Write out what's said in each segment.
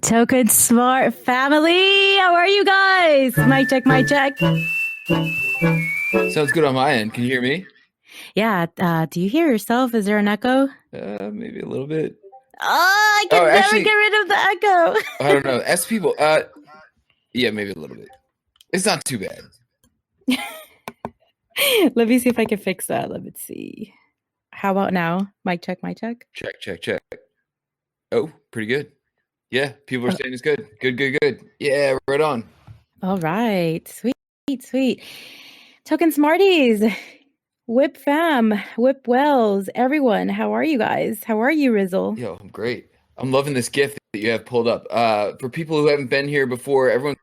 Token Smart family, how are you guys? Mic check, mic check. Sounds good on my end. Can you hear me? Yeah, do you hear yourself? Is there an echo? Maybe a little bit. Oh, I can never get rid of the echo. I don't know. Ask people. Yeah, maybe a little bit. It's not too bad. Let me see if I can fix that. Let me see. How about now? Mic check, mic check. Check. Oh, pretty good. Yeah, people are saying it's good. Good. Yeah, right on. All right. Sweet. Token Smarties. Whip fam, Whip Wells, everyone. How are you guys? How are you, Rizzle? Yo, I'm great. I'm loving this GIF that you have pulled up. For people who haven't been here before, everyone's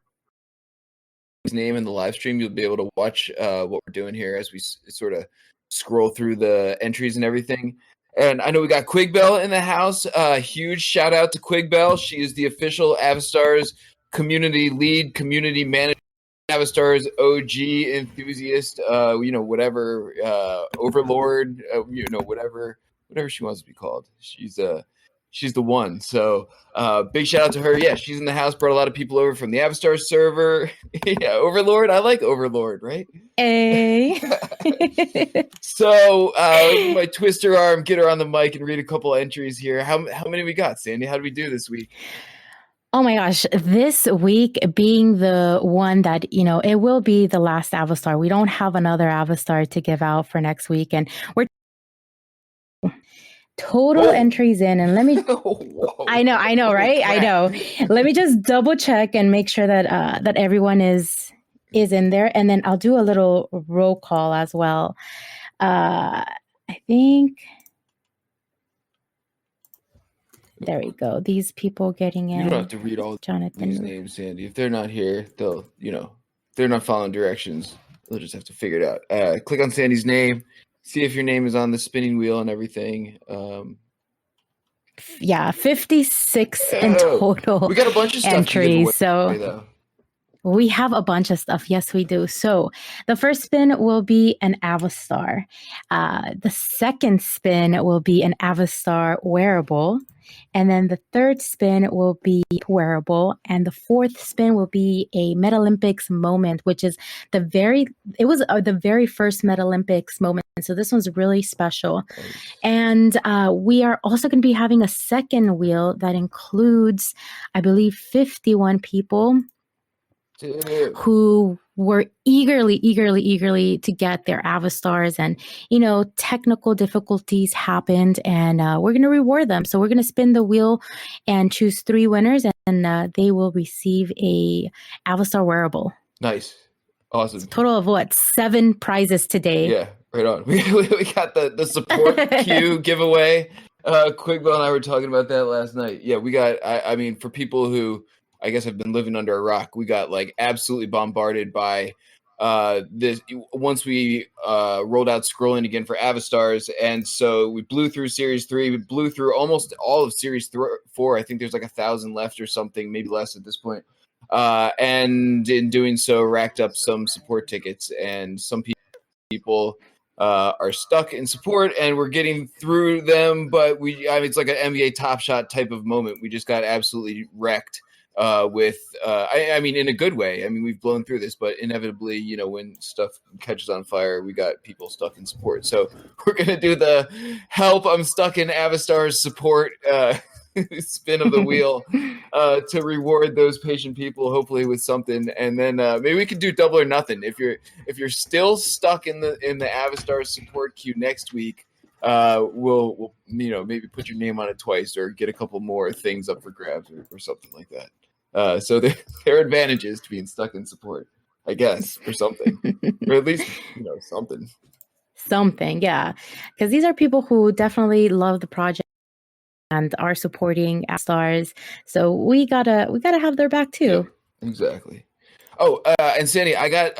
name in the live stream, you'll be able to watch what we're doing here as we sort of scroll through the entries and everything. And I know we got Quigbell in the house. Huge shout out to Quigbell. She is the official Avastars community lead, community manager, Avastars OG enthusiast. Whatever overlord. Whatever she wants to be called. She's the one. So big shout out to her. Yeah, she's in the house. Brought a lot of people over from the Avastars server. Yeah, overlord. I like overlord, right? Hey. So my twister arm, get her on the mic and read a couple entries here. How many we got, Sandy? How did we do this week? Oh my gosh, this week being the one that, it will be the last Avastar. We don't have another Avastar to give out for next week. And we're total entries in. And let me, I know, right? I know. Let me just double check and make sure that that everyone is in there. And then I'll do a little roll call as well. I think... There we go. These people getting in. You don't have to read all these names, Sandy. If they're not here, they'll, if they're not following directions, they'll just have to figure it out. Click on Sandy's name, see if your name is on the spinning wheel and everything. Yeah, 56 in total. We got a bunch of stuff entries. So we have a bunch of stuff. Yes, we do. So the first spin will be an Avastar. The second spin will be an Avastar wearable. And then the third spin will be wearable. And the fourth spin will be a Metalympics moment, which is the very first Metalympics moment. So this one's really special. And we are also going to be having a second wheel that includes, I believe, 51 people who were eagerly to get their Avastars, and technical difficulties happened, and we're going to reward them. So we're going to spin the wheel and choose 3 winners, and they will receive a Avastar wearable. Nice, awesome. It's a total of 7 prizes today. Yeah, right on. We got the support queue giveaway. Quigbell and I were talking about that last night. Yeah, we got. I mean, for people who I guess I've been living under a rock, we got absolutely bombarded by this once we rolled out scrolling again for Avastars. And so we blew through Series 3. We blew through almost all of Series 4. I think there's 1,000 left or something, maybe less at this point. And in doing so, racked up some support tickets. And some people are stuck in support, and we're getting through them. But it's like an NBA Top Shot type of moment. We just got absolutely wrecked. I mean, in a good way. I mean, we've blown through this, but inevitably, when stuff catches on fire, we got people stuck in support. So we're going to do the help, I'm stuck in Avastars support spin of the wheel to reward those patient people, hopefully with something. And then maybe we can do double or nothing. If you're still stuck in the Avastars support queue next week, we'll maybe put your name on it twice, or get a couple more things up for grabs, or something like that. So there are advantages to being stuck in support, I guess, or something, or at least something. Something, yeah, because these are people who definitely love the project and are supporting Avastars. So we gotta have their back too. Yeah, exactly. Oh, and Sandy, I got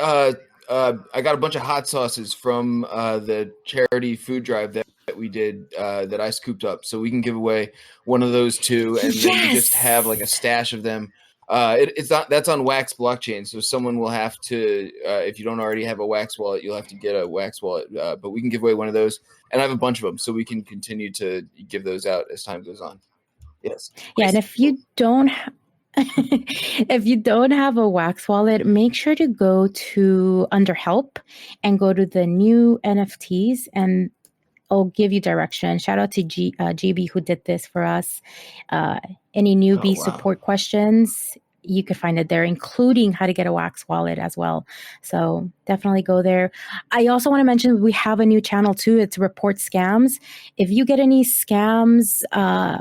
a bunch of hot sauces from the charity food drive that we did that I scooped up, so we can give away one of those too, and then just have a stash of them. That's on Wax blockchain, so someone will have to, if you don't already have a Wax wallet, you'll have to get a Wax wallet. But we can give away one of those, and I have a bunch of them, so we can continue to give those out as time goes on. Yes. Yeah, and if you don't If you don't have a Wax wallet, make sure to go to under help and go to the new NFTs, and I'll give you direction. Shout out to GB who did this for us. Any newbie support questions, you could find it there, including how to get a Wax wallet as well. So definitely go there. I also want to mention we have a new channel too. It's Report Scams. If you get any scams,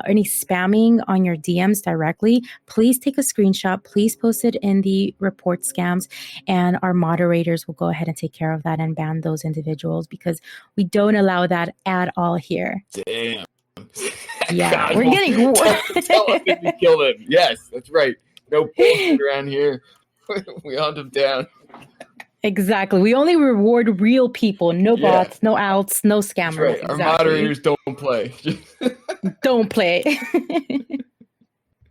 any spamming on your DMs directly, please take a screenshot. Please post it in the Report Scams, and our moderators will go ahead and take care of that and ban those individuals, because we don't allow that at all here. Damn. Yeah, God, we're getting. Tell him if you kill him. Yes, that's right. No bullshit around here. We hunt them down. Exactly. We only reward real people. No bots, no outs, no scammers. That's right. Exactly. Our moderators don't play. Don't play.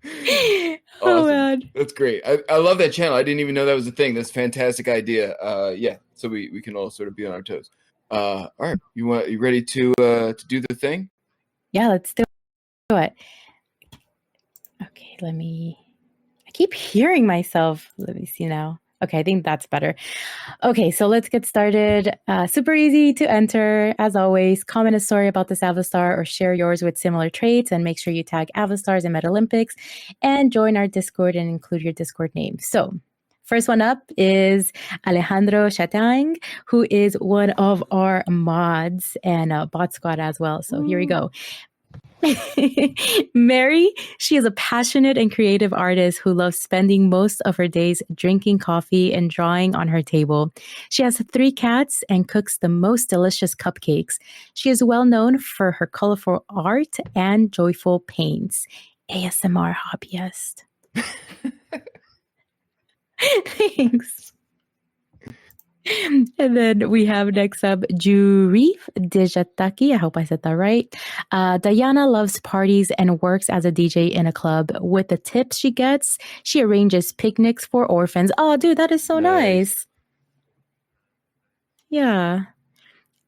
Awesome. Oh, man. That's great. I love that channel. I didn't even know that was a thing. That's a fantastic idea. Yeah. So we can all sort of be on our toes. All right. You ready to do the thing? Yeah, let's do it. Okay, I keep hearing myself. Let me see now. Okay, I think that's better. Okay, so let's get started. Super easy to enter. As always, comment a story about this Avastar or share yours with similar traits, and make sure you tag Avastars and Metalympics, and join our Discord and include your Discord name. So first one up is Alejandro Chatang, who is one of our mods and bot squad as well. So here we go. Mary, she is a passionate and creative artist who loves spending most of her days drinking coffee and drawing on her table. She has 3 cats and cooks the most delicious cupcakes. She is well known for her colorful art and joyful paints. ASMR hobbyist. Thanks. And then we have next up Jurif Dijataki. I hope I said that right. Diana loves parties and works as a DJ in a club. With the tips she gets, she arranges picnics for orphans. Oh, dude, that is so nice. Yeah.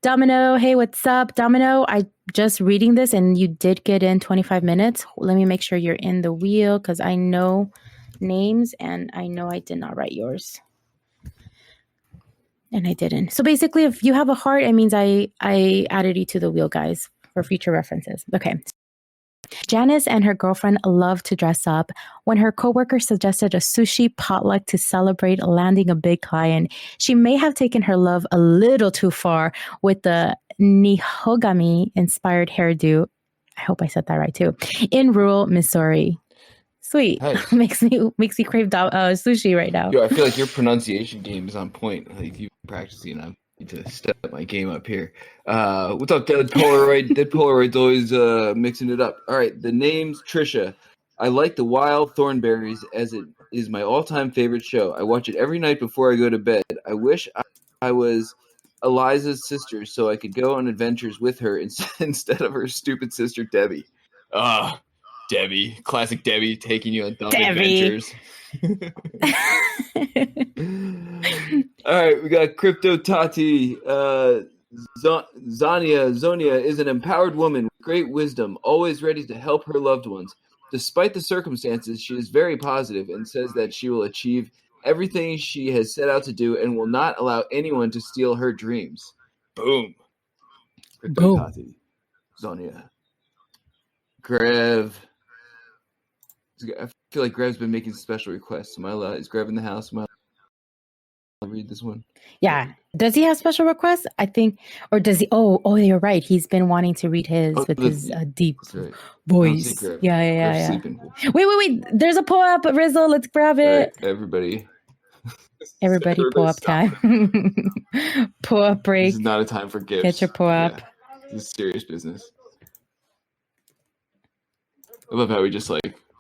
Domino, hey, what's up? Domino, I just reading this and you did get in 25 minutes. Let me make sure you're in the wheel, because I know names and I know I did not write yours. And I didn't. So basically, if you have a heart, it means I added you to the wheel, guys, for future references. Okay. Janice and her girlfriend love to dress up. When her coworker suggested a sushi potluck to celebrate landing a big client, she may have taken her love a little too far with the Nihogami-inspired hairdo. I hope I said that right, too. In rural Missouri. Sweet. Nice. makes me crave sushi right now. Yo, I feel like your pronunciation game is on point. Like you've been practicing. I need to step my game up here. What's up, Dead Polaroid? Dead Polaroid's always mixing it up. All right, the name's Trisha. I like The Wild Thornberries, as it is my all-time favorite show. I watch it every night before I go to bed. I wish I was Eliza's sister so I could go on adventures with her instead of her stupid sister Debbie. Debbie, classic Debbie, taking you on dumb adventures. All right, we got Crypto Tati. Zonia is an empowered woman with great wisdom, always ready to help her loved ones. Despite the circumstances, she is very positive and says that she will achieve everything she has set out to do and will not allow anyone to steal her dreams. Boom. Crypto Tati. Zonia. Grev. I feel like Grev's been making special requests. Is Grev in the house? I'll read this one. Yeah. Does he have special requests? I think, or does he? Oh, you're right. He's been wanting to read his his deep voice. Yeah. Wait. There's a pull-up, Rizzle. Let's grab it. Right, everybody pull up time. Pull up break. This is not a time for gifts. Get your pull up. Yeah, this is serious business. I love how we just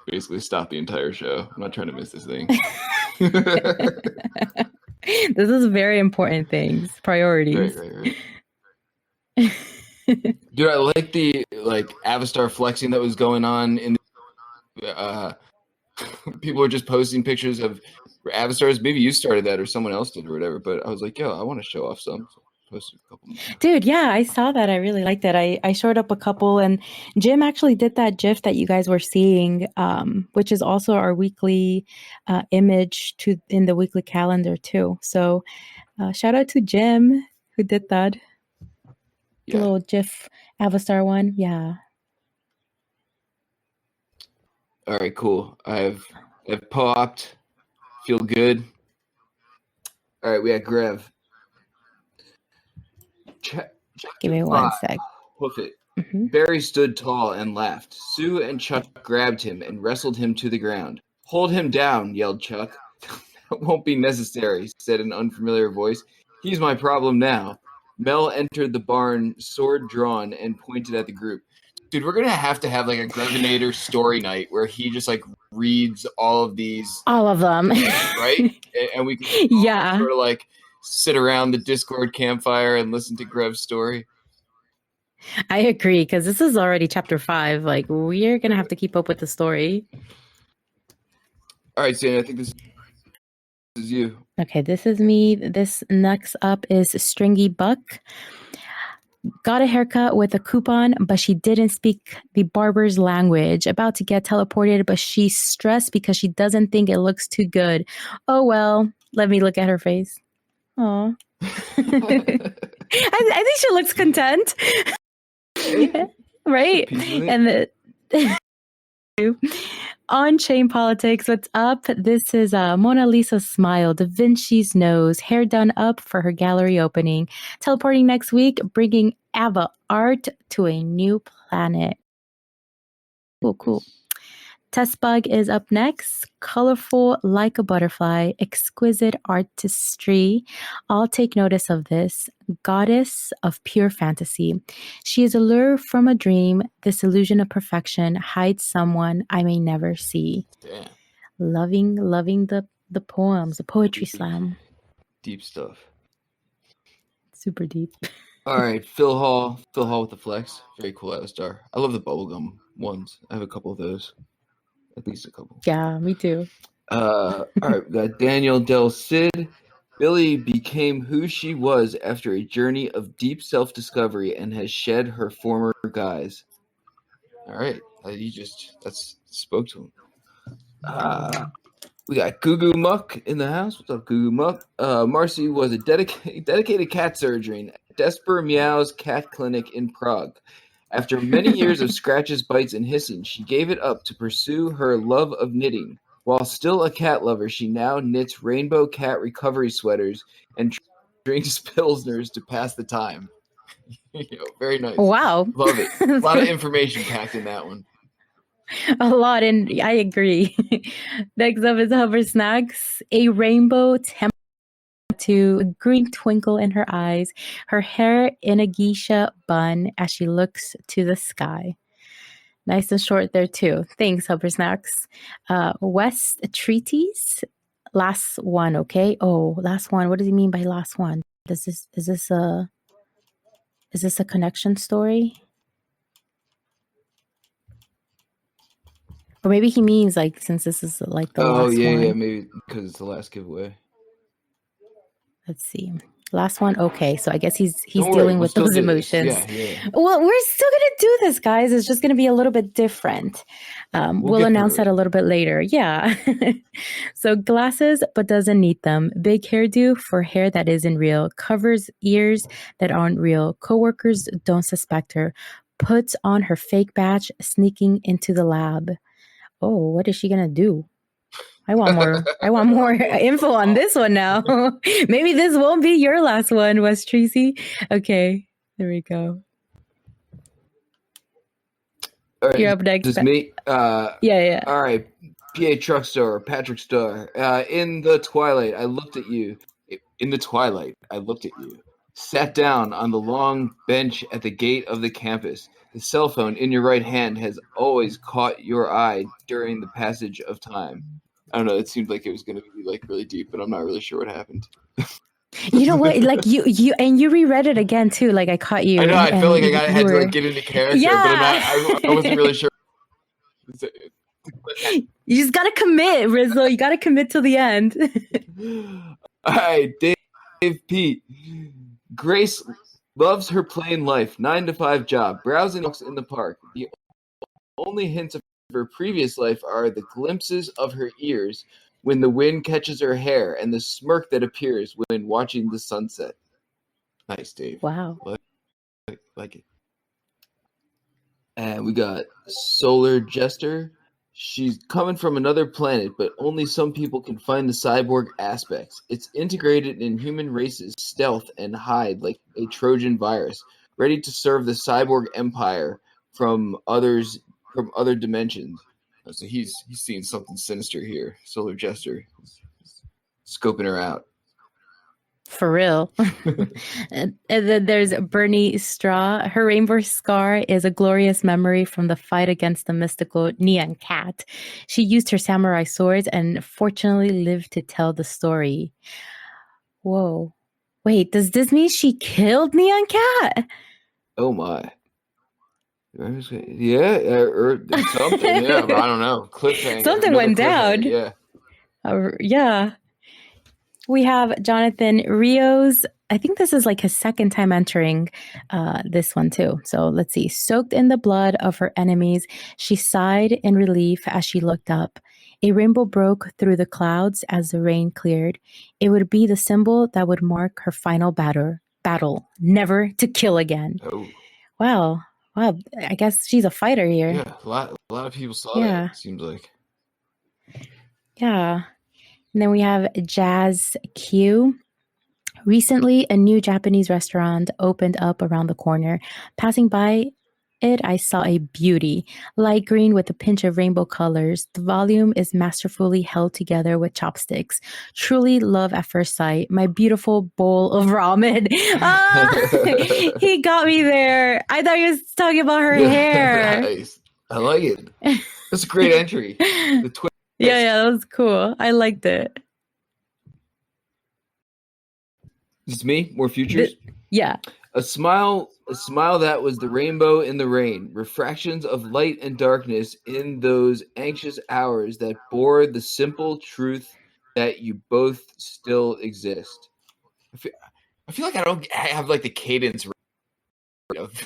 basically stop the entire show. I'm not trying to miss this thing. This is very important things. Priorities. Right. Dude, I like the Avastar flexing that was going on in people were just posting pictures of Avastars. Maybe you started that or someone else did or whatever, but I was like, yo, I want to show off some. posted a couple more. Dude, yeah, I saw that. I really liked it. I showed up a couple, and Jim actually did that GIF that you guys were seeing, which is also our weekly image in the weekly calendar too. So shout out to Jim who did that. Yeah. The little GIF Avastar one. Yeah. All right, cool. I've popped. Feel good. All right, we got Grev. Give me 1 sec. Hoof it. Barry stood tall and laughed. Sue and Chuck grabbed him and wrestled him to the ground. Hold him down, yelled Chuck. That won't be necessary, said an unfamiliar voice. He's my problem now. Mel entered the barn, sword drawn, and pointed at the group. Dude, we're going to have like a Grevinator story night where he just like reads all of these. All of them. Right? And we can sort of like sit around the Discord campfire and listen to Grev's story. I agree, because this is already chapter 5. Like, we're going to have to keep up with the story. All right, Sandy, I think this is you. Okay, this is me. This next up is Stringy Buck. Got a haircut with a coupon, but she didn't speak the barber's language. About to get teleported, but she's stressed because she doesn't think it looks too good. Oh, well, let me look at her face. Aw. I think she looks content. Right? And on-chain politics, what's up? This is Mona Lisa's smile, Da Vinci's nose, hair done up for her gallery opening. Teleporting next week, bringing Ava art to a new planet. Cool. Test Bug is up next. Colorful like a butterfly, exquisite artistry. All take notice of this. Goddess of pure fantasy. She is a lure from a dream. This illusion of perfection hides someone I may never see. Damn. Loving the poems, the poetry slam. Deep stuff. Super deep. All right, Phil Hall with the flex. Very cool Avastar. I love the bubblegum ones. I have a couple of those. At least a couple. Yeah, me too. All right, we got Daniel Del Cid. Billy became who she was after a journey of deep self-discovery and has shed her former guise. All right, that's spoke to him. We got Goo Goo Muck in the house. What's up, Goo Goo Muck? Marcy was a dedicated cat surgeon at Desper Meow's cat clinic in Prague. After many years of scratches, bites, and hissing, she gave it up to pursue her love of knitting. While still a cat lover, she now knits rainbow cat recovery sweaters and drinks pilsners to pass the time. Very nice. Wow. Love it. A lot of information packed in that one. A lot, and I agree. Next up is Hover Snacks, a rainbow to a green twinkle in her eyes, her hair in a geisha bun as she looks to the sky. Nice and short there too. Thanks, Hover Snacks. West Treaties, last one, okay? Oh, last one. What does he mean by last one? Is this a connection story? Or maybe he means like since this is like the last one. Oh yeah, maybe because it's the last giveaway. Let's see. Last one. Okay, so I guess he's dealing with those emotions. Yeah. Well, we're still gonna do this, guys. It's just gonna be a little bit different. We'll announce that a little bit later. Yeah. So glasses, but doesn't need them. Big hairdo for hair that isn't real. Covers ears that aren't real. Coworkers don't suspect her. Puts on her fake badge, sneaking into the lab. Oh, what is she gonna do? I want more info on this one now. Maybe this won't be your last one, Wes Tracy. Okay, there we go. All right, you're up next. This is me. Yeah. All right, PA Truck Store, Patrick Starr. In the twilight, I looked at you. Sat down on the long bench at the gate of the campus. The cell phone in your right hand has always caught your eye during the passage of time. I don't know. It seemed like it was going to be like really deep, but I'm not really sure what happened. You know what? Like you reread it again too. Like I caught you. I know. I felt like I had to like get into character, but I wasn't really sure. You just gotta commit, Rizzle. You gotta commit till the end. All right, Dave Pete. Grace loves her plain life, 9-to-5 job, browsing books in the park. The only hints of her previous life are the glimpses of her ears when the wind catches her hair and the smirk that appears when watching the sunset. Nice, Dave. Wow. Like it. And we got Solar Jester. She's coming from another planet, but only some people can find the cyborg aspects. It's integrated in human race's stealth and hide like a Trojan virus, ready to serve the cyborg empire from other dimensions. So he's seeing something sinister here. Solar Jester, scoping her out. For real. And then there's Bernie Straw. Her rainbow scar is a glorious memory from the fight against the mystical Neon Cat. She used her samurai swords and fortunately lived to tell the story. Whoa. Wait, does this mean she killed Neon Cat? Oh my. Yeah, or something. Yeah, but I don't know. Cliffhanger. Something went down. Yeah. Yeah. We have Jonathan Rios. I think this is like his second time entering this one too. So let's see. Soaked in the blood of her enemies, she sighed in relief as she looked up. A rainbow broke through the clouds as the rain cleared. It would be the symbol that would mark her final battle, never to kill again. Oh. Wow. I guess she's a fighter here. Yeah, a lot of people saw that, it seems like. Yeah. And then we have Jazz Q. Recently, a new Japanese restaurant opened up around the corner. Passing by it, I saw a beauty, light green with a pinch of rainbow colors. The volume is masterfully held together with chopsticks. Truly love at first sight. My beautiful bowl of ramen. He got me there. I thought he was talking about her hair. Nice. I like it. That's a great entry. The twist. Yeah, that was cool. I liked it. Is this me? More futures? Yeah. A smile that was the rainbow in the rain, refractions of light and darkness in those anxious hours that bore the simple truth that you both still exist. I feel like I don't have like the cadence of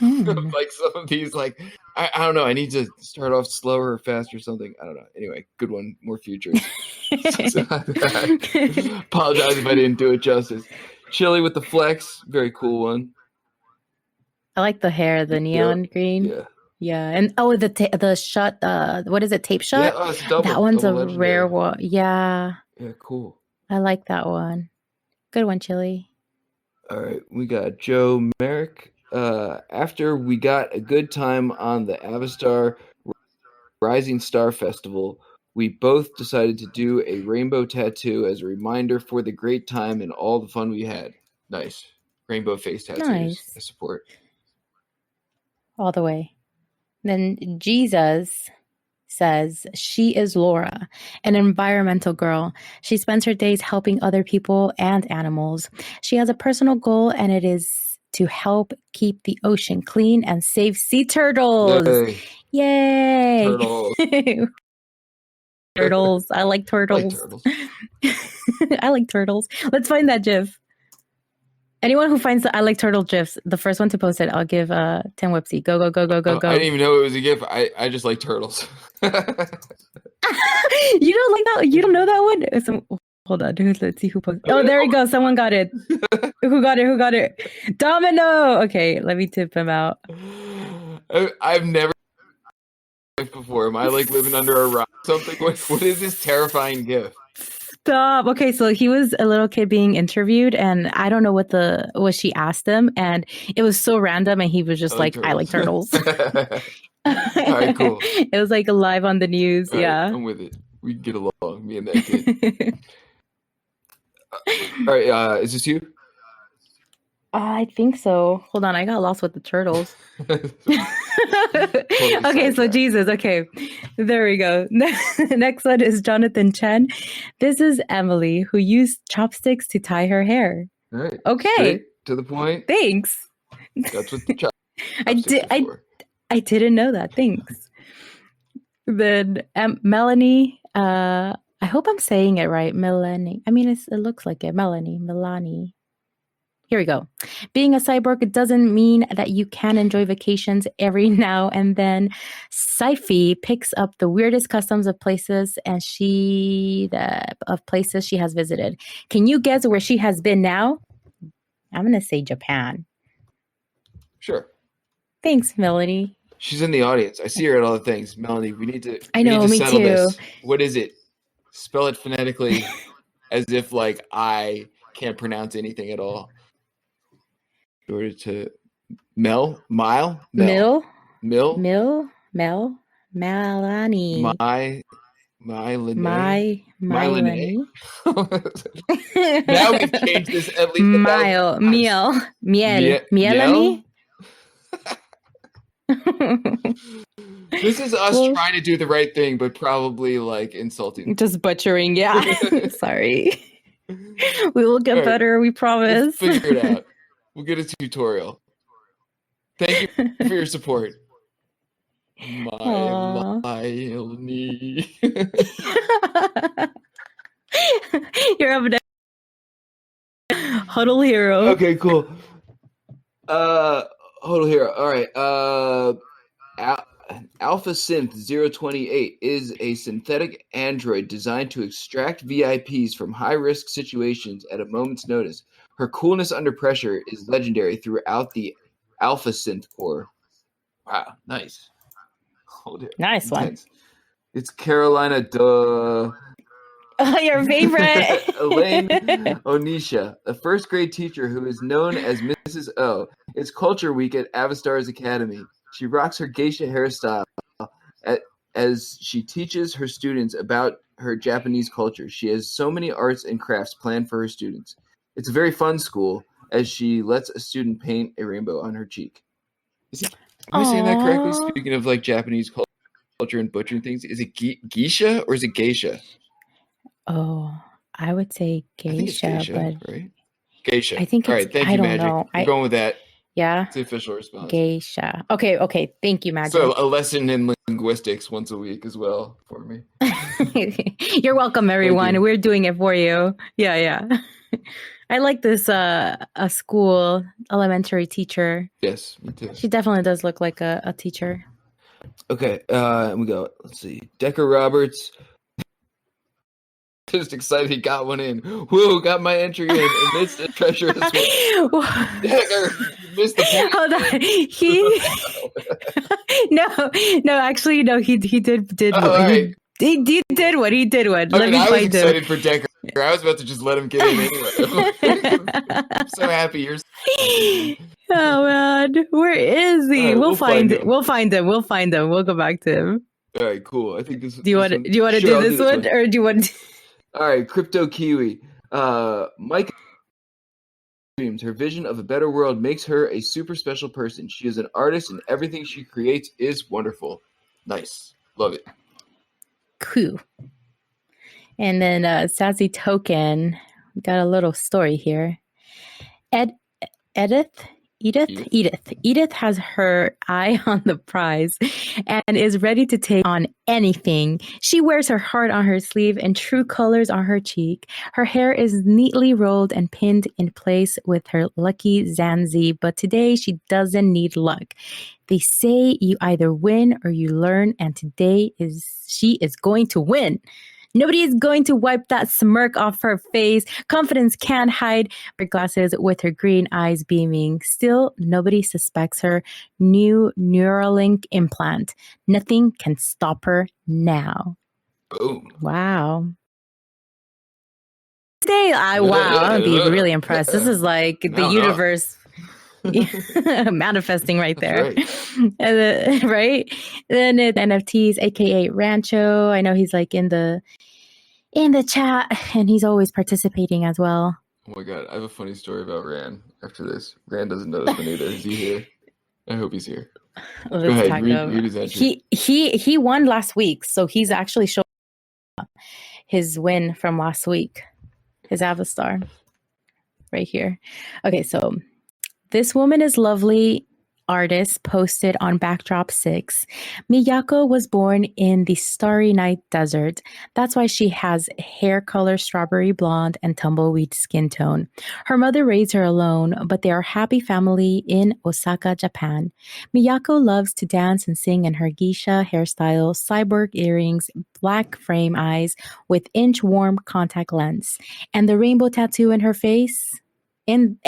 like some of these, like I don't know. I need to start off slower or faster or something. I don't know. Anyway, good one. More futures. Apologize if I didn't do it justice. Chili with the flex, very cool one. I like the hair, the neon green. Yeah, and the shut. What is it? Tape shut. Yeah, it's double. That one's double a legendary. rare one. Yeah, cool. I like that one. Good one, Chili. All right, we got Joe Merrick. After we got a good time on the Avastar Rising Star Festival, we both decided to do a rainbow tattoo as a reminder for the great time and all the fun we had. Nice. Rainbow face tattoos. Nice. I support. All the way. Then Jesus says she is Laura, an environmental girl. She spends her days helping other people and animals. She has a personal goal, and it is to help keep the ocean clean and save sea turtles. Yay! Turtles. Turtles. I like turtles. I like turtles. Let's find that GIF. Anyone who finds the I like turtle GIFs, the first one to post it, I'll give 10 Whipsy. Go. I didn't even know it was a GIF. I just like turtles. You don't like that? You don't know that one? Hold on. Let's see who posted. Oh, there we go. Someone got it. Who got it? Domino. Okay, let me tip him out. I've never before. Am I like living under a rock or something? What is this terrifying GIF? Stop. Okay, so he was a little kid being interviewed, and I don't know what she asked him, and it was so random, and he was just like, "I like turtles." All right, cool. It was like live on the news. All yeah, right, I'm with it. We can get along, me and that kid. All right, is this you? I think so. Hold on, I got lost with the turtles. Okay, so Jesus. Okay, there we go. Next one is Jonathan Chen. This is Emily, who used chopsticks to tie her hair. All right. Okay. Straight to the point. Thanks. That's what the I didn't know that. Thanks. Then Melanie. I hope I'm saying it right. Melanie. I mean, it looks like it. Melanie. Here we go. Being a cyborg doesn't mean that you can enjoy vacations every now and then. Syfy picks up the weirdest customs of places places she has visited. Can you guess where she has been now? I'm going to say Japan. Sure. Thanks, Melanie. She's in the audience. I see her at all the things. Melanie, we need to Me settle too. this. What is it? Spell it phonetically as if like I can't pronounce anything at all. In order to Melanie. Melanie. Mylene. Now we've changed this at least Melanie. This is us trying to do the right thing, but probably like insulting. Just butchering, yeah. Sorry. We will get better, we promise. We'll figure it out. We'll get a tutorial. Thank you for your support. Mylene. You're up next. Huddle Hero. Okay, cool. Huddle Hero. All right. Alpha Synth 028 is a synthetic android designed to extract VIPs from high-risk situations at a moment's notice. Her coolness under pressure is legendary throughout the Alpha Synth core. Wow, nice. Hold it. Nice one. It's Carolina, duh. Your favorite. Elaine Onisha, a first grade teacher who is known as Mrs. O. It's Culture Week at Avastars Academy. She rocks her geisha hairstyle as she teaches her students about her Japanese culture. She has so many arts and crafts planned for her students. It's a very fun school as she lets a student paint a rainbow on her cheek. Am I saying that correctly? Speaking of like Japanese culture and butchering things, is it geisha or is it geisha? Oh, I would say geisha, but right? Geisha. I think it's, all right, thank you, Magic. I'm going with that. Yeah. It's the official response. Geisha. Okay. Thank you, Magic. So a lesson in linguistics once a week as well for me. You're welcome, everyone. We're doing it for you. Yeah. I like this a school elementary teacher. Yes, me too. She definitely does look like a teacher. Okay, we go. Let's see. Decker Roberts. Just excited he got one in. Whoa, got my entry in amidst the treacherous one. Decker, you missed the point. Hold on. He did right. He did what he did one. I was excited for Decker. I was about to just let him get in anyway. I'm so happy you're. Oh man, where is he? Right, we'll find him. We'll find him. We'll go back to him. All right, cool. I think this. Do you want to do this one, or do you want? All right, Crypto Kiwi. Mike dreams. Her vision of a better world makes her a super special person. She is an artist, and everything she creates is wonderful. Nice, love it. Cool. And then Sassy Token, we got a little story here. Edith has her eye on the prize and is ready to take on anything. She wears her heart on her sleeve and true colors on her cheek. Her hair is neatly rolled and pinned in place with her lucky Zanzi, but today she doesn't need luck. They say you either win or you learn, and today she is going to win. Nobody is going to wipe that smirk off her face. Confidence can't hide her glasses with her green eyes beaming. Still, nobody suspects her new Neuralink implant. Nothing can stop her now. Boom. Wow. Today, I'm be really impressed. This is like the universe manifesting right there. And then, right? Then it's NFTs, aka Rancho. I know he's like in the chat, and he's always participating as well. Oh my god, I have a funny story about Ran after this. Ran doesn't know this one either. Is he here? I hope he's here. Go ahead, read his entry. He won last week, so he's actually showing his win from last week. His Avastar. Right here. Okay, so this woman is lovely. artist posted on Backdrop 6, Miyako was born in the Starry Night Desert. That's why she has hair color strawberry blonde and tumbleweed skin tone. Her mother raised her alone, but they are a happy family in Osaka, Japan. Miyako loves to dance and sing in her geisha hairstyle, cyborg earrings, black frame eyes with inch-warm contact lens, and the rainbow tattoo in her face. And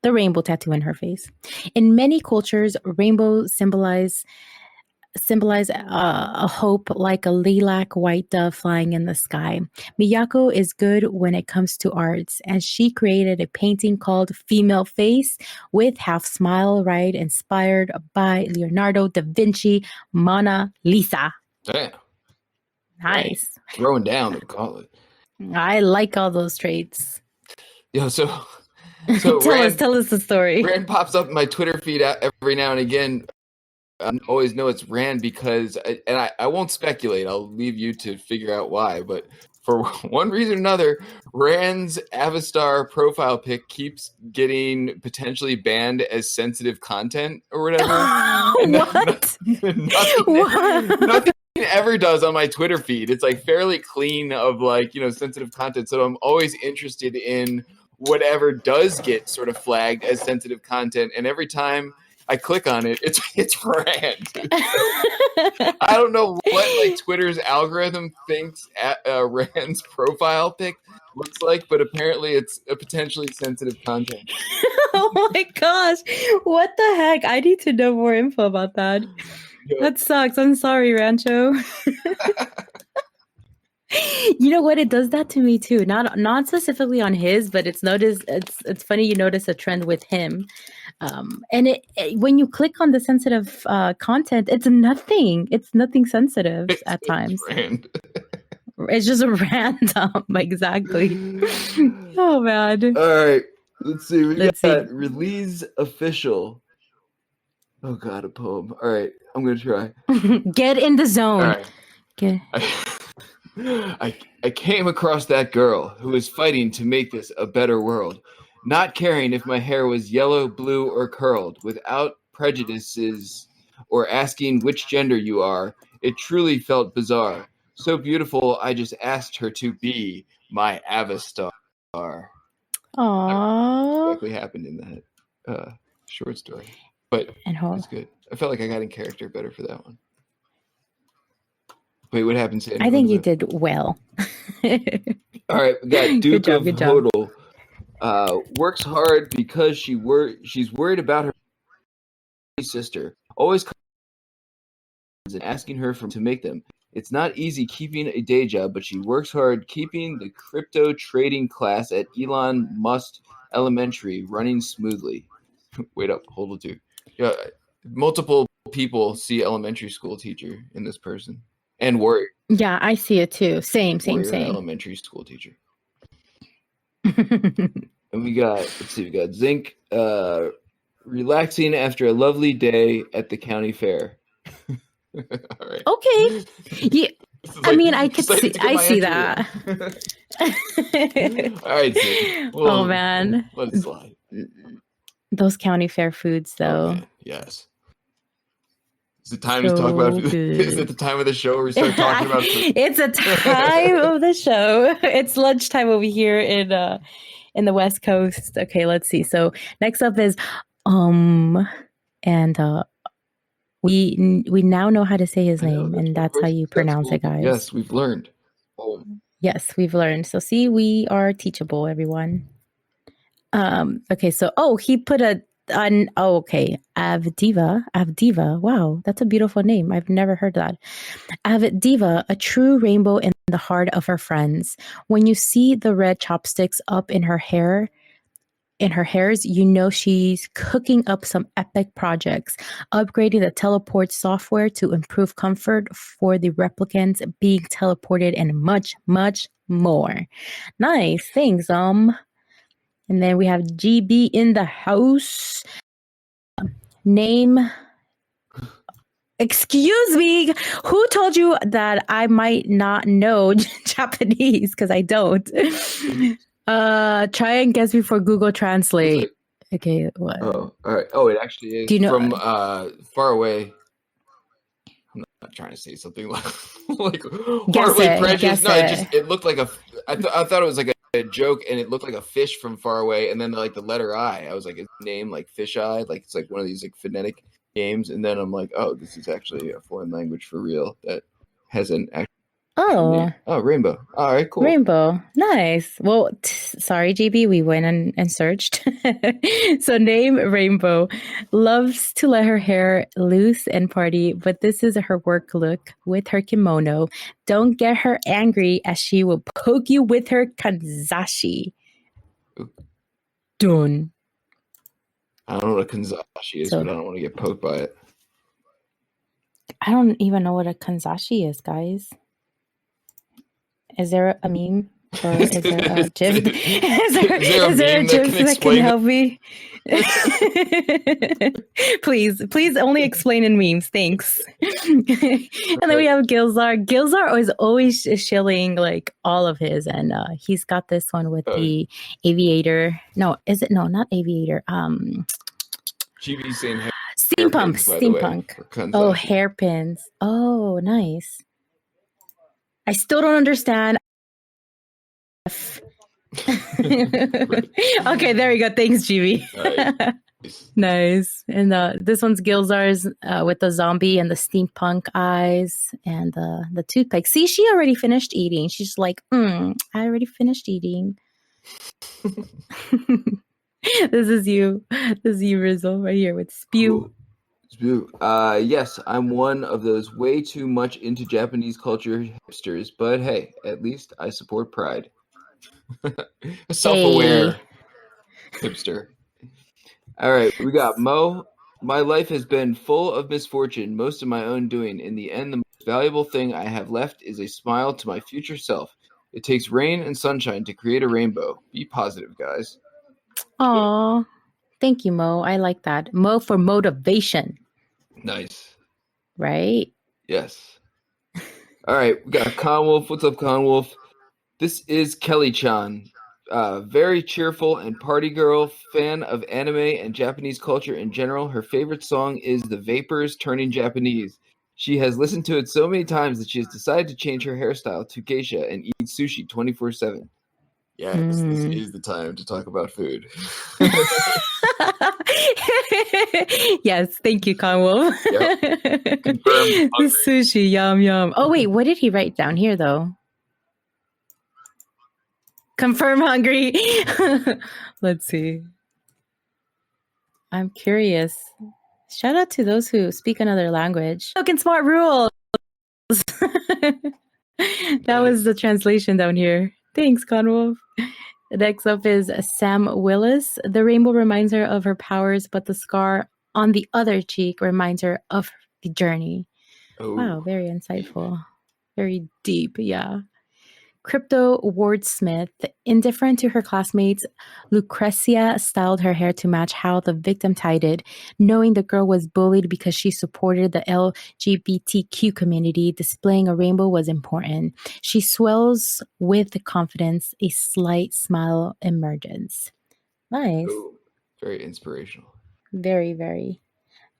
the rainbow tattoo in her face. In many cultures, rainbows symbolize a hope, like a lilac white dove flying in the sky. Miyako is good when it comes to arts, and she created a painting called Female Face with half smile, right, inspired by Leonardo da Vinci Mona Lisa. Damn. Nice. Throwing down the gauntlet. I like all those traits. Yeah, so tell us the story. Rand pops up in my Twitter feed every now and again. I always know it's Rand because, I won't speculate. I'll leave you to figure out why. But for one reason or another, Rand's Avastar profile pic keeps getting potentially banned as sensitive content or whatever. What? Nothing ever does on my Twitter feed. It's like fairly clean of sensitive content. So I'm always interested in whatever does get sort of flagged as sensitive content, and every time I click on it, it's Rand. I don't know what Twitter's algorithm thinks Rand's profile pic looks like, but apparently it's a potentially sensitive content. Oh my gosh, what the heck? I need to know more info about that. Yep. That sucks. I'm sorry, Rancho. You know what? It does that to me too. Not specifically on his, but it's funny you notice a trend with him. And when you click on the sensitive content, it's nothing. It's nothing sensitive at times. It's just a random, exactly. Oh man. All right, let's see. We got Release Official. Oh God, a poem. All right, I'm gonna try. Get in the zone. All right. Get. I came across that girl who was fighting to make this a better world, not caring if my hair was yellow, blue, or curled, without prejudices or asking which gender you are. It truly felt bizarre. So beautiful, I just asked her to be my Avastar. Aww. What exactly happened in that short story. But it's good. I felt like I got in character better for that one. Wait, what happened, Sandy? I think you did well. All right, we got Duke of Hodel. Works hard because she's worried about her sister. Always and asking her to make them. It's not easy keeping a day job, but she works hard keeping the crypto trading class at Elon Musk Elementary running smoothly. Wait up, Hodel Duke. Yeah, multiple people see elementary school teacher in this person. And Warrior. Yeah, I see it too. Same. Elementary school teacher. And we got Zinc relaxing after a lovely day at the county fair. All right. Okay. Yeah. I see that. All right, Zinc. Oh man. Let it slide. Those county fair foods though. Okay. Yes. Is it time to talk about food? Is it the time of the show where we start talking about food? It's a time of the show. It's lunchtime over here in the West Coast. Okay, let's see. So next up is and we now know how to say his name, and that's how you pronounce it, guys. Yes, we've learned. Yes, we've learned. So see, we are teachable, everyone. Okay, so he put okay. Avdiva. Wow, that's a beautiful name. I've never heard that. Avdiva, a true rainbow in the heart of her friends. When you see the red chopsticks up in her hairs, you know she's cooking up some epic projects, upgrading the teleport software to improve comfort for the replicants being teleported, and much, much more. Nice, thanks. And then we have GB in the house. Name. Excuse me. Who told you that I might not know Japanese? Because I don't. Try and guess before Google Translate. Okay, what? Oh, all right. Oh, it actually is. Do you know? From far away. I'm not trying to say something like horribly precious. Guess No, it. it looked like I thought it was like a joke, and it looked like a fish from far away, and then like the letter I was like, his name like Fish Eye, like it's like one of these like phonetic games, and then I'm like, oh, this is actually a foreign language for real that has an actual Oh, name. Oh, Rainbow. All right, cool. Rainbow. Nice. Well, sorry, GB. We went and searched. So, name Rainbow. Loves to let her hair loose and party, but this is her work look with her kimono. Don't get her angry as she will poke you with her kanzashi. Ooh. Done. I don't know what a kanzashi is, but I don't want to get poked by it. I don't even know what a kanzashi is, guys. Is there a meme? Or is there a GIF? Is there a GIF that can help me? Please only explain in memes. Thanks. And then we have Gilzar. Gilzar is always shilling like all of his, and he's got this one with the aviator. No, is it? No, not aviator. GB's saying steampunk. Oh, hairpins. Oh, nice. I still don't understand. Okay, there we go. Thanks, GB. Right. Nice. And this one's Gilzar's with the zombie and the steampunk eyes and the toothpick. See, she already finished eating. She's like, I already finished eating. This is you. This is you, Rizzle, right here with Spew. Cool. Spew. Yes, I'm one of those way too much into Japanese culture hipsters, but hey, at least I support pride. A self-aware hipster. All right, we got Mo. My life has been full of misfortune, most of my own doing. In the end, the most valuable thing I have left is a smile to my future self. It takes rain and sunshine to create a rainbow. Be positive, guys. Aw, thank you, Mo. I like that. Mo for motivation. Nice. Right? Yes. All right, we got Conwolf. What's up, Conwolf? This is Kelly-chan. Very cheerful and party girl, fan of anime and Japanese culture in general. Her favorite song is The Vapors Turning Japanese. She has listened to it so many times that she has decided to change her hairstyle to geisha and eat sushi 24/7. Yes, this is the time to talk about food. Yes, thank you, Conwolf. Yep. The sushi, yum, yum. Oh, wait, what did he write down here, though? Confirm hungry. Let's see. I'm curious. Shout out to those who speak another language. Spoken smart rules. That was the translation down here. Thanks, Conwolf. Next up is Sam Willis. The rainbow reminds her of her powers, but the scar on the other cheek reminds her of the journey. Oh. Wow, very insightful. Very deep, yeah. Crypto wordsmith. Indifferent to her classmates, Lucrecia styled her hair to match how the victim tied it. Knowing the girl was bullied because she supported the LGBTQ community, displaying a rainbow was important. She swells with confidence, a slight smile emerges. Nice. Ooh, very inspirational. Very, very.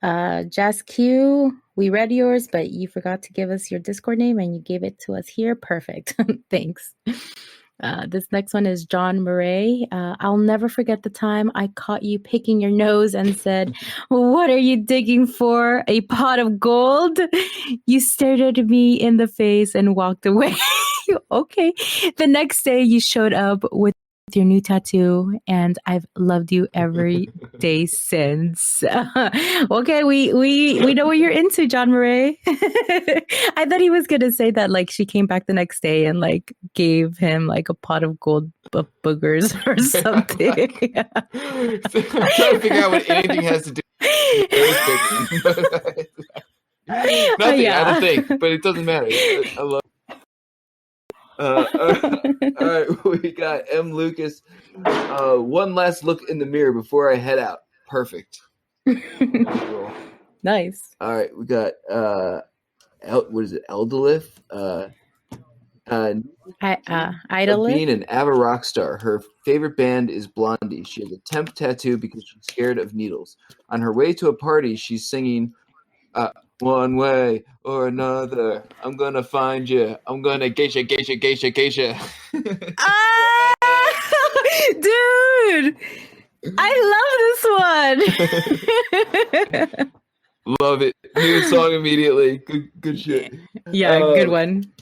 Jazz Q, we read yours, but you forgot to give us your Discord name and you gave it to us here. Perfect. Thanks. This next one is John Murray. I'll never forget the time I caught you picking your nose and said, "What are you digging for? A pot of gold?" You stared at me in the face and walked away. Okay. The next day you showed up with your new tattoo, and I've loved you every day since. Okay, we know what you're into, John Murray. I thought he was gonna say that like she came back the next day and like gave him like a pot of gold boogers or something. I'm trying to figure out what anything has to do with nothing. Yeah. I don't think, but it doesn't matter. I love. All right, we got M. Lucas. One last look in the mirror before I head out. Perfect. Nice. All right, we got what is it? Eldolith. Idol. Being an Ava rock star, her favorite band is Blondie. She has a temp tattoo because she's scared of needles. On her way to a party, she's singing one way or another. I'm gonna find you. I'm gonna geisha. Dude, I love this one. Love it. New song immediately. Good shit. Yeah, good one.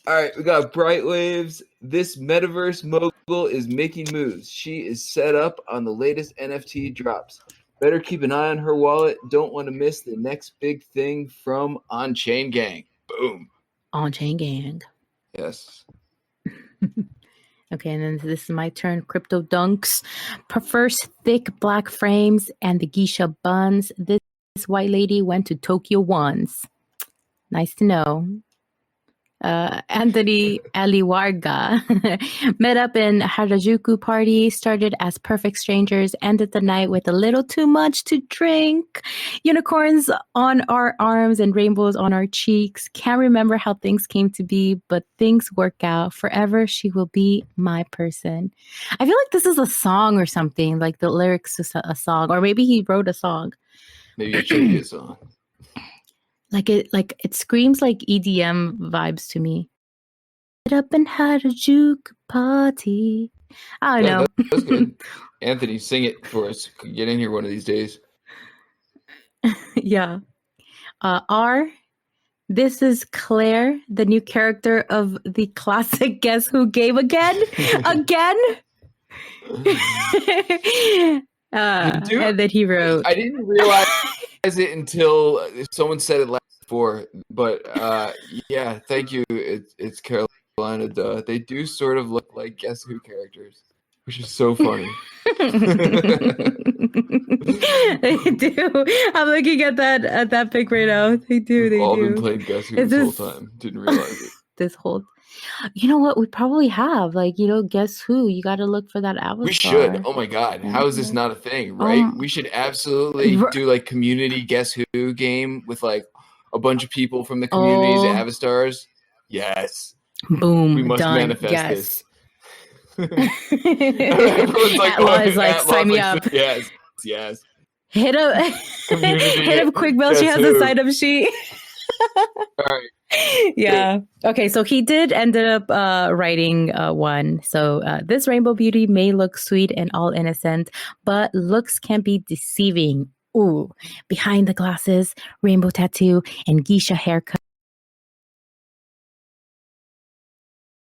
All right, we got Bright Waves. This Metaverse mogul is making moves. She is set up on the latest NFT drops. Better keep an eye on her wallet. Don't want to miss the next big thing from On-Chain Gang. Boom. On-Chain Gang. Yes. Okay, and then this is my turn. Crypto Dunks prefers thick black frames and the geisha buns. This white lady went to Tokyo once. Nice to know. Anthony Aliwarga met up in Harajuku party, started as perfect strangers, ended the night with a little too much to drink. Unicorns on our arms and rainbows on our cheeks. Can't remember how things came to be, but things work out. Forever she will be my person. I feel like this is a song or something, like the lyrics to a song, or maybe he wrote a song. Maybe it should be a song. Like it screams like EDM vibes to me. Get up and had a juke party. I don't know. That's good. Anthony, sing it for us. Get in here one of these days. Yeah. This is Claire, the new character of the classic Guess Who game again. And then he wrote. I didn't realize it until someone said it last before, but yeah, thank you. It's Carolina. Duh. They do sort of look like Guess Who characters, which is so funny. They do. I'm looking at that pic right now. They do. They all do. been playing Guess Who this whole time. Didn't realize it. This whole. You know what? We probably have, Guess Who? You got to look for that Avastar. We should. Oh my God. How is this not a thing, right? We should absolutely do like community Guess Who game with like a bunch of people from the communities at Avastars. Yes. Boom. We must done. manifest Yes. this. Everyone's like, Atlaw like, sign me up. Yes. Hit up Quick Bill. She has a sign up sheet. All right. Yeah. Okay. So he did ended up writing one. So this rainbow beauty may look sweet and all innocent, but looks can be deceiving. Ooh, behind the glasses, rainbow tattoo, and geisha haircut.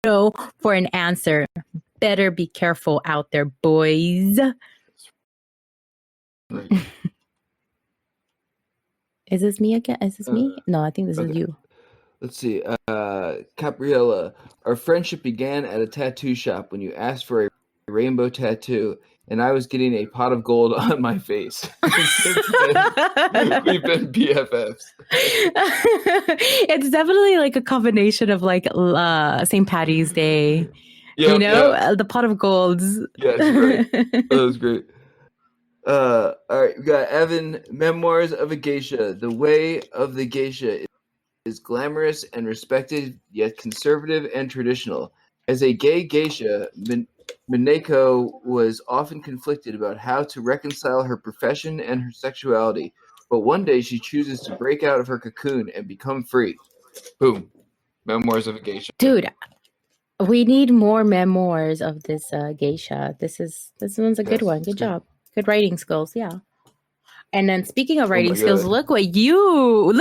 No, for an answer. Better be careful out there, boys. Right. Is this me again? Is this me? No, I think this is you. Let's see. Capriella, our friendship began at a tattoo shop when you asked for a rainbow tattoo, and I was getting a pot of gold on my face. Since then, we've been BFFs. It's definitely like a combination of like St. Patty's Day. Yep, the pot of golds. Yes, right. That was great. All right, we got Evan, Memoirs of a Geisha. The way of the geisha is glamorous and respected, yet conservative and traditional. As a gay geisha, Mineko was often conflicted about how to reconcile her profession and her sexuality. But one day she chooses to break out of her cocoon and become free. Boom. Memoirs of a Geisha. Dude, we need more memoirs of this geisha. This one's a good one. Good job. Good writing skills, yeah. And then speaking of writing skills, look what you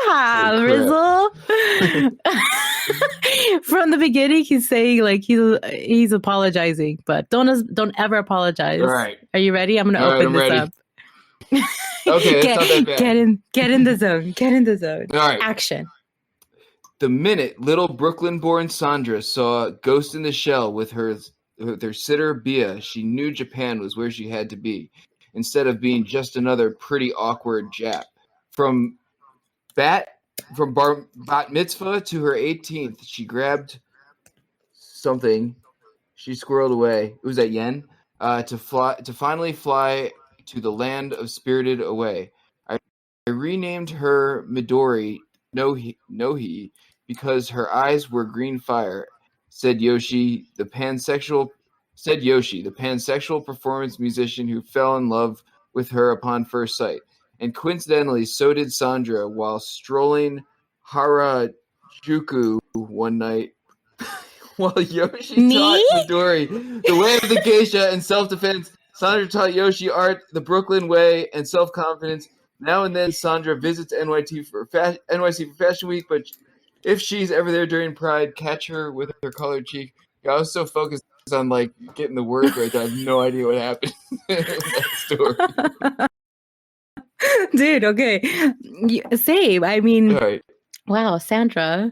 have, Rizzle. From the beginning, he's saying like he's apologizing, but don't ever apologize. All right. Are you ready? I'm gonna open this up. Okay, it's not that bad. Get in the zone. Get in the zone. All right. Action. The minute little Brooklyn-born Sandra saw Ghost in the Shell with her sitter Bia, she knew Japan was where she had to be, instead of being just another pretty awkward Jap. From bat mitzvah to her 18th, she grabbed something. She squirreled away. It was at Yen. To finally fly to the land of spirited away. I renamed her Midori Nohi because her eyes were green fire, said Yoshi, the pansexual performance musician who fell in love with her upon first sight. And coincidentally, so did Sandra while strolling Harajuku one night while Yoshi taught Midori the way of the geisha and self-defense. Sandra taught Yoshi art, the Brooklyn way, and self-confidence. Now and then, Sandra visits NYC for Fashion Week, but if she's ever there during Pride, catch her with her colored cheek. I was so focused on like getting the words right that I have no idea what happened in that story. Dude, okay. Same. I mean, All right. Wow, Sandra.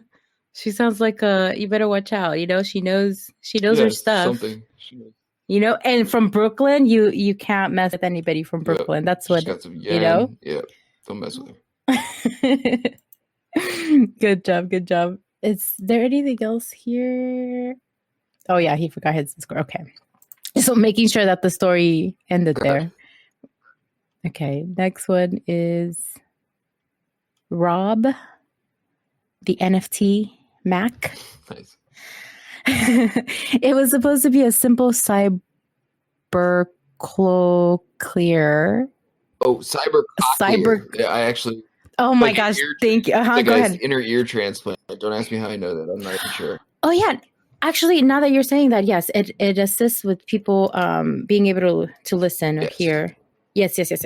She sounds like you better watch out. You know, she knows her stuff. Something. She knows. You know, and from Brooklyn, you can't mess with anybody from Brooklyn. That's what you know. Yeah, don't mess with her. Good job. Is there anything else here? Oh yeah, he forgot his score. Okay, so making sure that the story ended there. Okay, next one is Rob, the NFT Mac. Nice. It was supposed to be a simple cyber clear. Oh, cyber. Yeah, I actually. Oh my gosh! Thank you. Like go ahead. Inner ear transplant. Don't ask me how I know that. I'm not even sure. Oh yeah, actually, now that you're saying that, yes, it assists with people being able to listen or hear. Yes. Okay,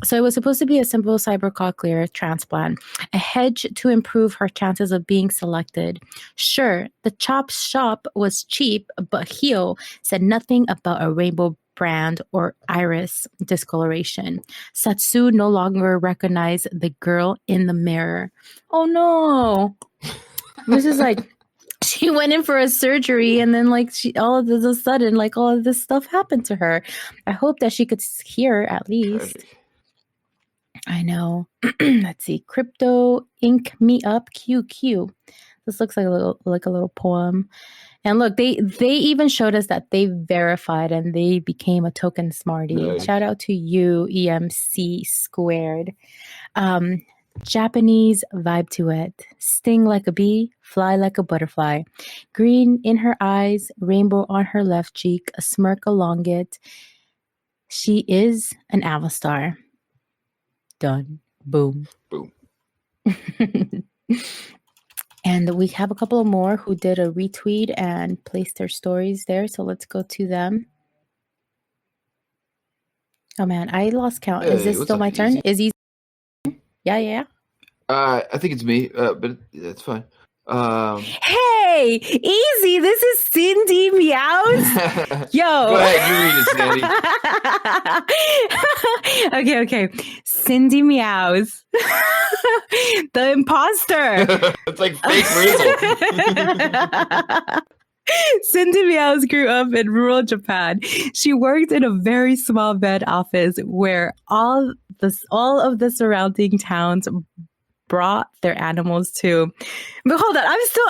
so it was supposed to be a simple cybercochlear transplant, a hedge to improve her chances of being selected. Sure, the chop shop was cheap, but Hio said nothing about a rainbow brand or iris discoloration. Satsu no longer recognized the girl in the mirror. Oh no! This is like. She went in for a surgery and then all of a sudden all of this stuff happened to her. I hope that she could hear at least. Tragic. I know. Let's see. Crypto Ink Me Up QQ. This looks like a little poem. And look, they even showed us that they verified and they became a token smarty. Nice. Shout out to you, EMC squared. Japanese vibe to it. Sting like a bee, fly like a butterfly. Green in her eyes, rainbow on her left cheek, a smirk along it. She is an Avastar. Done. Boom. And we have a couple of more who did a retweet and placed their stories there. So let's go to them. Oh man, I lost count. Is this still my turn? Is he? Yeah. I think it's me, but that's fine. Hey, easy. This is Sandymeows. Yo. Go ahead, you read it, Sandy. Okay. Sandymeows. The imposter. It's like fake Rizzle. Sandymeows grew up in rural Japan. She worked in a very small vet office where all of the surrounding towns brought their animals to. But hold on, I'm still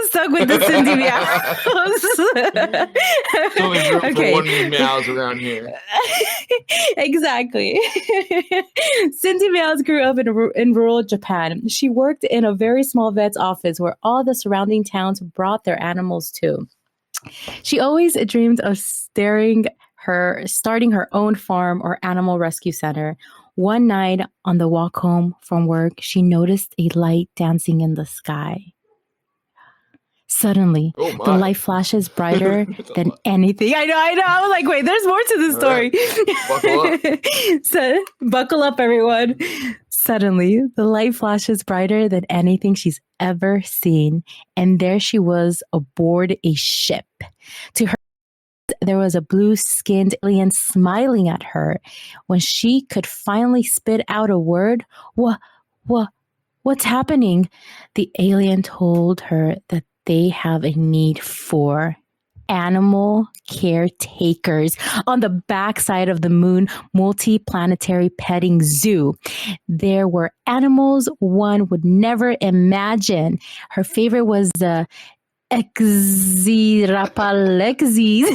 stuck with the Sandymeows. So there's room for one meows around here. Exactly. Sandymeows grew up in rural Japan. She worked in a very small vet's office where all the surrounding towns brought their animals to. She always dreamed of starting her own farm or animal rescue center. One night on the walk home from work, she noticed a light dancing in the sky. Suddenly, the light flashes brighter than anything. I know. I was like, wait, there's more to the story. Right. Buckle up. So, buckle up, everyone. Suddenly, the light flashes brighter than anything she's ever seen. And there she was aboard a ship. To her, there was a blue-skinned alien smiling at her. When she could finally spit out a word, what's happening? The alien told her that they have a need for animal caretakers on the backside of the moon multi-planetary petting zoo. There were animals one would never imagine. Her favorite was the Exirapalexes.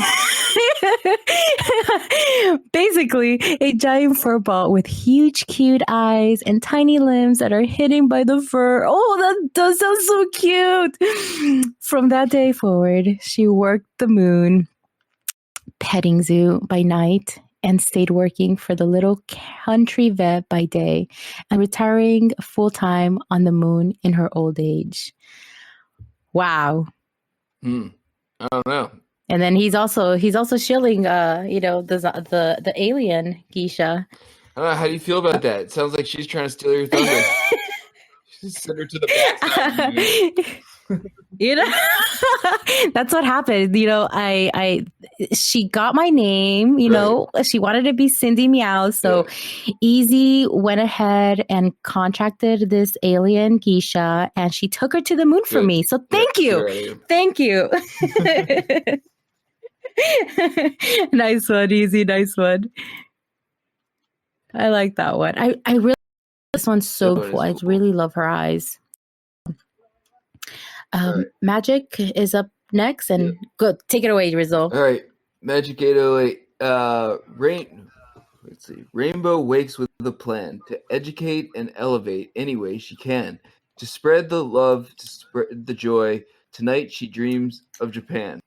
Basically, a giant fur ball with huge, cute eyes and tiny limbs that are hidden by the fur. Oh, that does sound so cute. From that day forward, she worked the moon petting zoo by night and stayed working for the little country vet by day and retiring full-time on the moon in her old age. Wow. I don't know. And then he's also shilling the alien geisha. I don't know. How do you feel about that? It sounds like she's trying to steal your thunder. Just send her to the backside. That's what happened. She got my name, she wanted to be Sandymeow. So Easy went ahead and contracted this alien geisha and she took her to the moon for me. So thank you. Thank you. Nice one, Easy. Nice one. I like that one. I really, this one's so cool. I really love her eyes. Magic is up next, and good. Take it away, Rizzle. All right, Magic 808. Let's see. Rainbow wakes with a plan to educate and elevate any way she can, to spread the love, to spread the joy. Tonight she dreams of Japan.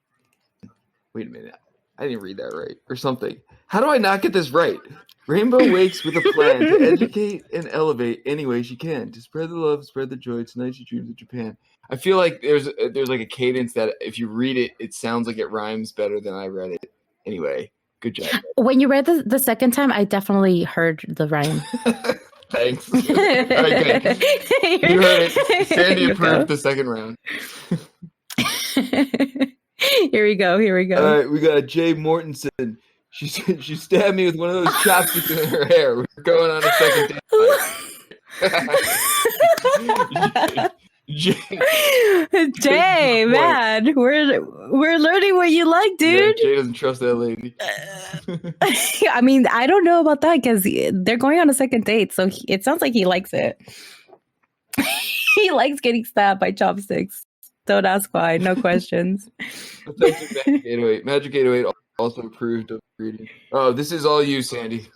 Wait a minute, I didn't read that right, or something. How do I not get this right? Rainbow wakes with a plan to educate and elevate any way she can, to spread the love, spread the joy. Tonight she dreams of Japan. I feel like there's like a cadence that if you read it, it sounds like it rhymes better than I read it. Anyway, good job. When you read the second time, I definitely heard the rhyme. Thanks. Okay. You heard it. Sandy approved the second round. Here we go. All right, we got Jay Mortensen. She stabbed me with one of those chopsticks in her hair. We're going on a second date. Jay, man, we're learning what you like, dude. Yeah, Jay doesn't trust that lady. I mean, I don't know about that because they're going on a second date, so it sounds like he likes it. He likes getting stabbed by chopsticks. Don't ask why. No questions. Magic 808. Magic 808 also approved of reading. Oh, this is all you, Sandy.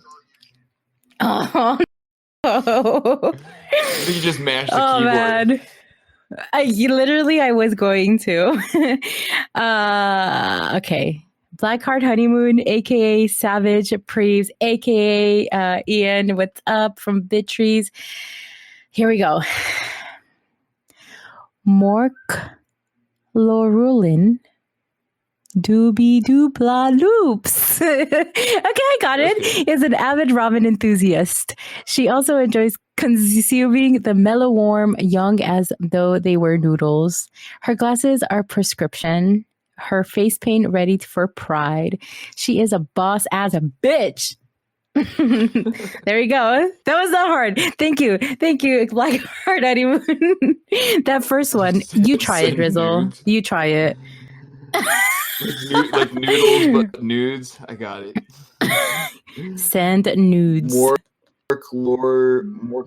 Oh, no. You just mashed the keyboard. Man. I was going to. Okay. Blackheart Honeymoon, aka Savage Preves, aka Ian. What's up from Bittrees? Here we go. Mork Lorulin Doobie Doobla Loops. Okay, I got it. Is an avid ramen enthusiast. She also enjoys consuming the mellow warm young as though they were noodles. Her glasses are prescription. Her face paint ready for pride. She is a boss as a bitch. There you go. That was not hard. Thank you, Blackheart Honeymoon. That first one, you try it, Rizzle. You try it. Like noodles, but nudes. I got it. Send nudes. Mork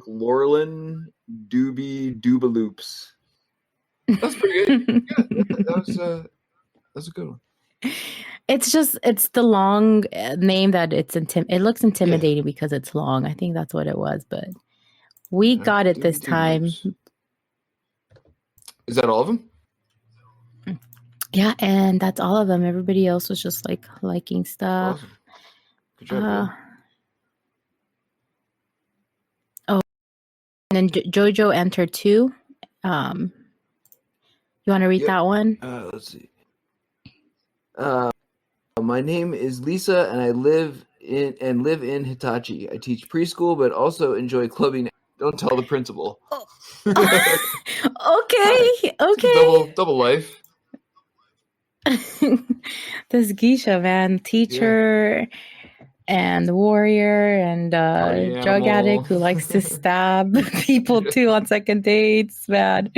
Lorlin Doobie Doobaloops. That's pretty good. Yeah, that's a good one. It's the long name that it looks intimidating because it's long. I think that's what it was, but we got it this time. Is that all of them? Yeah, and that's all of them. Everybody else was just like liking stuff. Awesome. Good job. Oh, and then Jojo entered too. You want to read that one? Let's see. My name is Lisa, and I live in Hitachi. I teach preschool, but also enjoy clubbing. Don't tell the principal. Okay. Double life. This geisha, man, teacher and warrior and drug addict who likes to stab people too on second dates, man.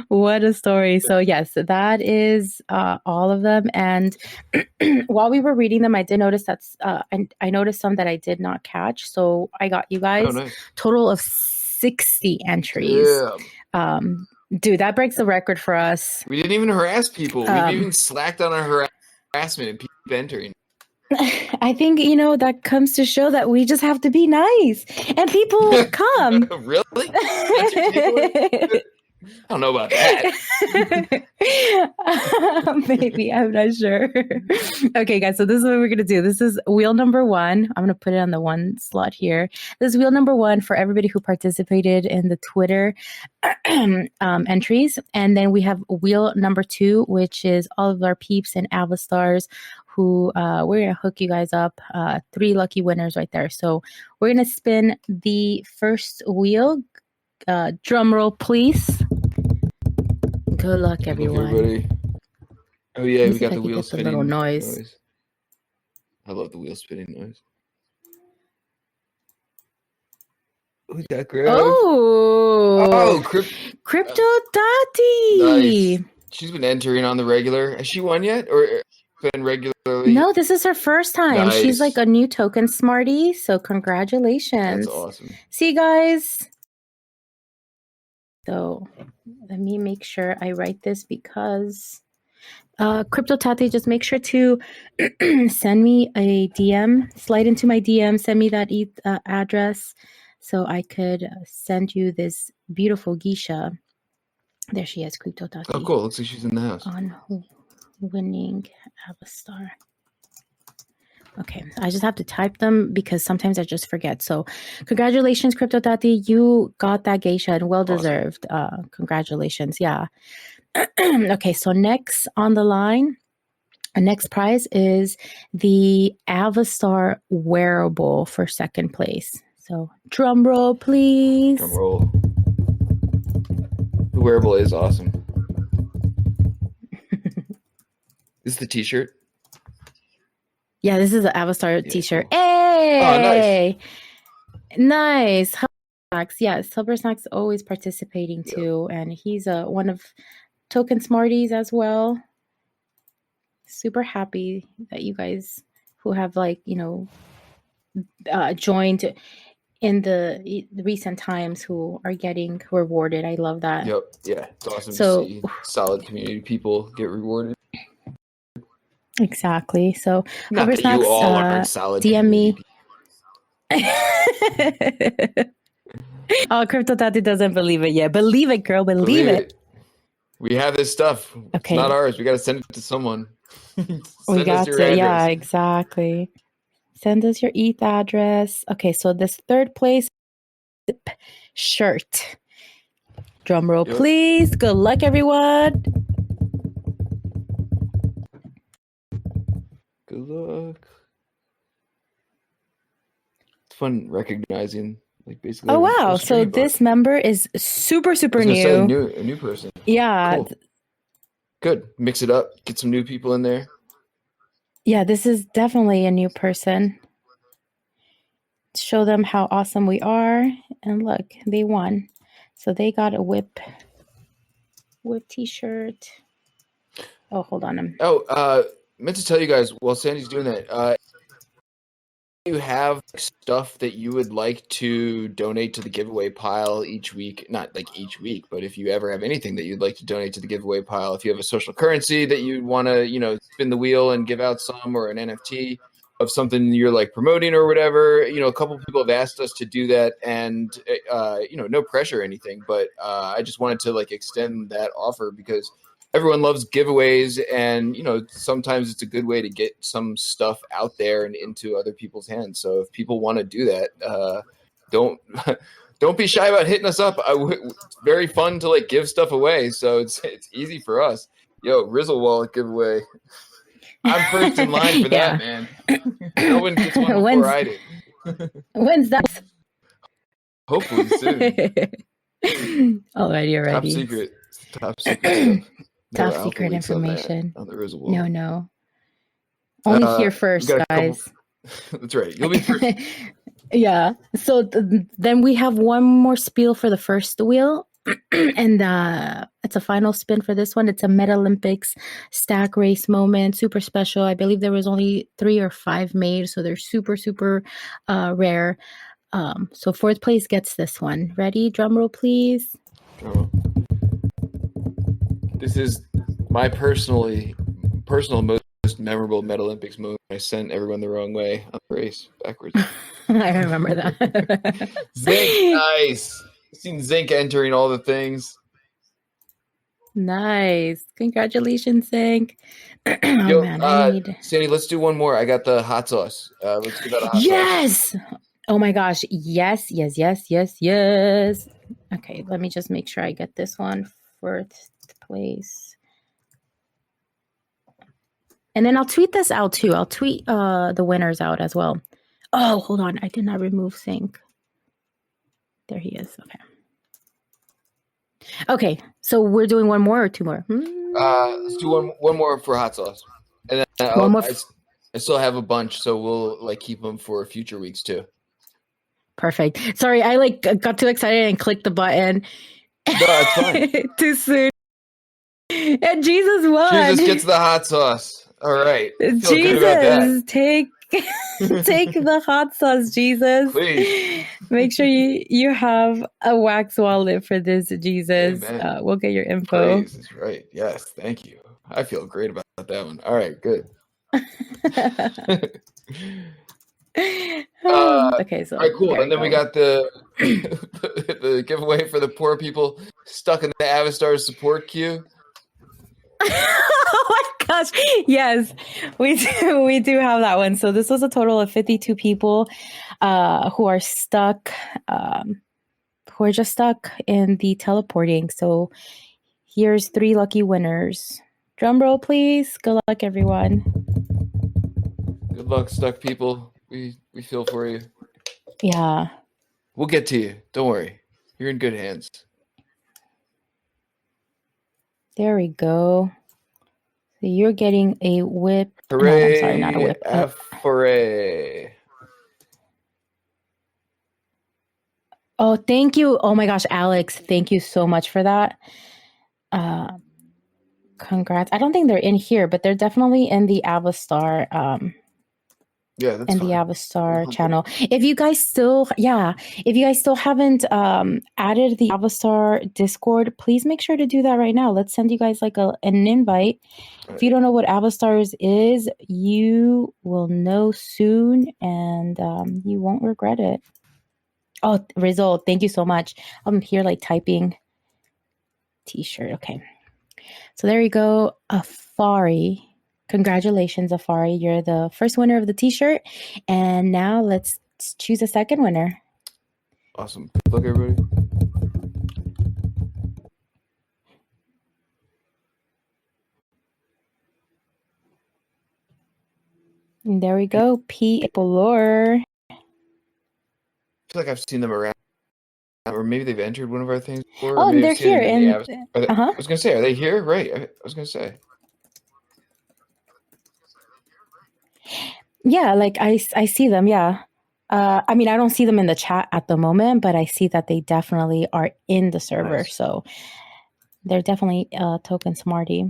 What a story. So yes, that is all of them. And while we were reading them, I did notice I noticed some that I did not catch. So I got you guys total of 60 entries. Yeah. Dude, that breaks the record for us. We didn't even harass people. We even slacked on our harassment and people entering. I think, that comes to show that we just have to be nice and people come. Really? That's your takeaway? I don't know about that. Maybe, I'm not sure. Okay, guys, so this is what we're going to do. This is wheel number 1. I'm going to put it on the 1 slot here. This is wheel number 1 for everybody who participated in the Twitter entries. And then we have wheel number 2, which is all of our peeps and Avastars who we're going to hook you guys up. 3 lucky winners right there. So we're going to spin the first wheel. Drum roll, please. Good luck, everyone. Everybody. Oh yeah, we got the wheel wheel spinning little noise. I love the wheel spinning noise. Who's that, Greg? Oh, Crypto Tati. Nice. She's been entering on the regular. Has she won yet, or been regularly? No, this is her first time. Nice. She's like a new token smarty. So congratulations. That's awesome. See you guys. So let me make sure I write this because Crypto Tati, just make sure to send me a DM, slide into my DM, send me that address so I could send you this beautiful geisha. There she is, Crypto Tati. Oh, cool. Looks like she's in the house. On winning Avastar. Okay, I just have to type them because sometimes I just forget. So congratulations, Crypto Tati. You got that geisha and well-deserved. Awesome. Congratulations. Yeah. Okay, so next on the line, our next prize is the Avastar wearable for second place. So drum roll, please. Drum roll. The wearable is awesome. This is the t-shirt. Yeah, this is an Avastar t-shirt. Cool. Hey! Oh, nice. Snacks. Yeah, Silver Snacks always participating too. And he's one of Token Smarties as well. Super happy that you guys who have joined in the recent times who are getting rewarded. I love that. Yep. Yeah, it's awesome to see solid community people get rewarded. Exactly. So not that you all are solid. DM me. Oh, Crypto Tati doesn't believe it yet. Believe it, girl. Believe it. We have this stuff. Okay. It's not ours. We got to send it to someone. We got to. Yeah, exactly. Send us your ETH address. Okay, so this third place shirt. Drum roll, please. Good luck, everyone. Good luck. It's fun recognizing, basically. Oh wow! So this member is super new. A new person. Yeah. Cool. Good. Mix it up. Get some new people in there. Yeah, this is definitely a new person. Show them how awesome we are, and look, they won. So they got a whip T-shirt. Oh, hold on. Meant to tell you guys while Sandy's doing that, you have stuff that you would like to donate to the giveaway pile each week, not each week, but if you ever have anything that you'd like to donate to the giveaway pile, if you have a social currency that you want to, spin the wheel and give out some, or an NFT of something you're promoting or whatever, a couple people have asked us to do that, and no pressure or anything, but I just wanted to extend that offer because everyone loves giveaways, and sometimes it's a good way to get some stuff out there and into other people's hands. So if people want to do that, don't be shy about hitting us up. It's very fun to give stuff away, so it's easy for us. Yo, Rizzle wallet giveaway. I'm first in line for that, man. No one gets one before I do. When's that? Hopefully soon. Alrighty. Top secret stuff. Top secret information. On the Rizzle wall. No. Only here first, guys. That's right. You'll be first. Yeah. So then we have one more spiel for the first wheel. And it's a final spin for this one. It's a Meta Olympics stack race moment. Super special. I believe there was only 3 or 5 made. So they're super rare. So fourth place gets this one. Ready? Drum roll, please. Drum roll. This is my personal most most memorable Metalympics moment. I sent everyone the wrong way on the race backwards. I remember that. Zinc, nice. I've seen Zinc entering all the things. Nice. Congratulations, Zink. Oh man, I need Sandy, let's do one more. I got the hot sauce. Let's give that a hot sauce. Yes. Oh my gosh. Yes. Okay, let me just make sure I get this one first place. And then I'll tweet this out too. I'll tweet the winners out as well. Oh, hold on. I did not remove Sync. There he is. Okay, so we're doing one more or two more? Let's do one more for hot sauce. And then I still have a bunch, so we'll keep them for future weeks too. Perfect. Sorry, I got too excited and clicked the button. No, it's fine. Too soon. And Jesus won. Jesus gets the hot sauce. All right. Jesus, take the hot sauce, Jesus. Please. Make sure you have a wax wallet for this, Jesus. We'll get your info. Praise is right. Yes, thank you. I feel great about that one. All right, good. Okay, so all right, cool. And then we got the the giveaway for the poor people stuck in the Avastars support queue. Oh my gosh. Yes, we do have that one. So this was a total of 52 people who are stuck, who are just stuck in the teleporting. So here's 3 lucky winners. Drum roll, please. Good luck, everyone. Good luck, stuck people. We feel for you. Yeah. We'll get to you. Don't worry. You're in good hands. There we go. So you're getting a whip. Hooray! No, I'm sorry, not a whip. Hooray! Oh, thank you. Oh my gosh, Alex, thank you so much for that. Congrats. I don't think they're in here, but they're definitely in the Avastar. Yeah, that's in fine. The Avastar channel. If you guys still haven't added the Avastar Discord, please make sure to do that right now. Let's send you guys an invite. If you don't know what Avastars is, you will know soon, and you won't regret it. Oh, Rizzle, thank you so much. I'm here typing t-shirt. Okay. So there you go. Afari. Congratulations, Afari. You're the first winner of the t-shirt. And now let's choose a second winner. Awesome. Good luck, everybody. And there we go. P. Polor. I feel like I've seen them around. Or maybe they've entered one of our things before. Oh, they're here. I was going to say, are they here? Right. I was going to say. Yeah, I see them. Yeah. I mean, I don't see them in the chat at the moment, but I see that they definitely are in the server. Nice. So they're definitely token smarty.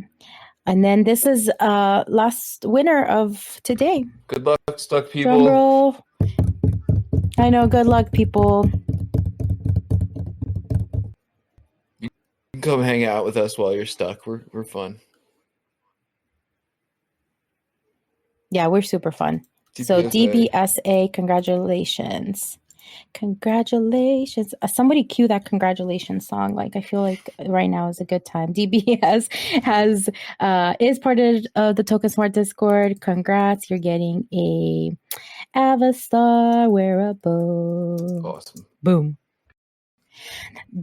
And then this is last winner of today. Good luck, stuck people. Drum roll. I know. Good luck, people. You can come hang out with us while you're stuck. We're fun. Yeah, we're super fun. DBSA. So DBSA, congratulations. Congratulations. Somebody cue that congratulations song. I feel like right now is a good time. DBS is part of the Token Smart Discord. Congrats. You're getting a Avastar wearable. Awesome. Boom.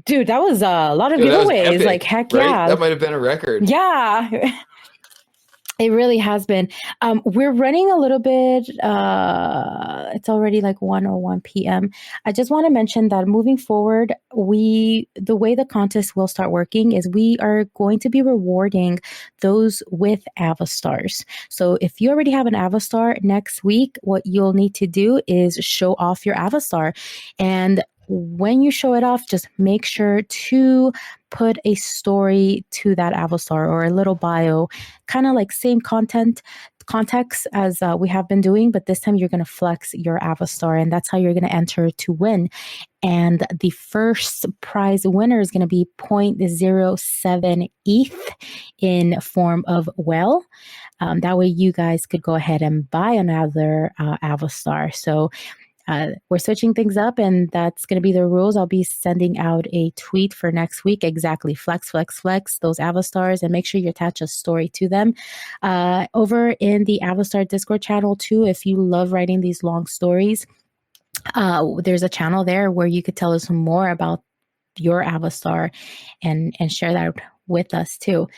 Dude, that was a lot of giveaways. Epic, heck right? Yeah. That might have been a record. Yeah. It really has been. We're running a little bit. It's already 1:01 p.m. I just want to mention that moving forward, the way the contest will start working is we are going to be rewarding those with Avastars. So if you already have an Avastar, next week, what you'll need to do is show off your Avastar. And when you show it off, just make sure to put a story to that Avastar or a little bio, kind of like same context as we have been doing, but this time you're going to flex your Avastar, and that's how you're going to enter to win. And the first prize winner is going to be 0.07 ETH in form of whale. That way you guys could go ahead and buy another Avastar. So we're switching things up, and that's going to be the rules. I'll be sending out a tweet for next week. Exactly. Flex those Avastars, and make sure you attach a story to them. Over in the Avastar Discord channel too, if you love writing these long stories, there's a channel there where you could tell us more about your Avastar and share that with us too.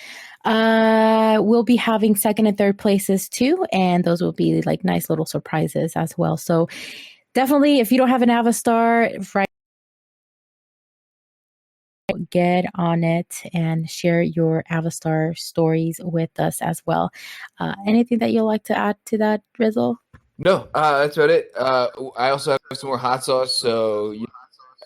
We'll be having second and third places too, and those will be like nice little surprises as well. So definitely, if you don't have an Avastar, right, get on it and share your Avastar stories with us as well. Anything that you'd like to add to that, Rizzle? No, that's about it. I also have some more hot sauce, so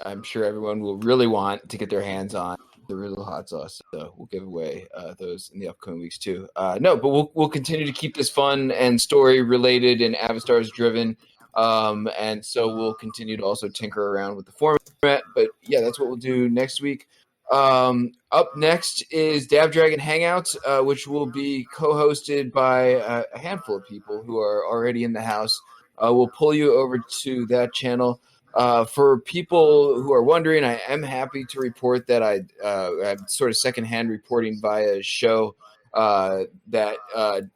I'm sure everyone will really want to get their hands on the Rizzle hot sauce. So we'll give away those in the upcoming weeks too. No, but we'll continue to keep this fun and story related and Avastars driven. And so we'll continue to also tinker around with the format. But yeah, that's what we'll do next week. Up next is DabDragon Hangouts, which will be co-hosted by a handful of people who are already in the house. We'll pull you over to that channel. For people who are wondering, I am happy to report that I'm sort of secondhand reporting via show that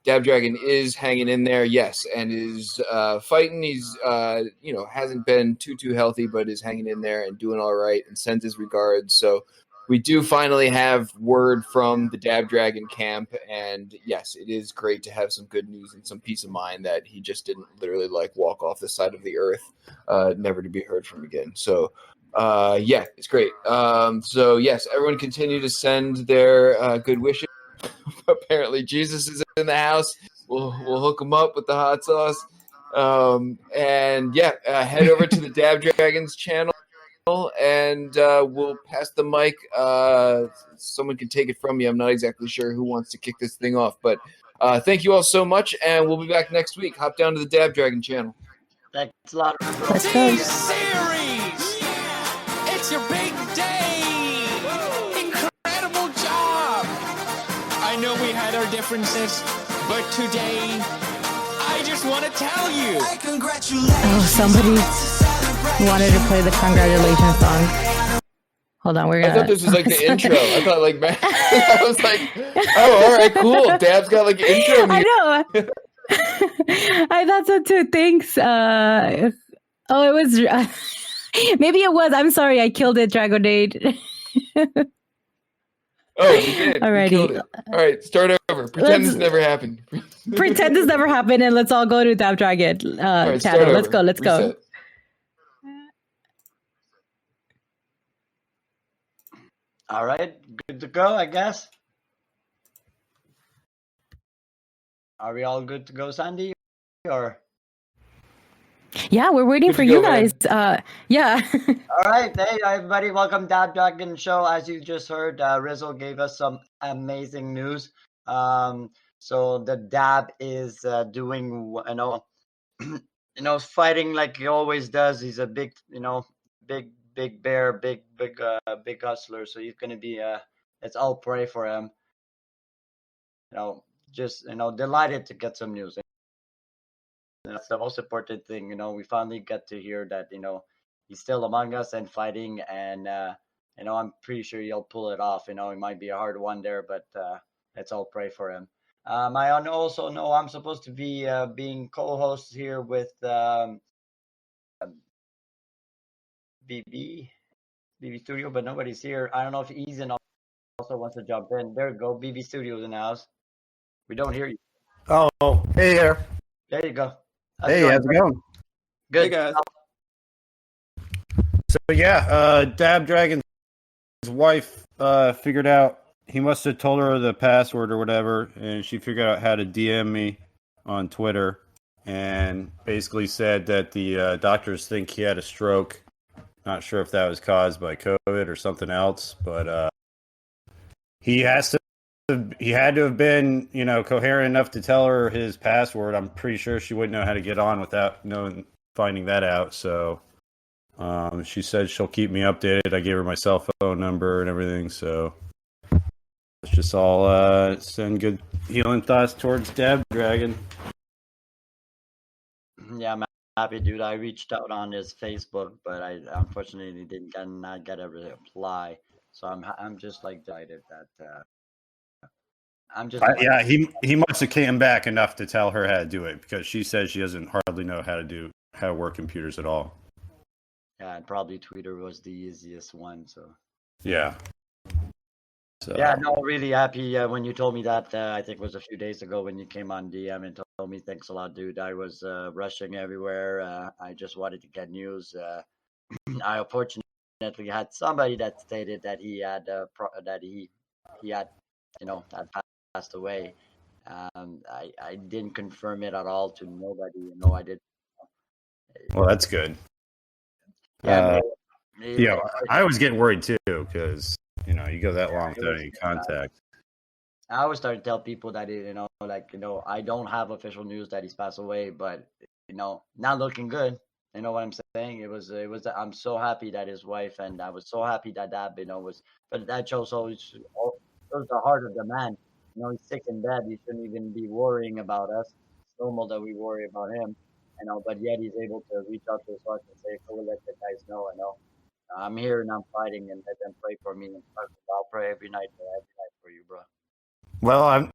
DabDragon is hanging in there, yes, and is fighting. He's hasn't been too healthy, but is hanging in there and doing all right, and sends his regards. So we do finally have word from the DabDragon camp, and yes, it is great to have some good news and some peace of mind that he just didn't literally walk off the side of the earth, never to be heard from again. So yeah, it's great. So yes, everyone continue to send their good wishes. Apparently Jesus is in the house. We'll hook him up with the hot sauce. And yeah, head over to the DabDragon's channel, and we'll pass the mic. Someone can take it from me. I'm not exactly sure who wants to kick this thing off, but thank you all so much, and we'll be back next week. Hop down to the DabDragon channel. Thanks a lot. Let's go. Series! It's your big day! Incredible job! I know we had our differences, but today, I just want to tell you. Oh, somebody wanted to play the congratulations song. Hold on, I thought this was like the intro. I thought I was like, oh, all right, cool. Dab's got like an intro music. I know. I thought so too. Thanks. It was. Maybe it was. I'm sorry. I killed it, Dragonade. Oh, you did. Alrighty. You killed it. All right, start over. Pretend this never happened. Pretend this never happened, and let's all go to DabDragon Right, channel. Let's go. Reset. All right, good to go, I guess. Are we all good to go, Sandy? Or Yeah, we're waiting for you guys. Yeah. all right, hey everybody, welcome to DabDragon Show. As you just heard, Rizzle gave us some amazing news. So the Dab is doing, fighting like he always does. He's a big, big bear, big hustler. So he's gonna be let's all pray for him. Just delighted to get some news. That's the most important thing. We finally get to hear that he's still among us and fighting, and I'm pretty sure he'll pull it off. It might be a hard one there, but let's all pray for him. I also know I'm supposed to be being co-host here with BB Studio, but nobody's here. I don't know if Ethan also wants to jump in. There you go, BB Studios in the house. We don't hear you. Oh, hey there. There you go. How's it going? Good. Hey, guys. So yeah, DabDragon's wife figured out, he must have told her the password or whatever, and she figured out how to DM me on Twitter and basically said that the doctors think he had a stroke Not sure if that was caused by COVID or something else, but he had to have been, coherent enough to tell her his password. I'm pretty sure she wouldn't know how to get on without finding that out. So she said she'll keep me updated. I gave her my cell phone number and everything. So let's just all send good healing thoughts towards DabDragon. Yeah, I'm happy, dude. I reached out on his Facebook, but I unfortunately didn't get a reply. So I'm just like delighted that I'm just yeah, he must have came back enough to tell her how to do it, because she says she doesn't hardly know how to work computers at all. Yeah, and probably Twitter was the easiest one. So yeah. So yeah, no, really happy when you told me that. I think it was a few days ago when you came on DM and told me, thanks a lot, dude. I was rushing everywhere. I just wanted to get news. I unfortunately had somebody that stated that he had had passed away. I didn't confirm it at all to nobody. I did. Well, that's good. Yeah, I was getting worried too, because you go that long without any contact. I always start to tell people that I don't have official news that he's passed away, but not looking good. You know what I'm saying? It was. I'm so happy that his wife, and I was so happy that Dab, was. But that shows the heart of the man. He's sick in bed. He shouldn't even be worrying about us. It's normal that we worry about him. But yet he's able to reach out to his wife and say, "Go let the guys know. I'm here and I'm fighting, and let them pray for me. And I'll pray every night for you, bro." Well,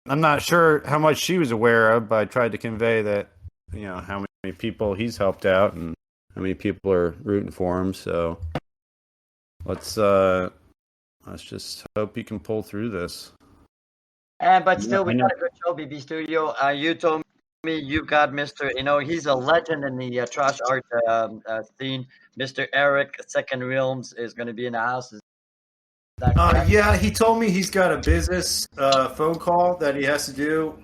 I'm not sure how much she was aware of, but I tried to convey that how many people he's helped out and how many people are rooting for him. So let's just hope he can pull through this. But still, we got a good show, BB Studio. You told me you got Mr. He's a legend in the trash art scene. Mr. Eric, Second Realms, is going to be in the house. Yeah, he told me he's got a business phone call that he has to do,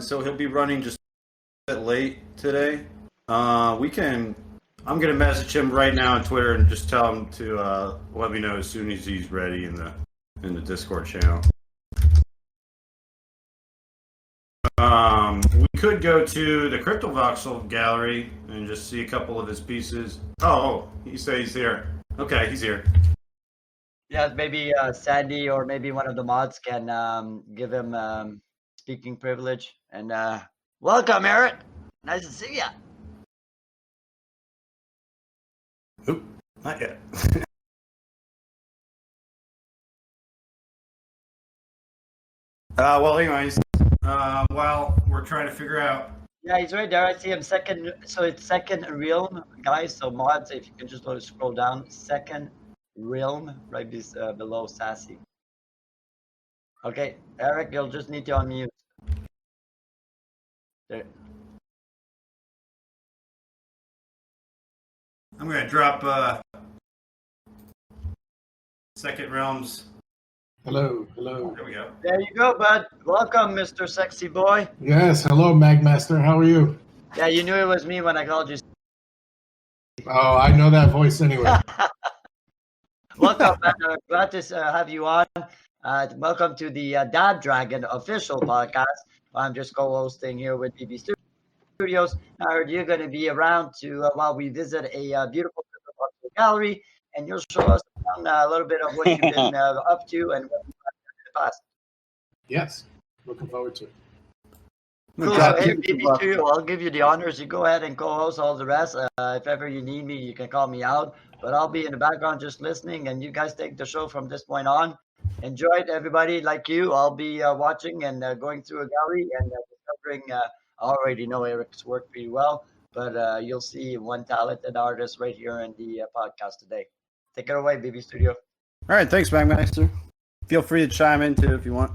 so he'll be running just a bit late today. I'm going to message him right now on Twitter and just tell him to let me know as soon as he's ready in the Discord channel. We could go to the CryptoVoxel gallery and just see a couple of his pieces. Oh, he says he's here. Okay, he's here. Yeah, maybe Sandy or maybe one of the mods can give him speaking privilege. And welcome, Eric. Nice to see ya. Oop, not yet. Well, anyways, while we're trying to figure out. Yeah, he's right there. I see him second. So it's Second Realm, guys. So mods, if you can just scroll down. Second Realm, right below Sassy. Okay, Eric, you'll just need to unmute. There. I'm going to drop Second Realms. Hello. There we go. There you go, bud. Welcome, Mr. Sexy Boy. Yes, hello, MagMaster. How are you? Yeah, you knew it was me when I called you. Oh, I know that voice anyway. Welcome, man. Glad to have you on. Welcome to the DabDragon official podcast. I'm just co-hosting here with BB Studios. I heard you're going to be around while we visit a beautiful gallery, and you'll show us a little bit of what you've been up to and what you've done in the past. Yes, looking forward to it. Cool. So, hey, BB Studio, I'll give you the honors. You go ahead and co-host all the rest. If ever you need me, you can call me out. But I'll be in the background just listening, and you guys take the show from this point on. Enjoy it, everybody. Like you, I'll be watching and going through a gallery and discovering. I already know Eric's work pretty well, but you'll see one talented artist right here in the podcast today. Take it away, BB Studio. All right, thanks, MagMaster. Feel free to chime in too if you want.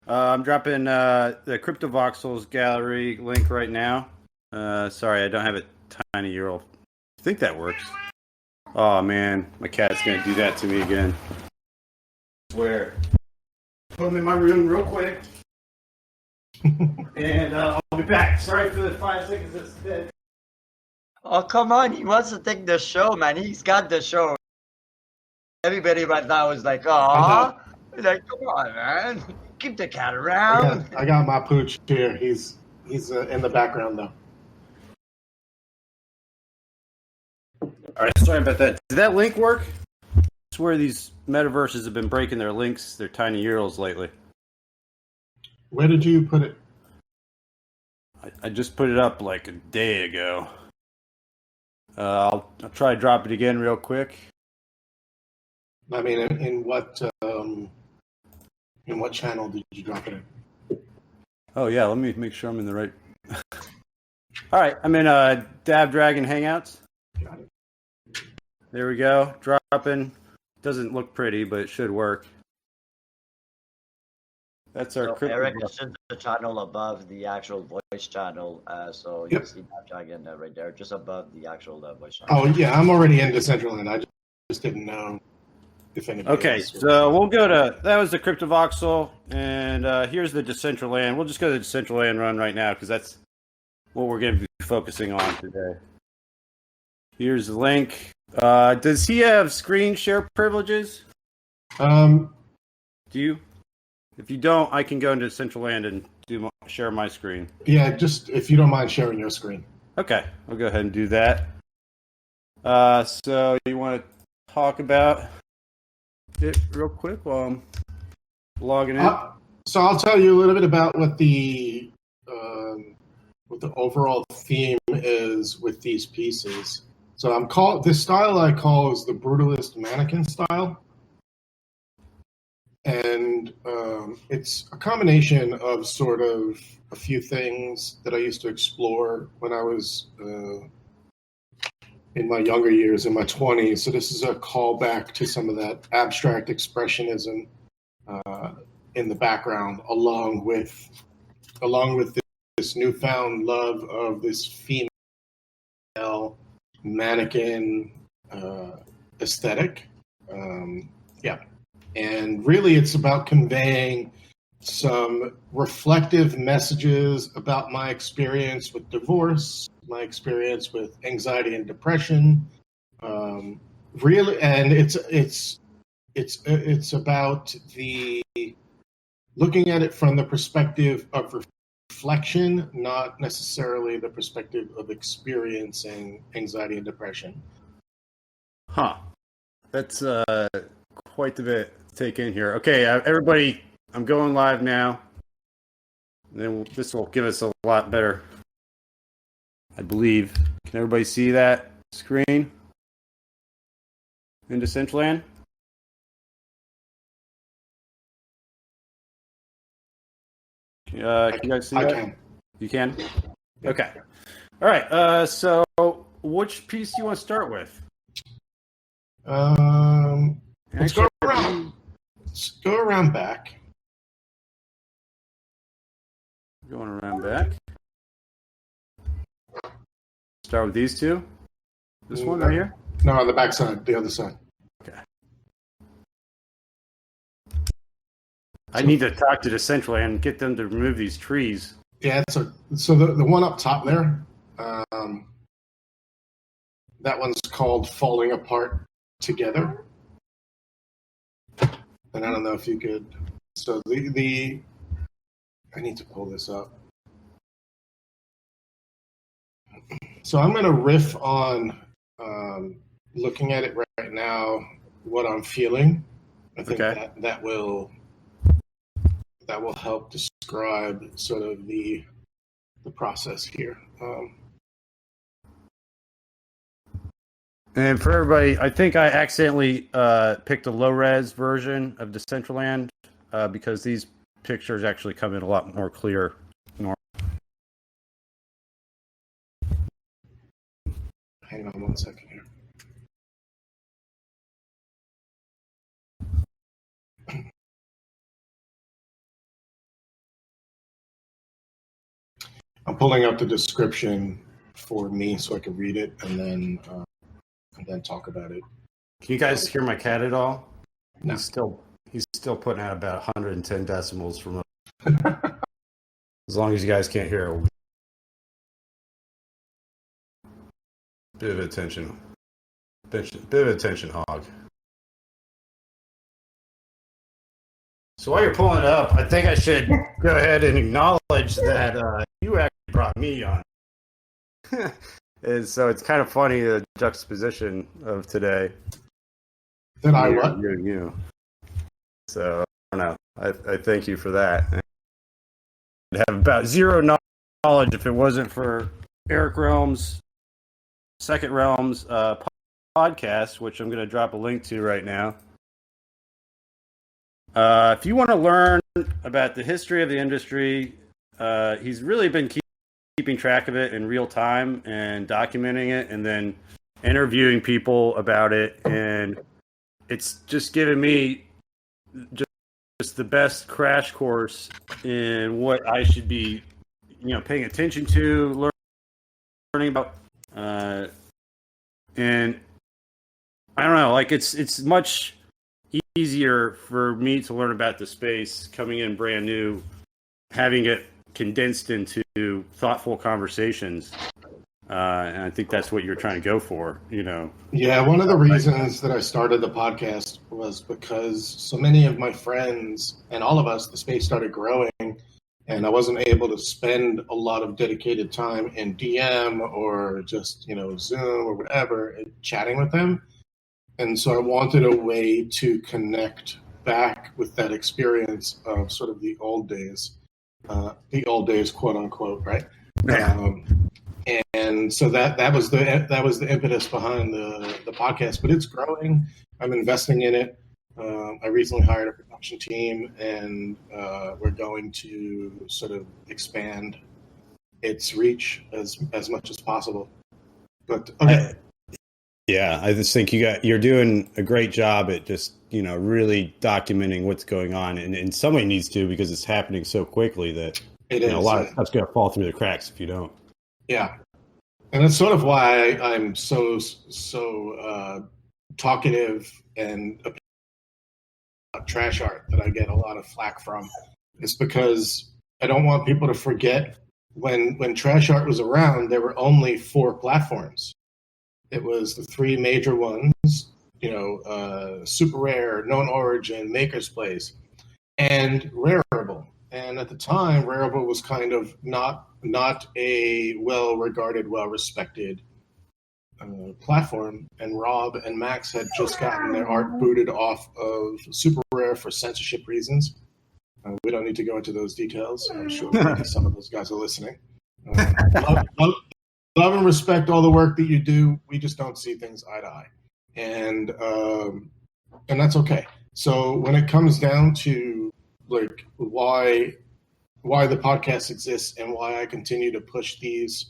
I'm dropping the CryptoVoxels gallery link right now. Sorry, I don't have it tiny URL. I think that works. Oh man, my cat's gonna do that to me again. I swear. Put him in my room real quick. And I'll be back. Sorry for the 5 seconds that's dead. Oh, come on. He wants to take the show, man. He's got the show. Everybody right now is like, oh, like, come on, man. Keep the cat around. I got my pooch here. He's in the background though. All right, sorry about that. Did that link work? I swear these metaverses have been breaking their links, their tiny URLs lately. Where did you put it? I just put it up like a day ago. I'll try to drop it again real quick. I mean, in what channel did you drop it in? Oh yeah, let me make sure I'm in the right. All right, I'm in DabDragon Hangouts. Got it. There we go. Dropping. Doesn't look pretty, but it should work. That's our So Eric, crypto. it's just the channel above the actual voice channel. So you see DabDragon right there, just above the actual voice channel. Oh yeah, I'm already in Decentraland. I just didn't know if anybody. Okay, else was. so we'll go to, that was the CryptoVoxel, and here's the Decentraland. We'll just go to the Decentraland run right now, because that's what we're going to be focusing on today. Here's the link. Does he have screen share privileges? Um, Do you? If you don't, I can go into Decentraland and share my screen. yeah, just if you don't mind sharing your screen. Okay, I'll go ahead and do that. So you want to talk about it real quick while I'm logging in? So I'll tell you a little bit about what the overall theme is with these pieces. So this style I call is the Brutalist Mannequin style. And it's a combination of sort of a few things that I used to explore when I was in my younger years, in my 20s. So this is a callback to some of that abstract expressionism in the background, along with this newfound love of this female mannequin aesthetic. And really it's about conveying some reflective messages about my experience with divorce, my experience with anxiety and depression. Really, and it's about the looking at it from the perspective of reflection, not necessarily the perspective of experiencing anxiety and depression. Huh. That's quite a bit to take in here. Okay, everybody, I'm going live now. And then this will give us a lot better, I believe. Can everybody see that screen in Decentraland? Can you guys see that? I can. You can? Okay. All right. So which piece do you want to start with? Let's go around. Let's go around back. Going around back. Start with these two. This one right here? No, on the back side, the other side. Okay. I need to talk to Decentraland and get them to remove these trees. Yeah, so the one up top there, that one's called Falling Apart Together. And I don't know if you could. So I need to pull this up. So I'm going to riff on looking at it right now, what I'm feeling. I think that will help describe sort of the process here. And for everybody, I think I accidentally picked a low-res version of Decentraland because these pictures actually come in a lot more clear. Hang on 1 second here. I'm pulling up the description for me so I can read it and then talk about it. Can you guys hear my cat at all? No. He's still putting out about 110 decibels from as long as you guys can't hear it. bit of attention hog. So while you're pulling it up, I think I should go ahead and acknowledge that you actually brought me on. And so it's kind of funny, the juxtaposition of today. That I what? You. So I don't know. I thank you for that. I'd have about zero knowledge if it wasn't for Eric Realms' Second Realms podcast, which I'm going to drop a link to right now. If you want to learn about the history of the industry, he's really been keeping track of it in real time and documenting it and then interviewing people about it. And it's just given me just the best crash course in what I should be, paying attention to, learning about. And I don't know, like it's much easier for me to learn about the space coming in brand new, having it condensed into thoughtful conversations. And I think that's what you're trying to go for, Yeah, one of the reasons that I started the podcast was because so many of my friends and all of us, the space started growing, and I wasn't able to spend a lot of dedicated time in DM or just, Zoom or whatever, chatting with them. And so I wanted a way to connect back with that experience of sort of the old days, quote unquote, right? And so that was the impetus behind the podcast. But it's growing. I'm investing in it. I recently hired a production team, and we're going to sort of expand its reach as much as possible. But okay. Yeah, I just think you're doing a great job at just, really documenting what's going on. And somebody needs to, because it's happening so quickly that a lot of stuff's going to fall through the cracks if you don't. Yeah. And that's sort of why I'm so talkative and trash art that I get a lot of flack from. It's because I don't want people to forget when trash art was around, there were only 4 platforms. It was the 3 major ones, Super Rare, Known Origin, Maker's Place, and Rareable. And at the time, Rareable was kind of not a well-regarded, well-respected platform. And Rob and Max had just gotten their art booted off of Super Rare for censorship reasons. We don't need to go into those details. I'm sure maybe some of those guys are listening. Love and respect all the work that you do. We just don't see things eye to eye, and that's okay. So when it comes down to like why the podcast exists and why I continue to push these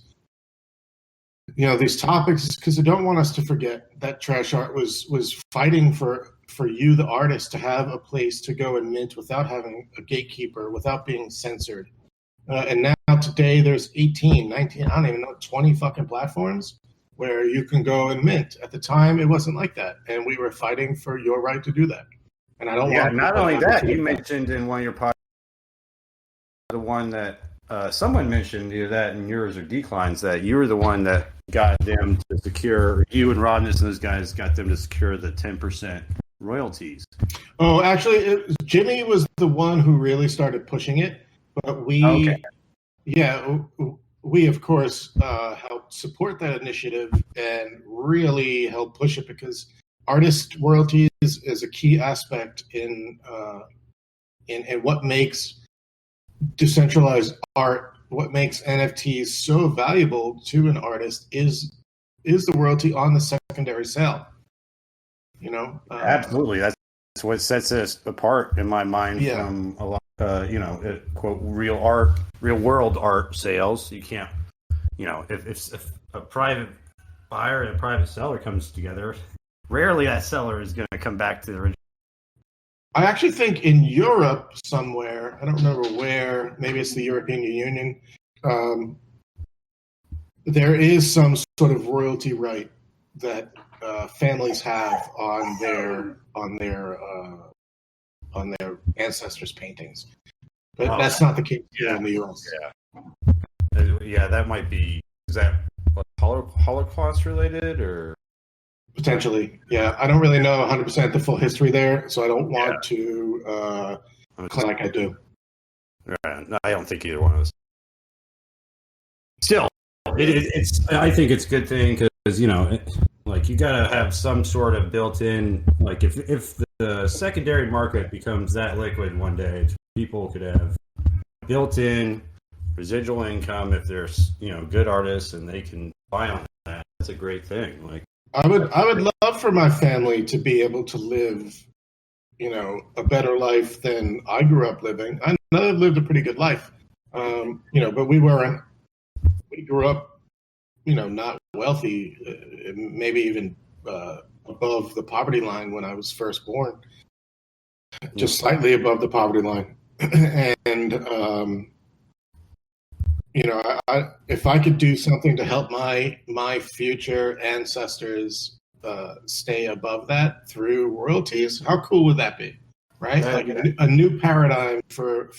topics, is because I don't want us to forget that trash art was fighting for you, the artist, to have a place to go and mint without having a gatekeeper, without being censored. And now today there's 18, 19, I don't even know, 20 fucking platforms where you can go and mint. At the time, it wasn't like that. And we were fighting for your right to do that. And I don't want... not only that, you mentioned in one of your podcasts, the one that someone mentioned, either that and yours or Declines, that you were the one that got them to secure, you and Rodness and those guys got them to secure the 10% royalties. Oh, actually, Jimmy was the one who really started pushing it. But we of course helped support that initiative and really helped push it, because artist royalties is a key aspect in what makes decentralized art, what makes NFTs so valuable to an artist is the royalty on the secondary sale. Absolutely, that's what sets us apart in my mind from a lot. Quote, real world art sales. You can't, if a private buyer and a private seller comes together, rarely that seller is going to come back to the original. I actually think in Europe somewhere, I don't remember where, maybe it's the European Union, there is some sort of royalty right that families have on their ancestors' paintings, but that's not the case here in the U.S. Yeah, that might be. Is that what Holocaust related, or Potentially, yeah. I don't really know 100% the full history there, so I don't want to claim like I do. No, I don't think either one of us. Still, it's. I think it's a good thing because like you gotta have some sort of built-in. Like if the secondary market becomes that liquid one day, people could have built-in residual income if there's good artists and they can buy on that. That's a great thing. Like I would love for my family to be able to live, a better life than I grew up living. I know I've lived a pretty good life, but we grew up, not wealthy, maybe even above the poverty line when I was first born, just slightly above the poverty line. And, if I could do something to help my future ancestors stay above that through royalties, how cool would that be? Right? Like a new paradigm for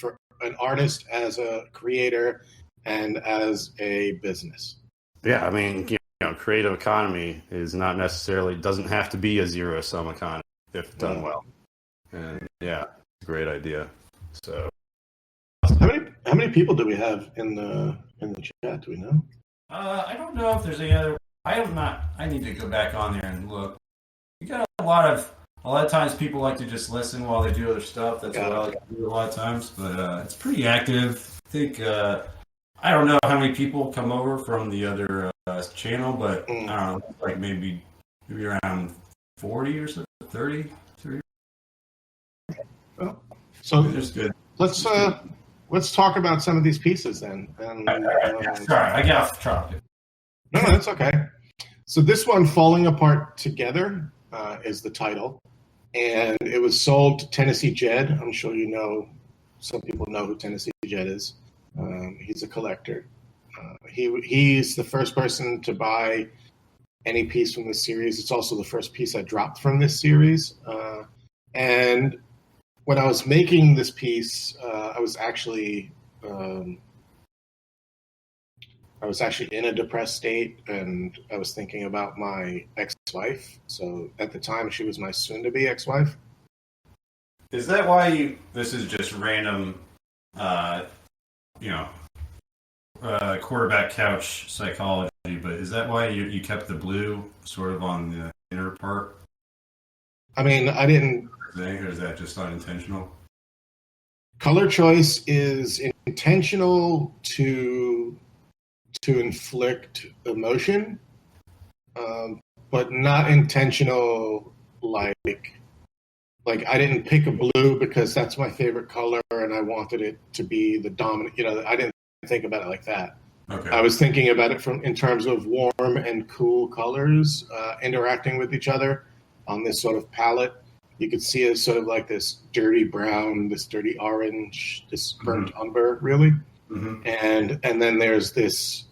an artist as a creator and as a business. Yeah, I mean, creative economy is not necessarily doesn't have to be a zero-sum economy if done well. And yeah, it's a great idea. So, how many people do we have in the chat? Do we know? I don't know if there's any other. I need to go back on there and look. You got a lot of times people like to just listen while they do other stuff. That's what I like to do a lot of times. But it's pretty active. I think I don't know how many people come over from the other channel, but I don't know, like maybe around 40 or so, 30. Well, so it's good. Let's talk about some of these pieces then. And, sorry, I got off track. No, that's okay. So this one, Falling Apart Together, is the title. And it was sold to Tennessee Jed. I'm sure some people know who Tennessee Jed is. He's a collector. He's the first person to buy any piece from this series. It's also the first piece I dropped from this series. And when I was making this piece, I was actually in a depressed state, and I was thinking about my ex-wife. So at the time, she was my soon-to-be ex-wife. Is that why this is just random, quarterback couch psychology, but is that why you kept the blue sort of on the inner part? I mean, I didn't... Or is that just unintentional? Color choice is intentional to inflict emotion, but not intentional like I didn't pick a blue because that's my favorite color and I wanted it to be the dominant. I didn't think about it like that. Okay. I was thinking about it in terms of warm and cool colors interacting with each other on this sort of palette. You could see it sort of like this dirty brown, this dirty orange, this burnt umber, really. Mm-hmm. And then there's this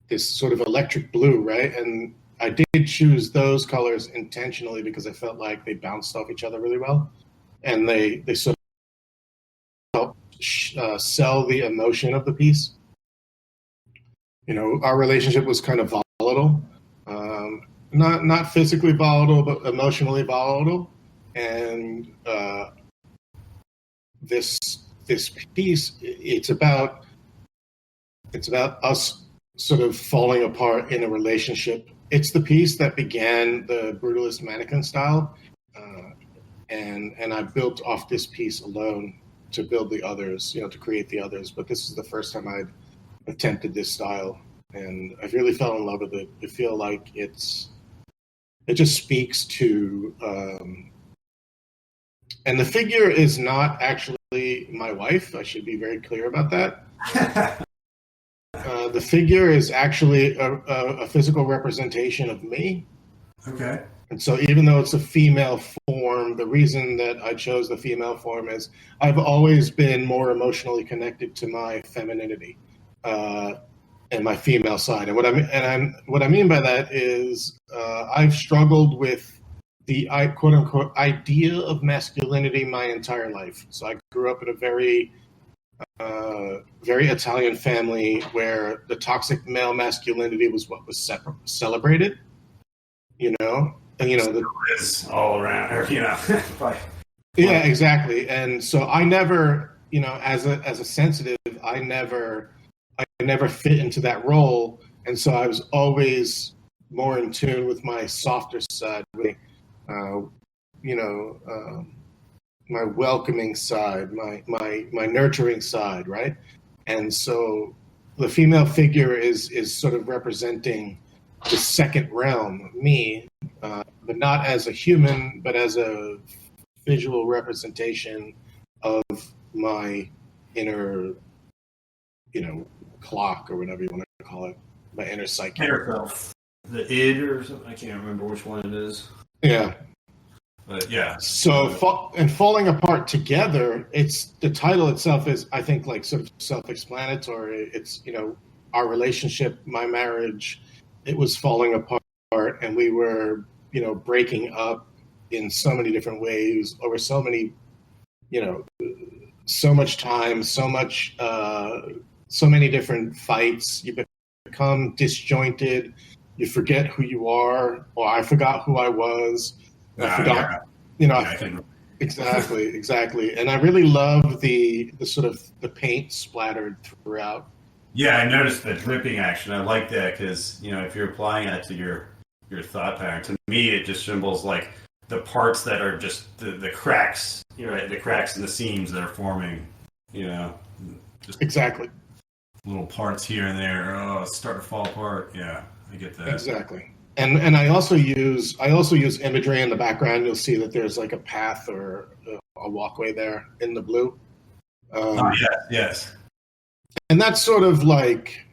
this sort of electric blue, right? And I did choose those colors intentionally because I felt like they bounced off each other really well, and they sort of help sell the emotion of the piece. Our relationship was kind of volatile. Not physically volatile, but emotionally volatile. And this piece, it's about us sort of falling apart in a relationship. It's the piece that began the Brutalist Mannequin style, and I built off this piece alone to build the others, to create the others. But this is the first time I'd attempted this style, and I really fell in love with it. I feel like it just speaks to, and the figure is not actually my wife. I should be very clear about that. The figure is actually a physical representation of me. Okay. And so even though it's a female form, the reason that I chose the female form is I've always been more emotionally connected to my femininity and my female side. And what I mean by that is I've struggled with the quote unquote idea of masculinity my entire life. So I grew up in a very very Italian family where the toxic male masculinity was what was celebrated. You know, and It's all around her. Yeah, exactly. And so I never, as a sensitive, I never fit into that role, and so I was always more in tune with my softer side, with, my welcoming side, my nurturing side, right? And so the female figure is sort of representing the second realm, me, but not as a human, but as a visual representation of my inner, clock or whatever you want to call it, my inner psyche. The id or something. I can't remember which one it is. Yeah. But yeah. So falling apart together. It's the title itself is, I think, like sort of self-explanatory. It's our relationship, my marriage, it was falling apart, and we were breaking up in so many different ways over so many, so much time, so many different fights. You become disjointed. You forget who you are, or I forgot who I was. I forgot, exactly. And I really love the sort of the paint splattered throughout. Yeah, I noticed the dripping action. I like that because, if you're applying that to your thought pattern, to me, it just symbols like the parts that are just the cracks, the cracks and the seams that are forming, just exactly little parts here and there. Oh, it's starting to fall apart. Yeah, I get that. Exactly. And I also use imagery in the background. You'll see that there's like a path or a walkway there in the blue. Yes. And that's sort of like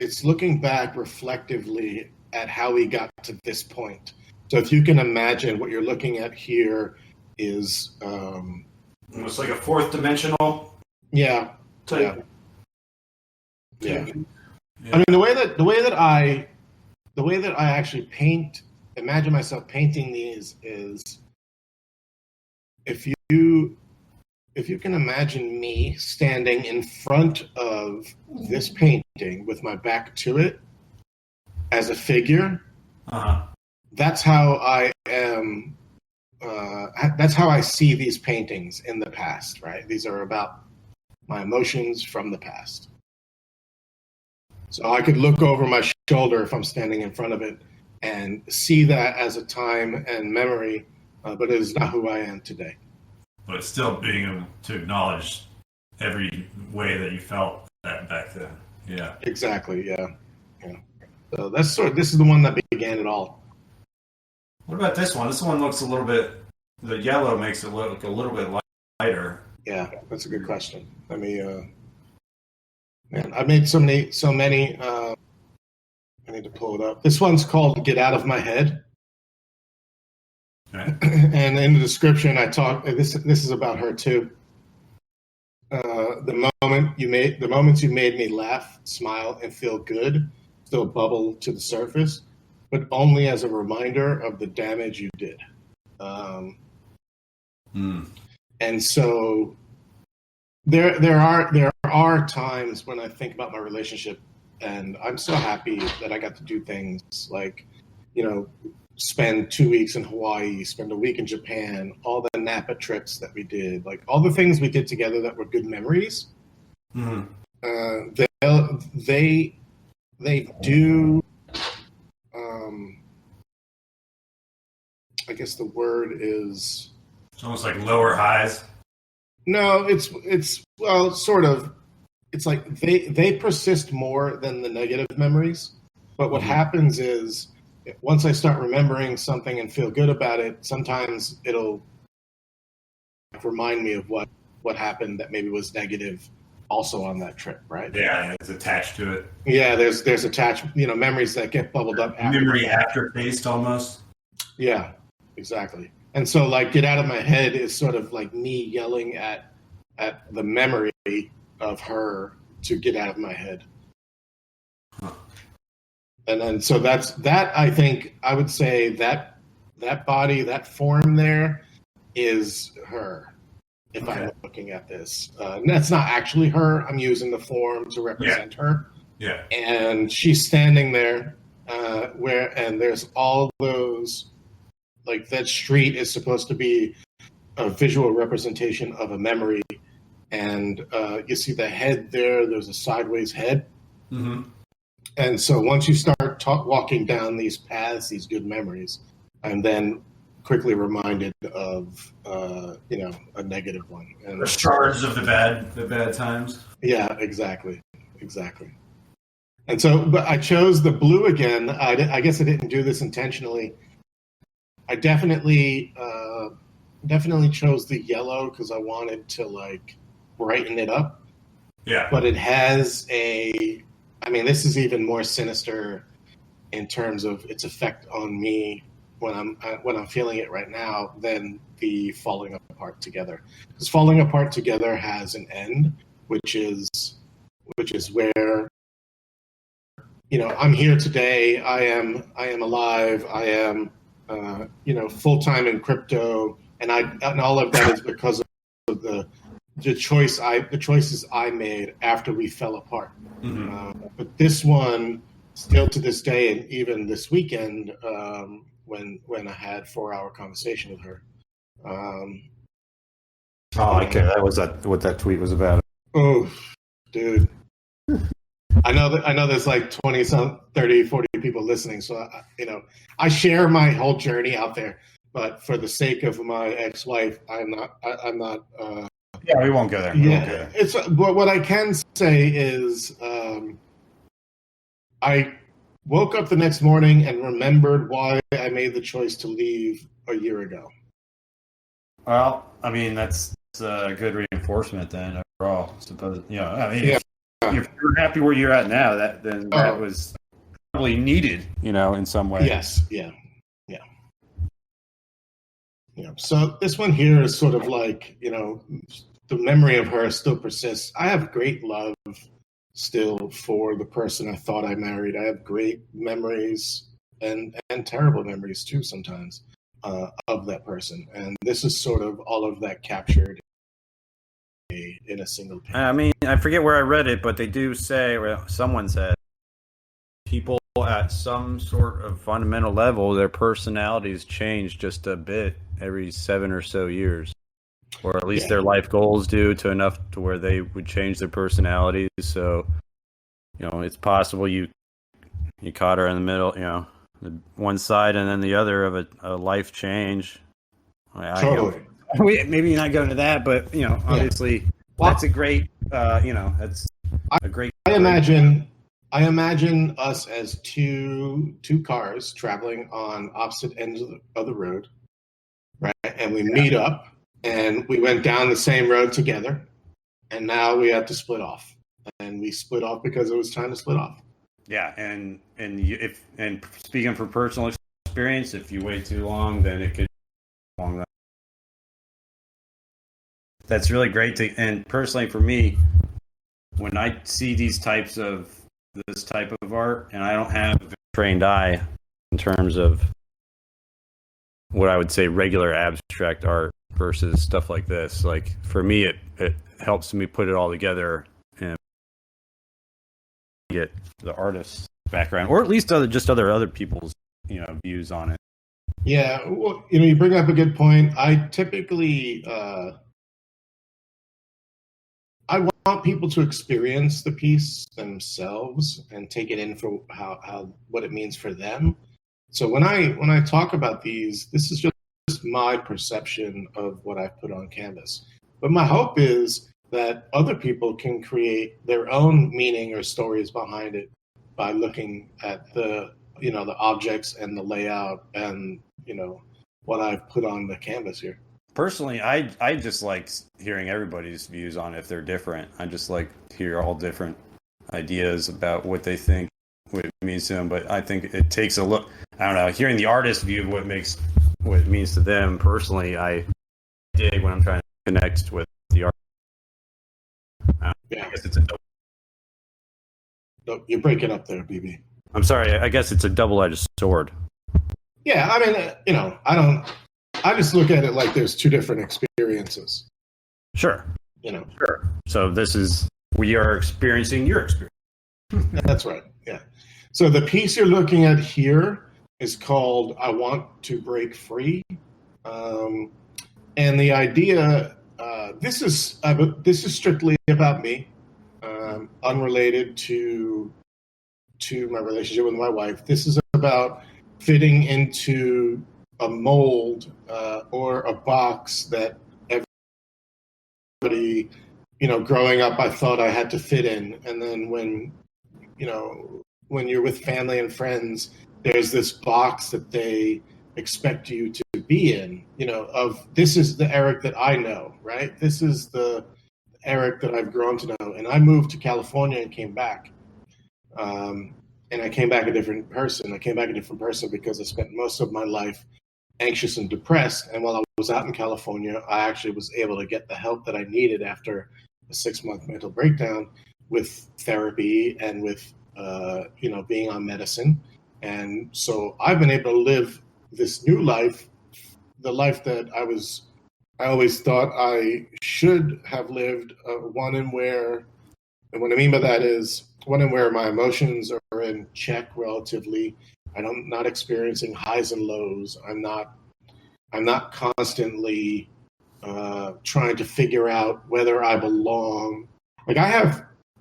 it's looking back reflectively at how we got to this point. So if you can imagine, what you're looking at here is almost like a fourth dimensional. Yeah. Type. Yeah. I mean, the way that I actually imagine myself painting these is, if you can imagine me standing in front of this painting with my back to it as a figure, that's how I am. That's how I see these paintings in the past, right? These are about my emotions from the past. So I could look over my shoulder if I'm standing in front of it and see that as a time and memory, but it is not who I am today. But it's still being able to acknowledge every way that you felt that back then. Yeah. Exactly. Yeah. So this is the one that began it all. What about this one? This one looks a little bit. The yellow makes it look a little bit lighter. Yeah, that's a good question. Let me. Man, I made so many. I need to pull it up. This one's called "Get Out of My Head." Okay. And in the description, I talk. This is about her too. The moments you made me laugh, smile, and feel good, still bubble to the surface, but only as a reminder of the damage you did. And so there are times when I think about my relationship, and I'm so happy that I got to do things like, spend 2 weeks in Hawaii, spend a week in Japan, all the Napa trips that we did, like all the things we did together that were good memories. They do. I guess the word is. It's almost like lower highs. No, it's well, sort of. It's like they persist more than the negative memories. But what happens is, once I start remembering something and feel good about it, sometimes it'll remind me of what happened that maybe was negative also on that trip, right? Yeah, it's attached to it. Yeah, there's attached, memories that get bubbled up. Memory aftertaste almost. Yeah, exactly. And so, like, Get Out of My Head is sort of like me yelling at the memory of her to get out of my head. And then, so that I think I would say that body, that form there is her. If I'm looking at this, that's not actually her. I'm using the form to represent her. Yeah. And she's standing there, and there's all those, like that street is supposed to be a visual representation of a memory, and you see the head there. There's a sideways head, and so once you start walking down these paths, these good memories, I'm then quickly reminded of a negative one, and The shards of the bad times. yeah, exactly. And so, but I chose the blue again. I guess I didn't do this intentionally. I definitely chose the yellow because I wanted to like brighten it up. Yeah. But it has this is even more sinister in terms of its effect on me when I'm feeling it right now than the falling apart together. Because falling apart together has an end, which is where, I'm here today. I am alive. I am, full-time in crypto, and all of that is because of the choices I made after we fell apart. But this one, still to this day, and even this weekend, when I had 4-hour conversation with her. Okay, that was what that tweet was about. Oh, dude. I know there's like 20 some 30 40 people listening, so I share my whole journey out there, but for the sake of my ex-wife, I'm not Yeah, we won't go there. But what I can say is I woke up the next morning and remembered why I made the choice to leave a year ago. Well, that's a good reinforcement then overall. Suppose if you're happy where you're at now, that was probably needed, in some way. Yes, yeah. So this one here is sort of like, the memory of her still persists. I have great love still for the person I thought I married. I have great memories and terrible memories too sometimes of that person. And this is sort of all of that captured in a single page. I forget where I read it, but they do say, or someone said, people at some sort of fundamental level, their personalities change just a bit every 7 or so years. Or at least their life goals do, to enough to where they would change their personalities. So, it's possible you caught her in the middle, the one side and then the other of a life change. Totally. Maybe not go into that, but obviously that's a great, that's a great. I imagine us as two cars traveling on opposite ends of the road, right? And we meet up. And we went down the same road together, and now we have to split off. And we split off because it was time to split off. Yeah, and speaking from personal experience, if you wait too long, then it could be long. That's really great and personally for me, when I see this type of art, and I don't have a trained eye in terms of what I would say regular abstract art versus stuff like this. Like for me, it helps me put it all together and get the artist's background, or at least other people's views on it. Yeah, well, you bring up a good point. I typically I want people to experience the piece themselves and take it in for how what it means for them. So when I talk about these, this is just my perception of what I've put on canvas. But my hope is that other people can create their own meaning or stories behind it by looking at the objects and the layout and what I've put on the canvas here. Personally, I just like hearing everybody's views on it if they're different. I just like to hear all different ideas about what they think, what it means to them. But I think it takes a look. I don't know. Hearing the artist's view of what it means to them personally, I dig when I'm trying to connect with the art. I guess it's a double. No, you're breaking up there, BB. I'm sorry. I guess it's a double-edged sword. Yeah, I mean, I just look at it like there's two different experiences. Sure. Sure. So we are experiencing your experience. That's right. Yeah. So the piece you're looking at here is called "I Want to Break Free," and the idea. This is strictly about me, unrelated to my relationship with my wife. This is about fitting into a mold or a box that everybody, growing up, I thought I had to fit in. And then when you're with family and friends, there's this box that they expect you to be in, this is the Eric that I know, right? This is the Eric that I've grown to know. And I moved to California and came back. And I came back a different person. I came back a different person because I spent most of my life anxious and depressed. And while I was out in California, I actually was able to get the help that I needed after a 6-month mental breakdown with therapy and with, being on medicine. And so I've been able to live this new life, the life that I always thought I should have lived, one in where, and what I mean by that is one in where my emotions are in check relatively. I'm not experiencing highs and lows. I'm not constantly trying to figure out whether I belong.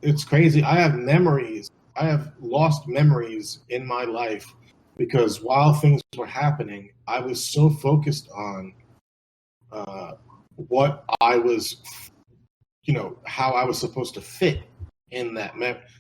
It's crazy. I have memories. I have lost memories in my life because while things were happening, I was so focused on what I was, how I was supposed to fit in that.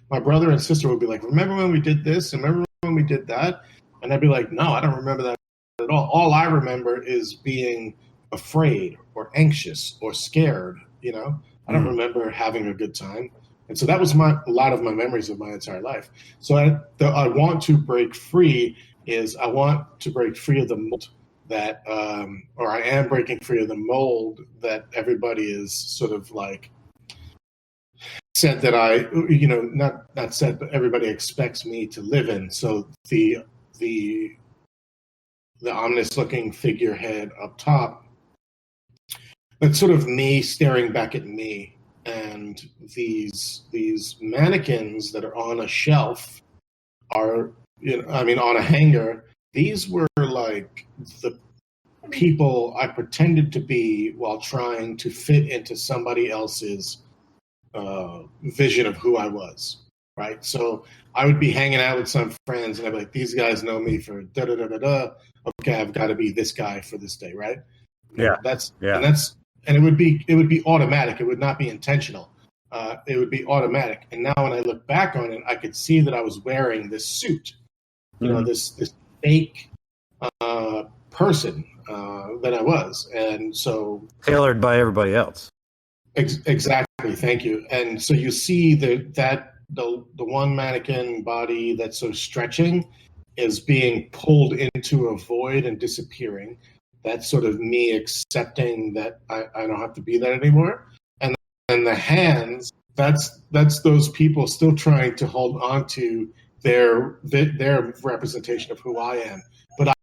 My brother and sister would be like, remember when we did this? And remember when we did that? And I'd be like, no, I don't remember that at all. All I remember is being afraid or anxious or scared, I don't remember having a good time. And so that was a lot of my memories of my entire life. So I want to break free I want to break free of the mold that, or I am breaking free of the mold that everybody is sort of like said that I, not said, but everybody expects me to live in. So the ominous looking figurehead up top, that's sort of me staring back at me. And these mannequins that are on a shelf are, on a hanger, these were like the people I pretended to be while trying to fit into somebody else's vision of who I was, right? So I would be hanging out with some friends and I'd be like, these guys know me for da-da-da-da-da. Okay, I've got to be this guy for this day, right? Yeah. And it would be automatic. It would not be intentional. It would be automatic. And now when I look back on it, I could see that I was wearing this suit, this fake person that I was. And so tailored by everybody else. Exactly. Thank you. And so you see the one mannequin body that's so stretching is being pulled into a void and disappearing. That's sort of me accepting that I don't have to be that anymore. And then the hands, that's those people still trying to hold on to their representation of who I am. But I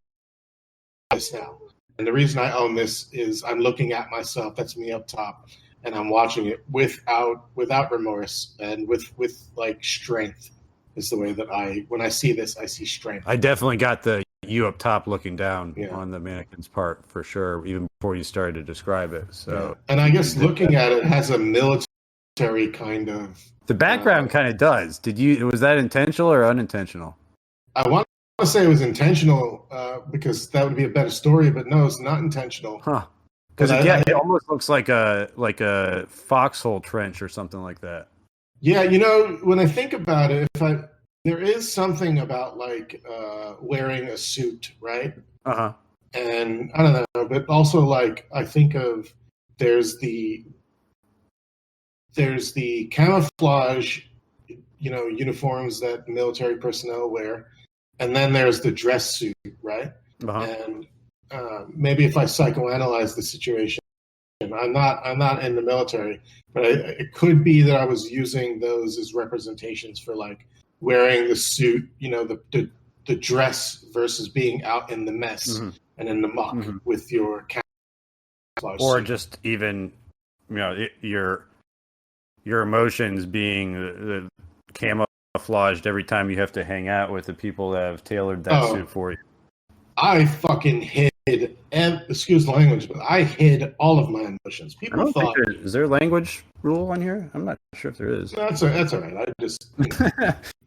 own this now. And the reason I own this is I'm looking at myself, that's me up top, and I'm watching it without remorse and with like strength is the way that when I see this, I see strength. I definitely got the you up top looking down on the mannequin's part for sure, even before you started to describe it. So, and I guess looking at it has a military kind of. The background kind of does. Was that intentional or unintentional? I want to say it was intentional because that would be a better story, but no, it's not intentional. Huh? Because it almost looks like a foxhole trench or something like that. Yeah, when I think about it, there is something about like wearing a suit, right? Uh-huh. And I don't know, but also like I think of there's the camouflage, uniforms that military personnel wear, and then there's the dress suit, right? Uh-huh. And maybe if I psychoanalyze the situation, I'm not in the military, but it could be that I was using those as representations for like wearing the suit, the dress versus being out in the mess. Mm-hmm. and in the muck with your camouflage Or suit. just even, your emotions being camouflaged every time you have to hang out with the people that have tailored that suit for you. I fucking hid, excuse the language, but I hid all of my emotions. People thought, is there a language rule on here? I'm not sure if there is. that's all right. I just,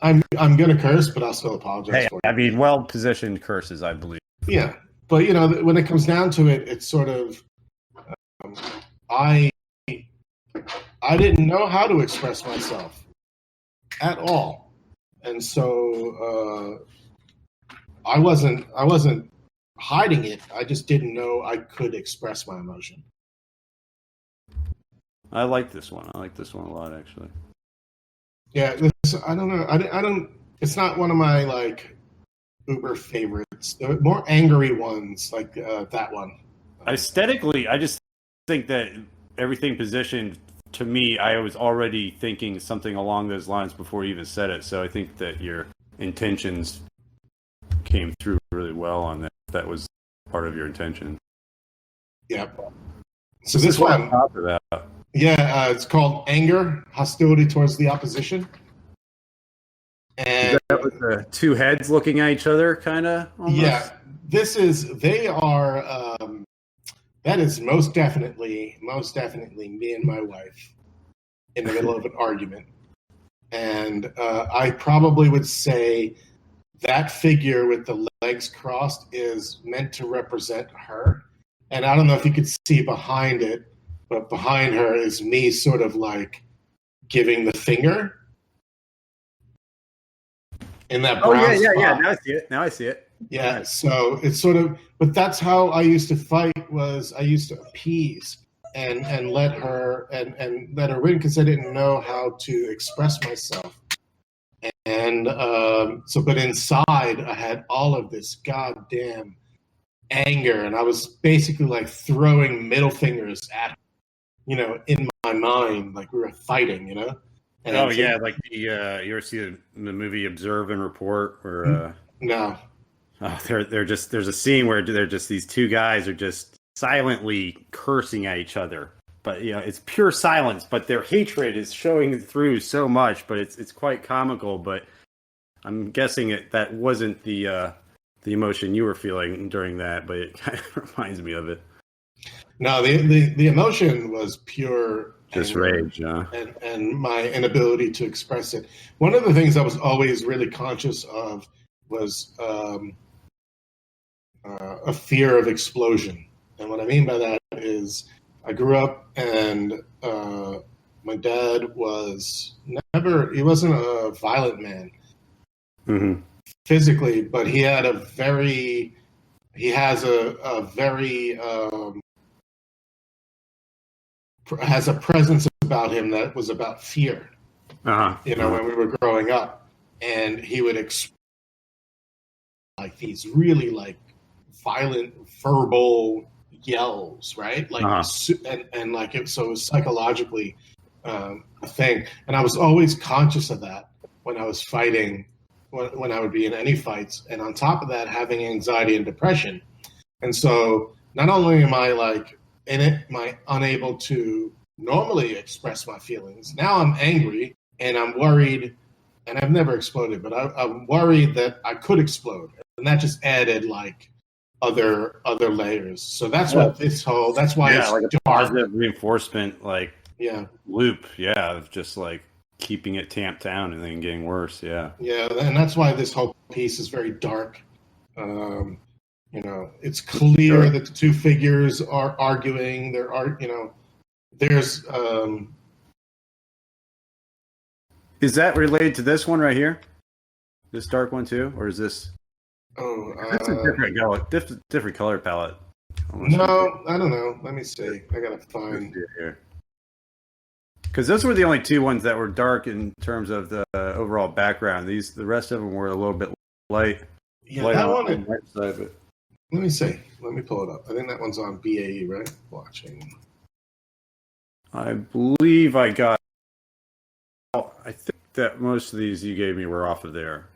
I'm gonna curse, but I'll still apologize for it. I mean, well-positioned curses, I believe. Yeah, but when it comes down to it, it's sort of, I didn't know how to express myself at all, and so I wasn't hiding it. I just didn't know I could express my emotion. I like this one. I like this one a lot, actually. Yeah, I don't know. I don't. It's not one of my like uber favorites. The more angry ones, like that one. Aesthetically, I just think that everything positioned, to me, I was already thinking something along those lines before you even said it. So I think that your intentions came through really well on that. That was part of your intention. Yep. So this one, it's called Anger, Hostility Towards the Opposition. And is that with the two heads looking at each other, kind of? Yeah, that is most definitely me and my wife in the middle of an argument. And I probably would say that figure with the legs crossed is meant to represent her. And I don't know if you could see behind it, but behind her is me sort of like giving the finger. In that brown spot. Yeah. Now I see it. Yeah, Nice. so it's sort of, but that's how I used to fight. Was I used to appease and let her and let her win because I didn't know how to express myself. And but inside I had all of this goddamn anger, and I was basically like throwing middle fingers at her, in my mind, like we were fighting, And like you ever see the movie Observe and Report, where no. They're just, there's a scene where they're just, these two guys are just silently cursing at each other, but it's pure silence, but their hatred is showing through so much, but it's quite comical. But I'm guessing that wasn't the emotion you were feeling during that, but it kind of reminds me of it. No, the emotion was pure just anger, rage, yeah. and my inability to express it. One of the things I was always really conscious of was a fear of explosion. And what I mean by that is I grew up and my dad he wasn't a violent man physically, but he has a very has a presence about him that was about fear, when we were growing up. And he would like these really like violent verbal yells, right? Like, and like it, so it was psychologically a thing. And I was always conscious of that when I was fighting, when I would be in any fights. And on top of that, having anxiety and depression. And so not only am I like am I unable to normally express my feelings, now I'm angry and I'm worried, and I've never exploded, but I'm worried that I could explode. And that just added like other layers. So that's what that's why it's like a dark. positive reinforcement, like loop, of just like keeping it tamped down and then getting worse. Yeah, and that's why this whole piece is very dark. It's clear that the two figures are arguing. There's. Is that related to this one right here? This dark one too, or is this? That's a different color palette. No, I don't know. Let me see. I gotta find here. Because those were the only two ones that were dark in terms of the overall background. The rest of them were a little bit light. Yeah, light that on one. the right side, but... Let me see. Let me pull it up. I think that one's on BAE, right? Watching. I believe I got. I think that most of these you gave me were off of there.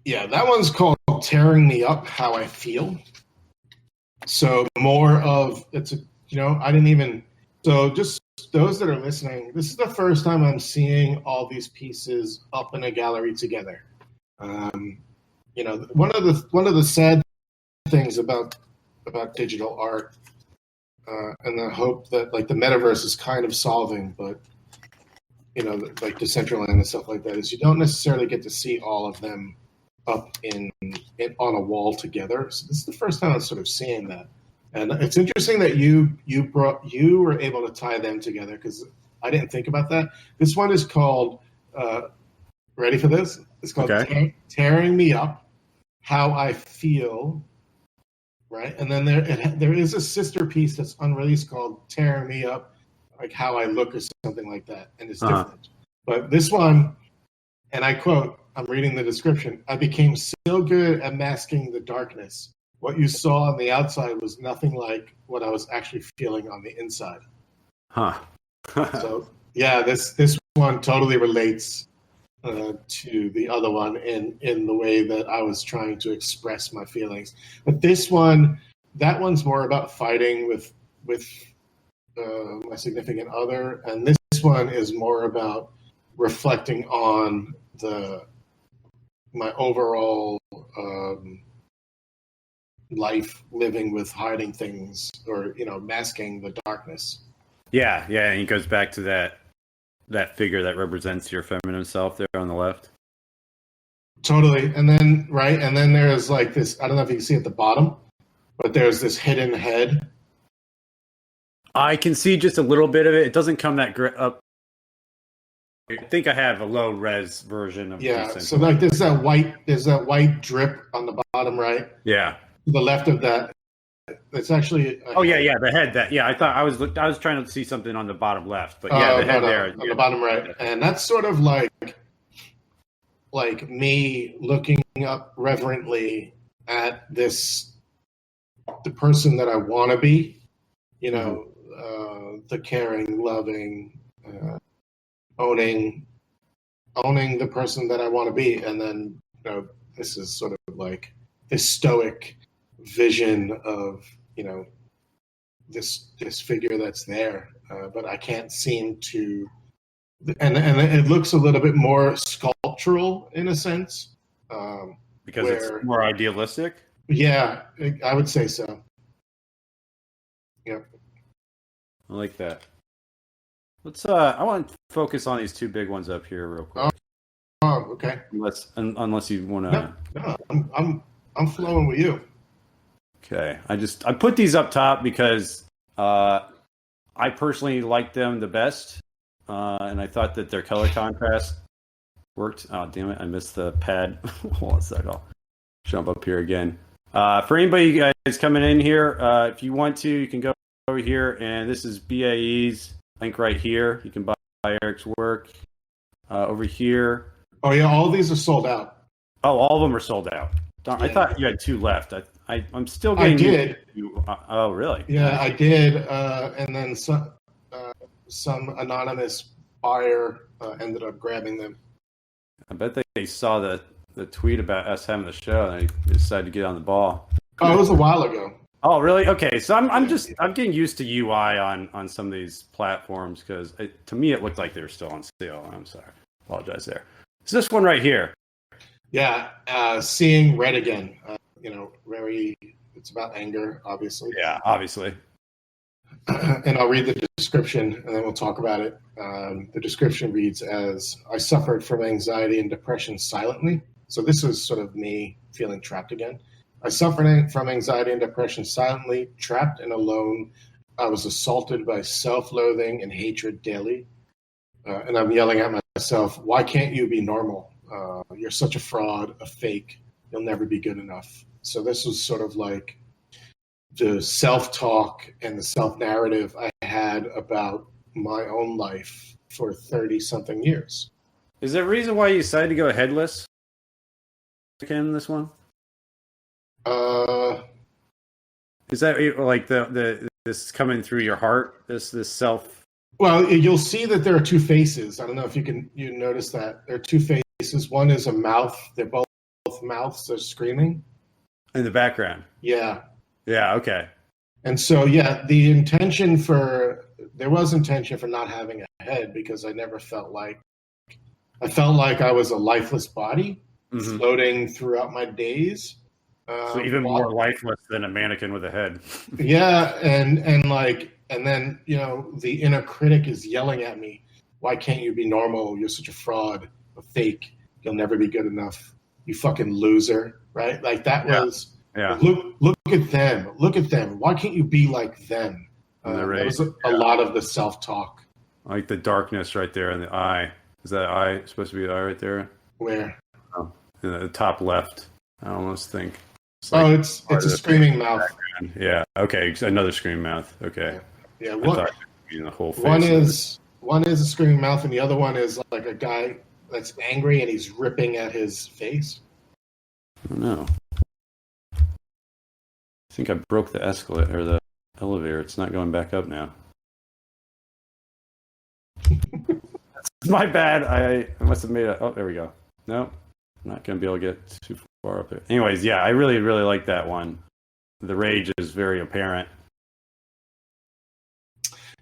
Yeah, that one's called Tearing Me Up, How I Feel. So more of, it's a, I didn't even, so just those that are listening, this is the first time I'm seeing all these pieces up in a gallery together. One of the sad things about digital art, and the hope that like the metaverse is kind of solving, but like Decentraland and stuff like that, is you don't necessarily get to see all of them up in on a wall together. So this is the first time I'm sort of seeing that, and it's interesting that you were able to tie them together, because I didn't think about that. This one is called. Ready for this? It's called Tearing Me Up, How I Feel. Right, and then there is a sister piece that's unreleased called Tearing Me Up, like How I Look or something like that, and it's different. But this one, and I quote, I'm reading the description, I became so good at masking the darkness. What you saw on the outside was nothing like what I was actually feeling on the inside. So yeah, this one totally relates to the other one in the way that I was trying to express my feelings. But that one's more about fighting with my significant other, and this one is more about reflecting on my overall life living with hiding things, or masking the darkness. Yeah, and he goes back to that figure that represents your feminine self there on the left. Totally. And then there's like this, I don't know if you can see at the bottom, but there's this hidden head. I can see just a little bit of it. It doesn't come that up. I think I have a low res version of so like there's that white drip on the bottom right. Yeah. To the left of that, it's actually the head. I thought I was trying to see something on the bottom left, but the head there on the bottom right, and that's sort of like me looking up reverently at the person that I want to be, the caring, loving, owning the person that I want to be, and then this is sort of like this stoic vision of this figure that's there, but I can't seem to, and it looks a little bit more sculptural in a sense, because it's more idealistic. Yeah, I would say so. Yep. I like that. Let's. I want to focus on these two big ones up here real quick. Oh, okay. Unless you want to. No, I'm flowing with you. Okay, I put these up top because I personally like them the best, and I thought that their color contrast worked. Oh damn it! I missed the pad. Hold on a second. I'll jump up here again. For anybody guys coming in here, if you want to, you can go over here, and this is BAE's link right here. You can buy Eric's work over here. Oh yeah, all these are sold out. Oh, all of them are sold out. Yeah. I thought you had two left. I'm still getting. I did. Oh, really? Yeah, I did. And then some anonymous buyer ended up grabbing them. I bet they saw the tweet about us having the show, and they decided to get on the ball. Oh, it was a while ago. Oh, really? Okay, so I'm getting used to UI on some of these platforms, because to me it looked like they were still on sale. I'm sorry, apologize there. It's this one right here. Yeah, Seeing Red Again. It's about anger, obviously. Yeah, obviously. And I'll read the description, and then we'll talk about it. The description reads as, I suffered from anxiety and depression silently. So this is sort of me feeling trapped again. I suffered from anxiety and depression silently, trapped and alone. I was assaulted by self-loathing and hatred daily. And I'm yelling at myself, why can't you be normal? You're such a fraud, a fake. You'll never be good enough. So this was sort of like the self-talk and the self-narrative I had about my own life for 30-something years. Is there a reason why you decided to go headless in this one? Is that like this coming through your heart? This self? Well, you'll see that there are two faces. I don't know if you notice that there are two faces. One is a mouth. They're both both mouths are screaming in the background. Yeah. Yeah. Okay. And so, there was intention for not having a head because I never felt like I was a lifeless body floating throughout my days. So even more lifeless than a mannequin with a head. Yeah, and then the inner critic is yelling at me. Why can't you be normal? You're such a fraud, a fake. You'll never be good enough. You fucking loser, right? Like that was. Yeah. Look at them. Look at them. Why can't you be like them? That was a lot of the self-talk. I like the darkness right there in the eye. Is that eye supposed to be the eye right there? Where? Oh, in the top left. I almost think. It's a screaming mouth. Background. Yeah. Okay. Another screaming mouth. Okay. Yeah. The whole face. One is a screaming mouth, and the other one is like a guy that's angry and he's ripping at his face. I don't know. I think I broke the escalator or the elevator. It's not going back up now. My bad. I must have made it. Oh, there we go. No, I'm not going to be able to get too far up there. Anyways, yeah, I really, really like that one. The rage is very apparent.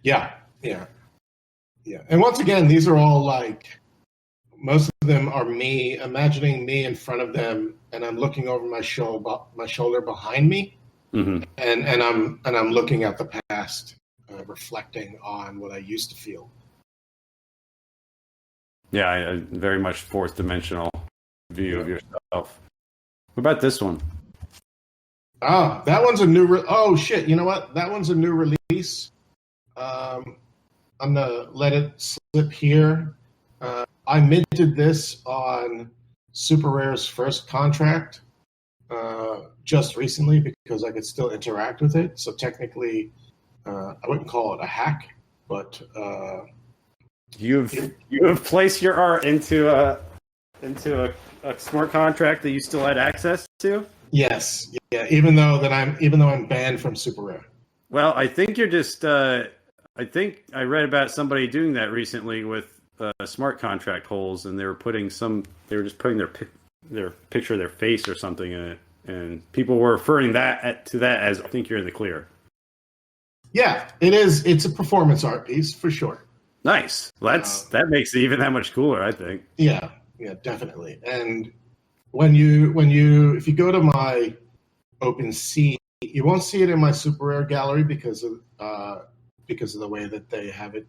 Yeah. And once again, these are all like, most of them are me, imagining me in front of them, and I'm looking over my shoulder behind me. Mm-hmm. And I'm looking at the past, reflecting on what I used to feel. Yeah, a very much fourth dimensional view of yourself. What about this one? That one's a new. Oh shit! You know what? That one's a new release. I'm gonna let it slip here. I minted this on Super Rare's first contract. Just recently because I could still interact with it. So technically, I wouldn't call it a hack, but you have placed your art into a smart contract that you still had access to. Yes, yeah. Even though I'm banned from Super Rare. Well, I think you're just. I think I read about somebody doing that recently with smart contract holes, and they were just putting their picture of their face or something in it. And people were referring to that as, I think you're in the clear. Yeah, it is. It's a performance art piece for sure. Nice. That makes it even that much cooler, I think. Yeah, definitely. And if you go to my OpenSea, you won't see it in my Super Rare gallery because of the way that they have it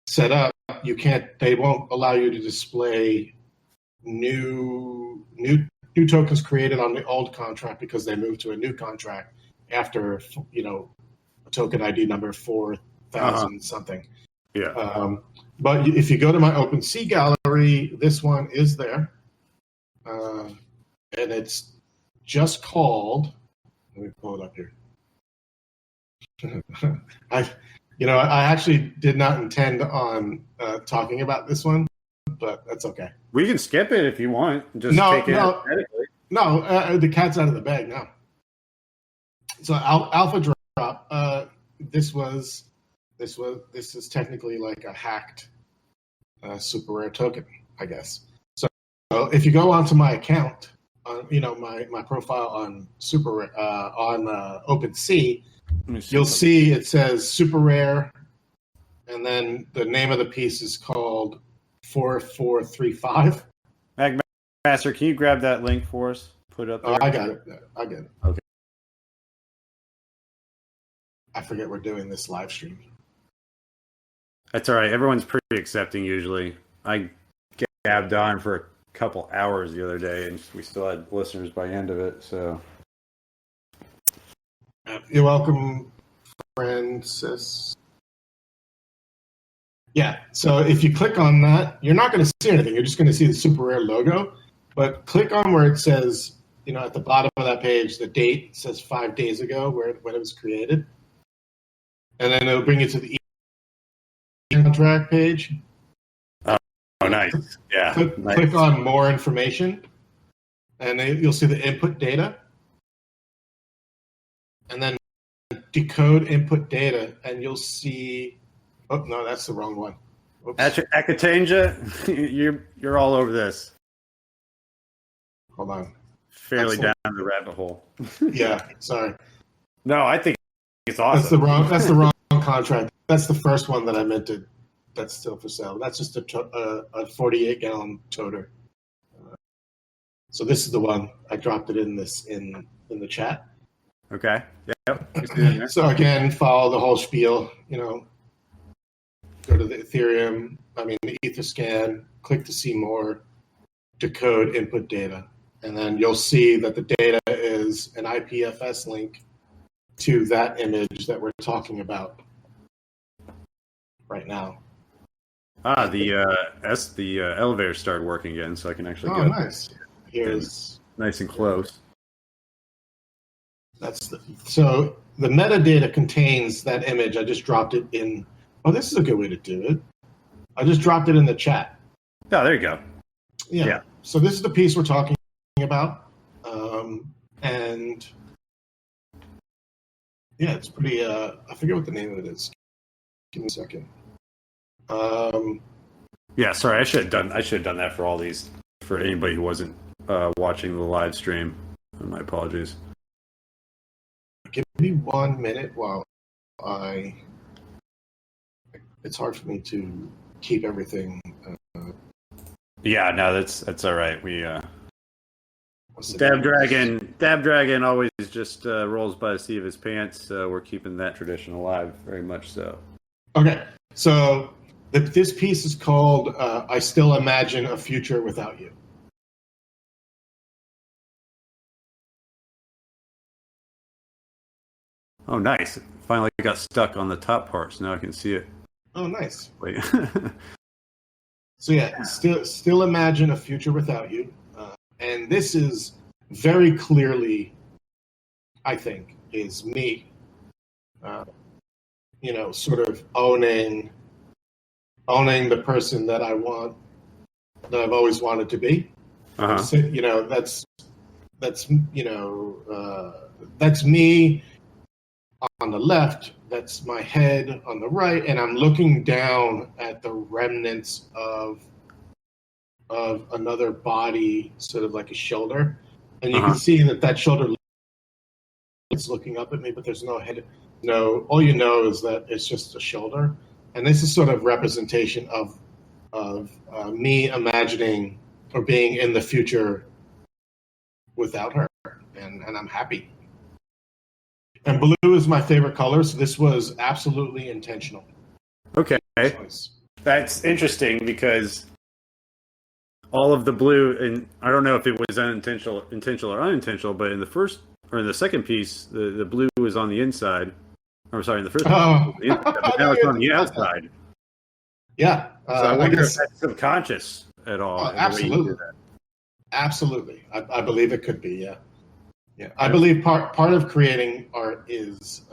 set up. They won't allow you to display new tokens created on the old contract because they moved to a new contract after a token ID number 4,000 something. Yeah. But if you go to my OpenSea gallery, this one is there, and it's just called. Let me pull it up here. I actually did not intend on talking about this one, but that's okay. We can skip it if you want. Just No, the cat's out of the bag now. So alpha drop. This is technically like a hacked super rare token, I guess. So if you go onto my account, my profile on OpenSea, you'll see it says super rare, and then the name of the piece is called 4435. MagMaster, can you grab that link for us? Put it up there. I got it. Okay. I forget we're doing this live stream. That's all right. Everyone's pretty accepting usually. I gabbed on for a couple hours the other day, and we still had listeners by the end of it. So you're welcome, Francis. Yeah, so if you click on that, you're not going to see anything. You're just going to see the super rare logo. But click on where it says, at the bottom of that page, the date says 5 days ago when it was created. And then it'll bring you to the contract page. Oh, nice. Yeah. Click on more information, and then you'll see the input data. And then decode input data, and you'll see. Oh no, that's the wrong one. Akatanja, you're all over this. Hold on. fairly down the rabbit hole. Yeah, sorry. No, I think it's awesome. That's the wrong contract. That's the first one that I minted. That's still for sale. That's just a 48-gallon toter. So this is the one. I dropped it in the chat. Okay. Yep. So again, follow the whole spiel. Go to the the Etherscan, click to see more, decode input data, and then you'll see that the data is an IPFS link to that image that we're talking about right now. The elevator started working again, so I can actually go. Oh, nice. Here's nice and close. So the metadata contains that image. I just dropped it in. Oh, this is a good way to do it. I just dropped it in the chat. Oh, there you go. Yeah. So this is the piece we're talking about. And yeah, it's pretty, I forget what the name of it is. Give me a second. Yeah, sorry, I should have done that for all these, for anybody who wasn't watching the live stream. My apologies. Give me 1 minute while it's hard for me to keep everything. Yeah, no, that's all right. We DabDragon always just rolls by the seat of his pants. So we're keeping that tradition alive, very much so. Okay, so this piece is called "I Still Imagine a Future Without You." Oh, nice! Finally got stuck on the top part, so now I can see it. Oh, nice. Wait. So yeah, still imagine a future without you, and this is very clearly, I think, is me. Sort of owning the person that I want, that I've always wanted to be. Uh-huh. That's me on the left. That's my head on the right, and I'm looking down at the remnants of another body, sort of like a shoulder, and you can see that shoulder is looking up at me, but there's no head. No, all you know is that it's just a shoulder, and this is sort of representation of me imagining or being in the future without her, and I'm happy. And blue is my favorite color, so this was absolutely intentional. Okay. That's interesting because all of the blue, and I don't know if it was intentional or unintentional, but in the second piece, the blue was on the inside. I'm sorry, in the first piece, but now it's on the outside. Yeah. So I wonder if that's subconscious at all. Absolutely. Absolutely. I believe it could be, yeah. Yeah, I believe part of creating art is,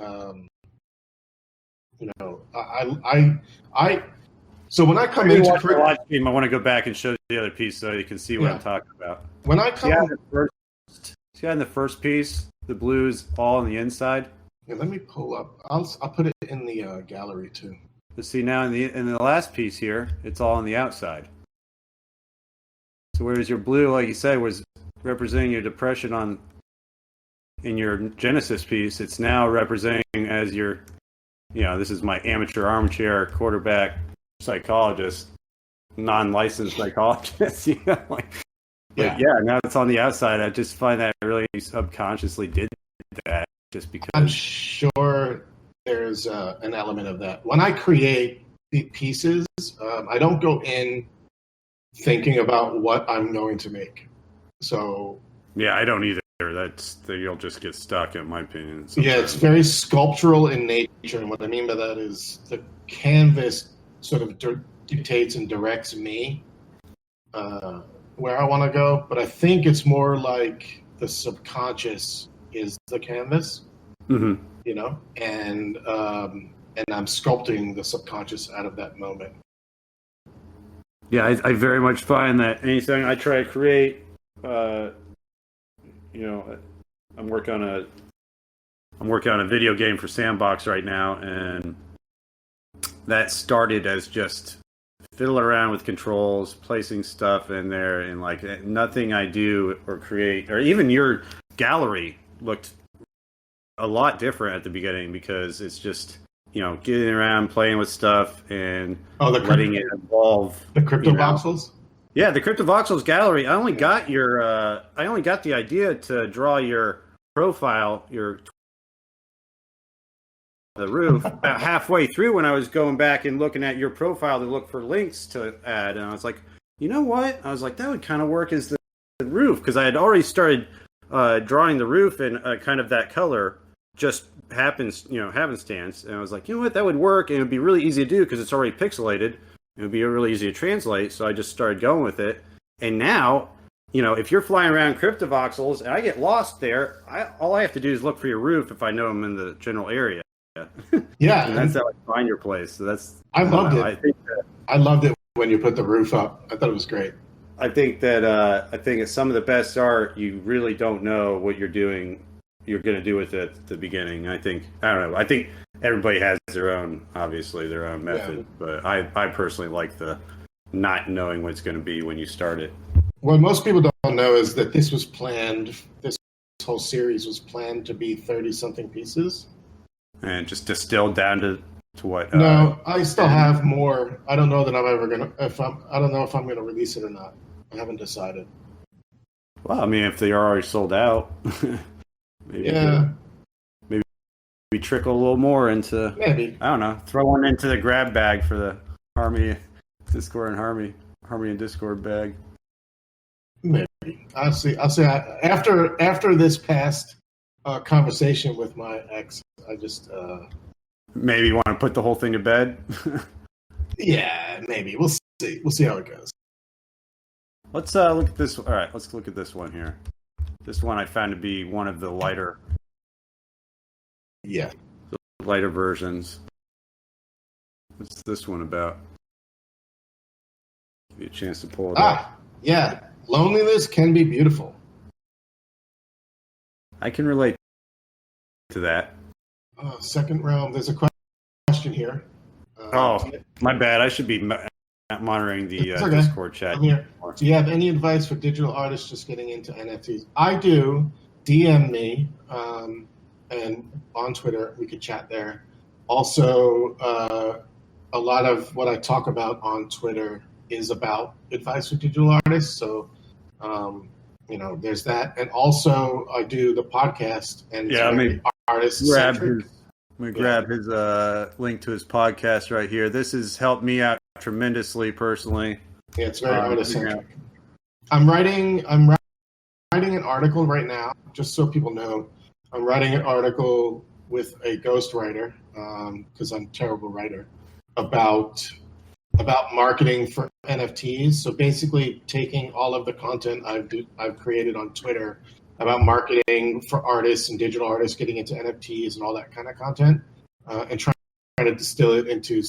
So when I come into the live stream, I want to go back and show the other piece so you can see what I'm talking about. When I come, in the first piece, the blue is all on the inside. Yeah, let me pull up. I'll put it in the gallery too. But see now in the last piece here, it's all on the outside. So whereas your blue, like you said, was representing your depression in your Genesis piece, it's now representing as your, this is my amateur armchair quarterback psychologist, non-licensed psychologist. Now it's on the outside. I just find that I really subconsciously did that just because. I'm sure there's an element of that. When I create the pieces, I don't go in thinking about what I'm going to make. So. Yeah, I don't either. You'll just get stuck, in my opinion. Sometimes. Yeah, it's very sculptural in nature, and what I mean by that is the canvas sort of dictates and directs me where I want to go. But I think it's more like the subconscious is the canvas, and I'm sculpting the subconscious out of that moment. Yeah, I very much find that anything I try to create. I'm working on a video game for Sandbox right now, and that started as just fiddle around with controls, placing stuff in there, and like nothing I do or create, or even your gallery looked a lot different at the beginning because it's just, you know, getting around, playing with stuff, and letting it evolve. The CryptoVoxels? Yeah, the CryptoVoxels gallery. I only got the idea to draw your profile, the roof about halfway through when I was going back and looking at your profile to look for links to add, and I was like, you know what? I was like, that would kind of work as the roof, because I had already started drawing the roof in kind of that color, just happenstance, and I was like, you know what? That would work, and it would be really easy to do because it's already pixelated. It would be really easy to translate, so I just started going with it, and now, you know, if you're flying around CryptoVoxels and I get lost there, all I have to do is look for your roof if I know I'm in the general area. Yeah, and that's how I find your place. So that's I loved it. I loved it when you put the roof up. I thought it was great. I think that it's some of the best art. You really don't know what you're doing. You're going to do with it at the beginning. I don't know. I think everybody has their own method, but I personally like the not knowing what it's going to be when you start it. What most people don't know is that this was planned. This whole series was planned to be 30-something pieces. And just distilled down to what? No, I still have more. I don't know that I'm ever gonna. I don't know if I'm gonna release it or not. I haven't decided. Well, I mean, if they are already sold out, maybe we trickle a little more into. Maybe, I don't know. Throw one into the grab bag for the Harmony Discord and Harmony and Discord bag. Maybe I'll see. After this past conversation with my ex. I just maybe want to put the whole thing to bed. Yeah, maybe we'll see. We'll see how it goes. Let's look at this. All right, let's look at this one here. This one I found to be one of the lighter versions. What's this one about? Give you a chance to pull it up. Yeah, loneliness can be beautiful. I can relate to that. Second round. There's a question here. My bad. I should be monitoring the Discord chat. I'm here. Do you have any advice for digital artists just getting into NFTs? I do. DM me, and on Twitter we could chat there. Also, a lot of what I talk about on Twitter is about advice for digital artists. So, you know, there's that, and also I do the podcast and artists. Let me grab his link to his podcast right here. This has helped me out tremendously personally. Yeah, it's very artist-centric. I'm writing an article right now, just so people know. I'm writing an article with a ghostwriter, because I'm a terrible writer, about marketing for NFTs. So basically taking all of the content I've created on Twitter about marketing for artists and digital artists getting into NFTs and all that kind of content, and trying to distill it into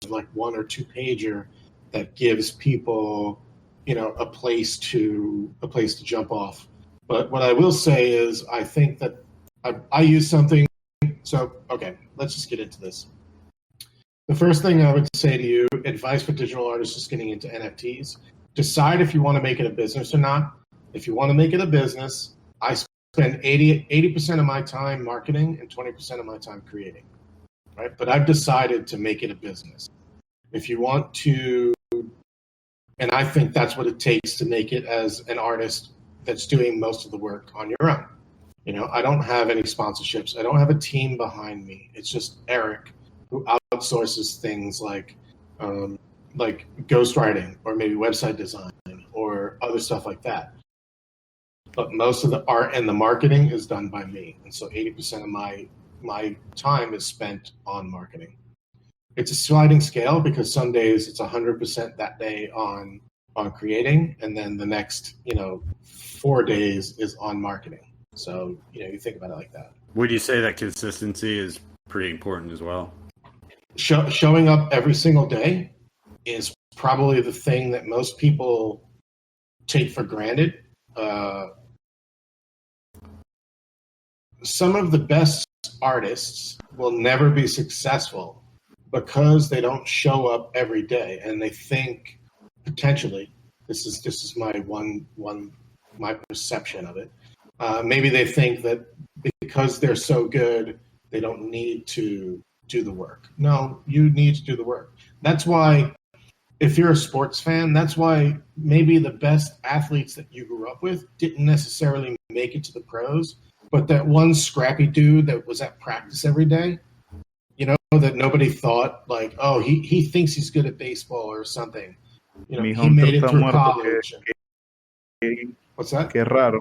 like 1 or 2 pager that gives people, you know, a place to jump off. But what I will say is I think that I use something. So, okay, let's just get into this. The first thing I would say to you, advice for digital artists just getting into NFTs, decide if you want to make it a business or not. If you want to make it a business, I spend 80% of my time marketing and 20% of my time creating, right? But I've decided to make it a business. If you want to, and I think that's what it takes to make it as an artist that's doing most of the work on your own. You know, I don't have any sponsorships. I don't have a team behind me. It's just Eric, who outsources things like ghostwriting or maybe website design or other stuff like that. But most of the art and the marketing is done by me. And so 80% of my time is spent on marketing. It's a sliding scale because some days it's 100% that day on creating, and then the next, 4 days is on marketing. So, you think about it like that. Would you say that consistency is pretty important as well? Showing up every single day is probably the thing that most people take for granted. Some of the best artists will never be successful because they don't show up every day, and they think potentially this is my perception of it. Maybe they think that because they're so good, they don't need to do the work. No, you need to do the work. That's why, if you're a sports fan, that's why maybe the best athletes that you grew up with didn't necessarily make it to the pros, but that one scrappy dude that was at practice every day, you know, that nobody thought like, oh, he thinks he's good at baseball or something. You know, he made it through college. What's that? Qué raro.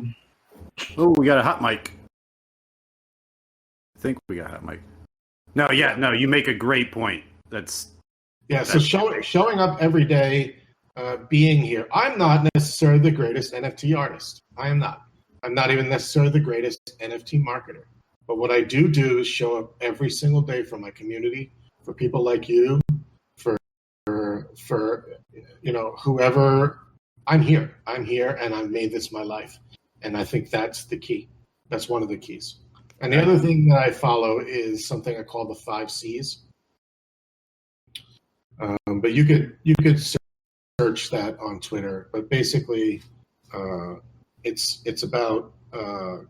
Oh, we got a hot mic. I think we got a hot mic. No, you make a great point. So showing up every day, being here. I'm not necessarily the greatest NFT artist. I am not. I'm not even necessarily the greatest NFT marketer. But what I do is show up every single day for my community, for people like you, for you know, whoever. I'm here, and I've made this my life. And I think that's the key. That's one of the keys. And the other thing that I follow is something I call the 5 C's. But you could search that on Twitter. But basically, it's about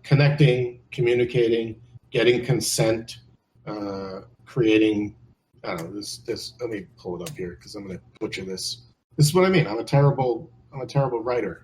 connecting, communicating, getting consent, creating. I don't know this. Let me pull it up here because I'm going to butcher this. This is what I mean. I'm a terrible writer.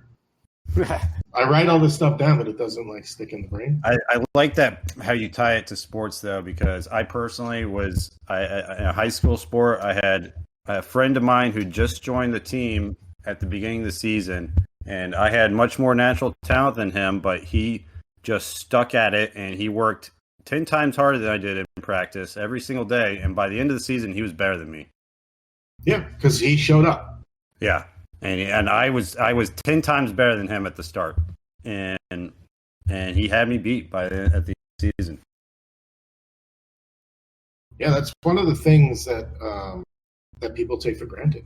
I write all this stuff down, but it doesn't like stick in the brain. I like that how you tie it to sports though, because I personally was in a high school sport. I had a friend of mine who just joined the team at the beginning of the season, and I had much more natural talent than him, but he just stuck at it and he worked 10 times harder than I did in practice every single day. And by the end of the season, he was better than me. Yeah, because he showed up. Yeah. And I was 10 times better than him at the start, and he had me beat at the season. Yeah, that's one of the things that that people take for granted.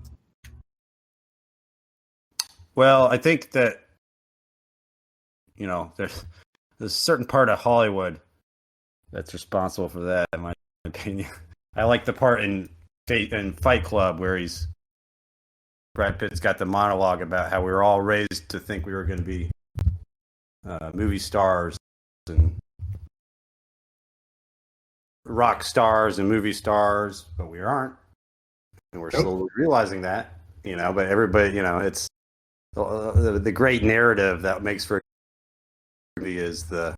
Well, I think that, you know, there's a certain part of Hollywood that's responsible for that, in my opinion. I like the part in Fight Club where Brad Pitt's got the monologue about how we were all raised to think we were going to be movie stars and rock stars and movie stars, but we aren't. And we're slowly realizing that, you know, but everybody, you know, it's the great narrative that makes for is the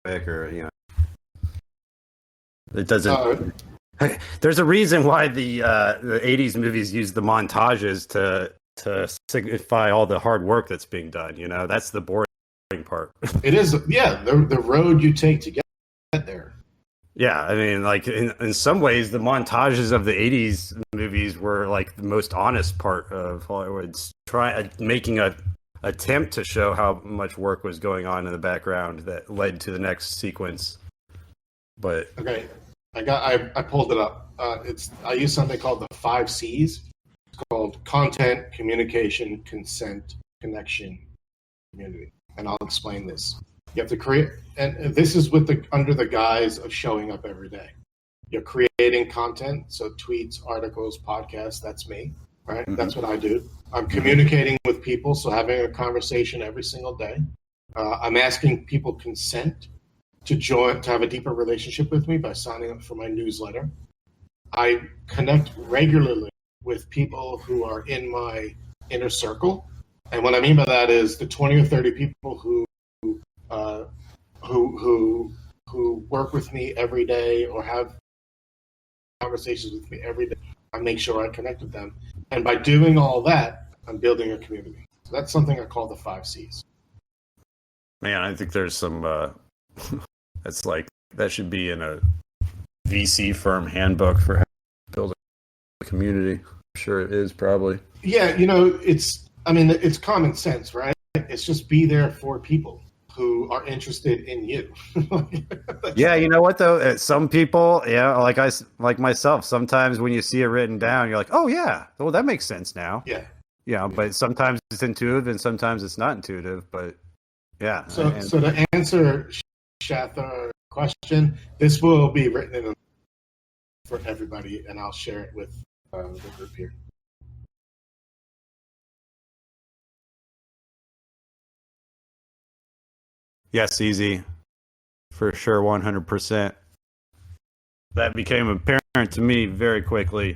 or, you know, it doesn't. There's a reason why the 80s movies use the montages to signify all the hard work that's being done. You know, that's the boring part. It is, yeah, the road you take to get there. Yeah, I mean, like in some ways, the montages of the 80s movies were like the most honest part of Hollywood's making a attempt to show how much work was going on in the background that led to the next sequence. But okay. I pulled it up. I use something called the 5 C's. It's called content, communication, consent, connection, community. And I'll explain this. You have to create, and this is under the guise of showing up every day. You're creating content, so tweets, articles, podcasts. That's me, right? Mm-hmm. That's what I do. I'm communicating with people, so having a conversation every single day. I'm asking people consent to have a deeper relationship with me by signing up for my newsletter. I connect regularly with people who are in my inner circle. And what I mean by that is the 20 or 30 people who work with me every day or have conversations with me every day. I make sure I connect with them. And by doing all that, I'm building a community. So that's something I call the 5 C's. Man, I think there's some that's like that should be in a VC firm handbook for how to build a community. I'm sure it is probably. Yeah, you know, it's common sense, right? It's just be there for people who are interested in you. Yeah, you know what though? Some people, yeah, like myself, sometimes when you see it written down, you're like, oh yeah, well that makes sense now. Yeah. Yeah, but sometimes it's intuitive and sometimes it's not intuitive, but yeah. So to answer Shathar's question, this will be written in for everybody, and I'll share it with the group here. Yes, easy. For sure, 100%. That became apparent to me very quickly,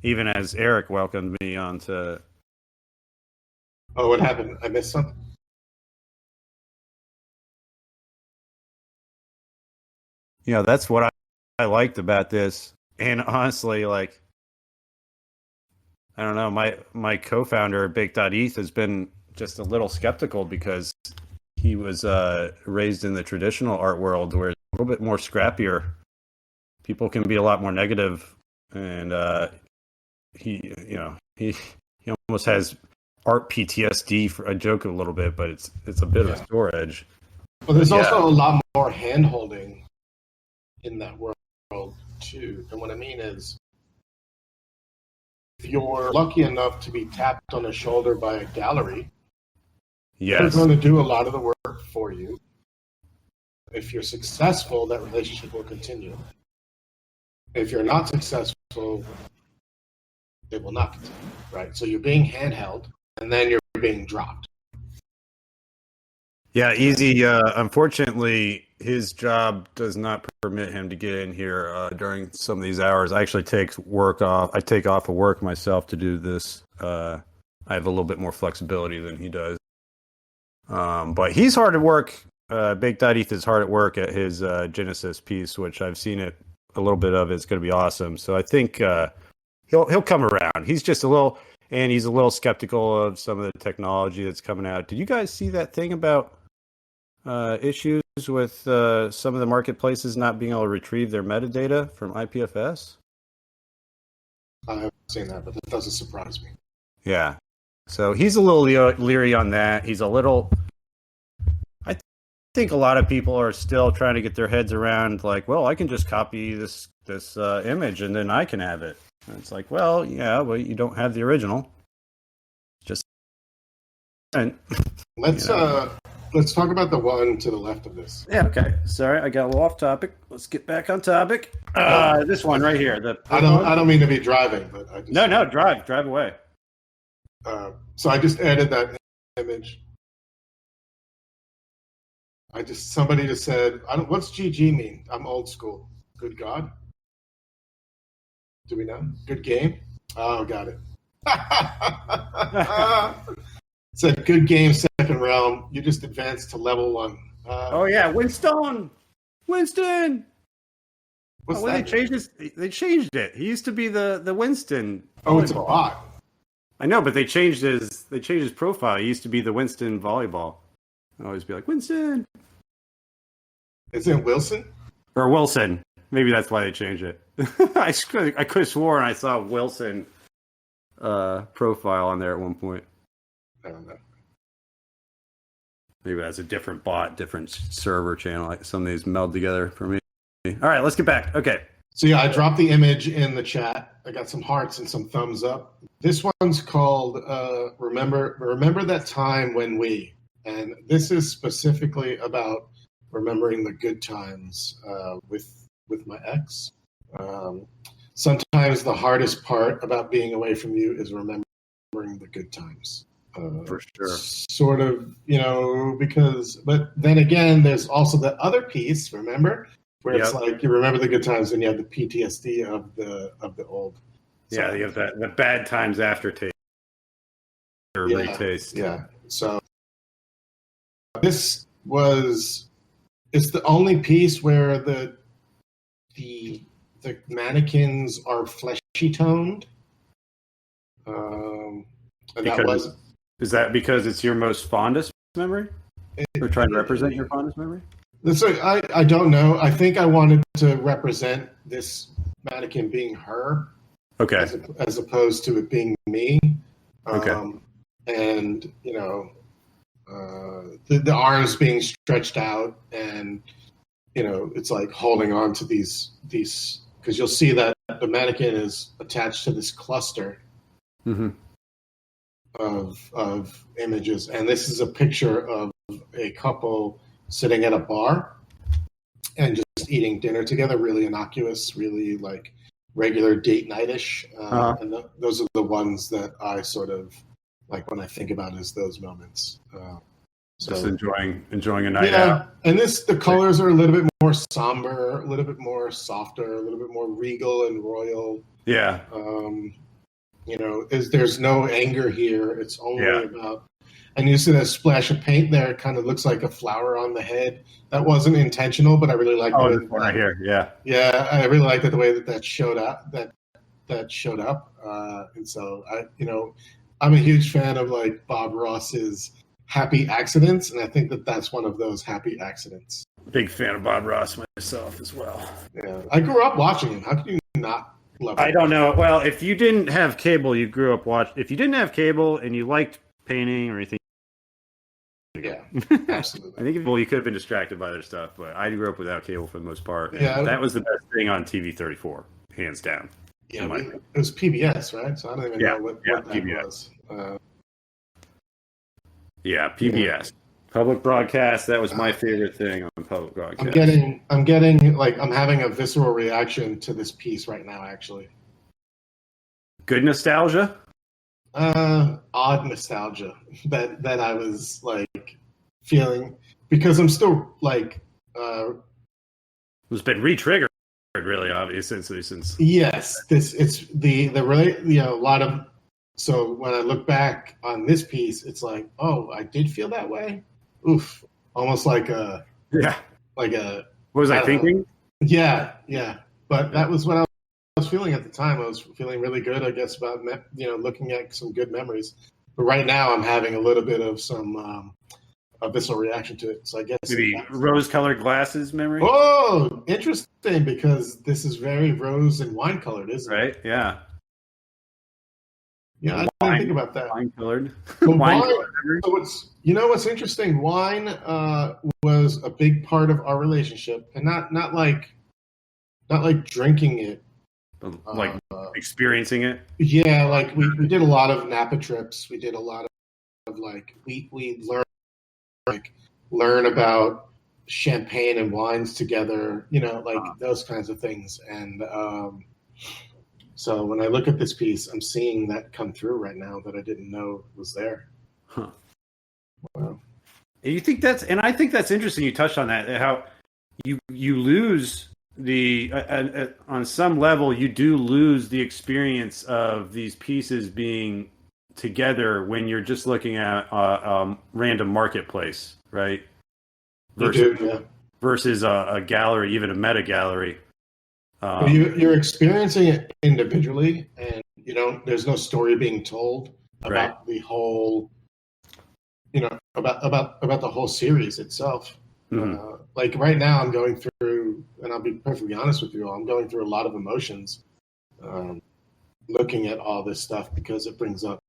even as Eric welcomed me onto. Oh, what happened? I missed something? Yeah, that's what I liked about this. And honestly, like, I don't know, my co-founder at Bake.eth has been just a little skeptical because he was raised in the traditional art world where it's a little bit more scrappier. People can be a lot more negative, and he almost has art PTSD. For I joke a little bit, but it's a bit of a sore edge. Well, there's also a lot more hand holding in that world too. And what I mean is, if you're lucky enough to be tapped on the shoulder by a gallery, they're going to do a lot of the work for you. If you're successful, that relationship will continue. If you're not successful, it will not continue, right? So you're being handheld, and then you're being dropped. Yeah, easy. Unfortunately, his job does not permit him to get in here during some of these hours. I actually take off of work myself to do this. I have a little bit more flexibility than he does. But he's hard at work. Bake.eth is hard at work at his Genesis piece, which I've seen it a little bit of. It's going to be awesome. So I think he'll come around. He's just a little skeptical of some of the technology that's coming out. Did you guys see that thing about issues with some of the marketplaces not being able to retrieve their metadata from IPFS? I haven't seen that, but that doesn't surprise me. Yeah. So he's a little leery on that. He's a little. I think a lot of people are still trying to get their heads around, like, well, I can just copy this image and then I can have it. And it's like, well, yeah, well, you don't have the original. Just let's talk about the one to the left of this. Yeah. Okay. Sorry, I got a little off topic. Let's get back on topic. This one right here. I don't mean to be driving, but I just, no, drive away. So I just added that image. Somebody just said, what's GG mean? I'm old school. Good God. Do we know? Good game? Oh, got it. It said good game, second realm. You just advanced to level 1. Oh yeah, Winston. What's that? They changed it. He used to be the Winston. Oh, it's a bot. I know, but they changed his profile. He used to be the Winston volleyball. I always be like, Winston. Is it Wilson? Or Wilson. Maybe that's why they changed it. I could have sworn I saw Wilson profile on there at one point. I don't know. Maybe that's a different bot, different server channel. Like some of these meld together for me. All right, let's get back. Okay. So yeah, I dropped the image in the chat. I got some hearts and some thumbs up. This one's called Remember That Time When We. And this is specifically about remembering the good times with my ex. Sometimes the hardest part about being away from you is remembering the good times. For sure. Sort of, but then again, there's also the other piece, remember? Where it's like you remember the good times and you have the PTSD of the old. Yeah, you have the bad times aftertaste or retaste. Yeah. So it's the only piece where the mannequins are fleshy toned. Is that because it's your most fondest memory? Or trying to represent your fondest memory? I don't know. I think I wanted to represent this mannequin being her. Okay. As opposed to it being me. Okay. And, the arms being stretched out and, it's like holding on to these, because you'll see that the mannequin is attached to this cluster of images. And this is a picture of a couple sitting at a bar and just eating dinner together, really innocuous, really like regular date night-ish. And those are the ones that I sort of like when I think about is those moments. Just enjoying a night out. And the colors are a little bit more somber, a little bit more softer, a little bit more regal and royal. Yeah. There's no anger here. It's only about, and you see that splash of paint there. It kind of looks like a flower on the head. That wasn't intentional, but I really like. Oh, this one right here. Yeah. Yeah, I really like the way that showed up. That showed up. And so I'm a huge fan of like Bob Ross's happy accidents, and I think that's one of those happy accidents. Big fan of Bob Ross myself as well. Yeah, I grew up watching him. How can you not love him? I don't know. Well, if you didn't have cable, you grew up watching. If you didn't have cable and you liked painting or anything, yeah, absolutely. I think you could have been distracted by other stuff, but I grew up without cable for the most part. Yeah, that was the best thing on TV 34, hands down. Yeah, it was PBS, right? So I don't even know what that PBS. was. PBS. Public broadcast, that was my favorite thing on public broadcast. I'm getting like I'm having a visceral reaction to this piece right now, actually. Good nostalgia? Odd nostalgia that I was like feeling because I'm still like it's been re-triggered really obviously since yes, it's the really a lot of. So when I look back on this piece, it's like, oh, I did feel that way. Oof, almost like a What was I thinking? Know. Yeah. But that was what I was feeling at the time. I was feeling really good, I guess, about looking at some good memories. But right now, I'm having a little bit of some a visceral reaction to it. So I guess maybe rose-colored glasses memory. Oh, interesting, because this is very rose and wine-colored, isn't it? Right? Yeah. Yeah, I didn't think about that. Wine-colored. Wine. So what's interesting? Wine was a big part of our relationship, and not like drinking it, but like experiencing it. Yeah, like we did a lot of Napa trips. We did a lot of like we learn about champagne and wines together. Those kinds of things, and. So when I look at this piece, I'm seeing that come through right now that I didn't know was there. Huh. Wow. I think that's interesting. You touched on that, how you lose the on some level you do lose the experience of these pieces being together when you're just looking at random marketplace, right? Versus a gallery, even a meta gallery. You're experiencing it individually, and there's no story being told about the whole, about the whole series itself. Mm-hmm. Like right now, I'm going through, and I'll be perfectly honest with you all, I'm going through a lot of emotions, looking at all this stuff because it brings up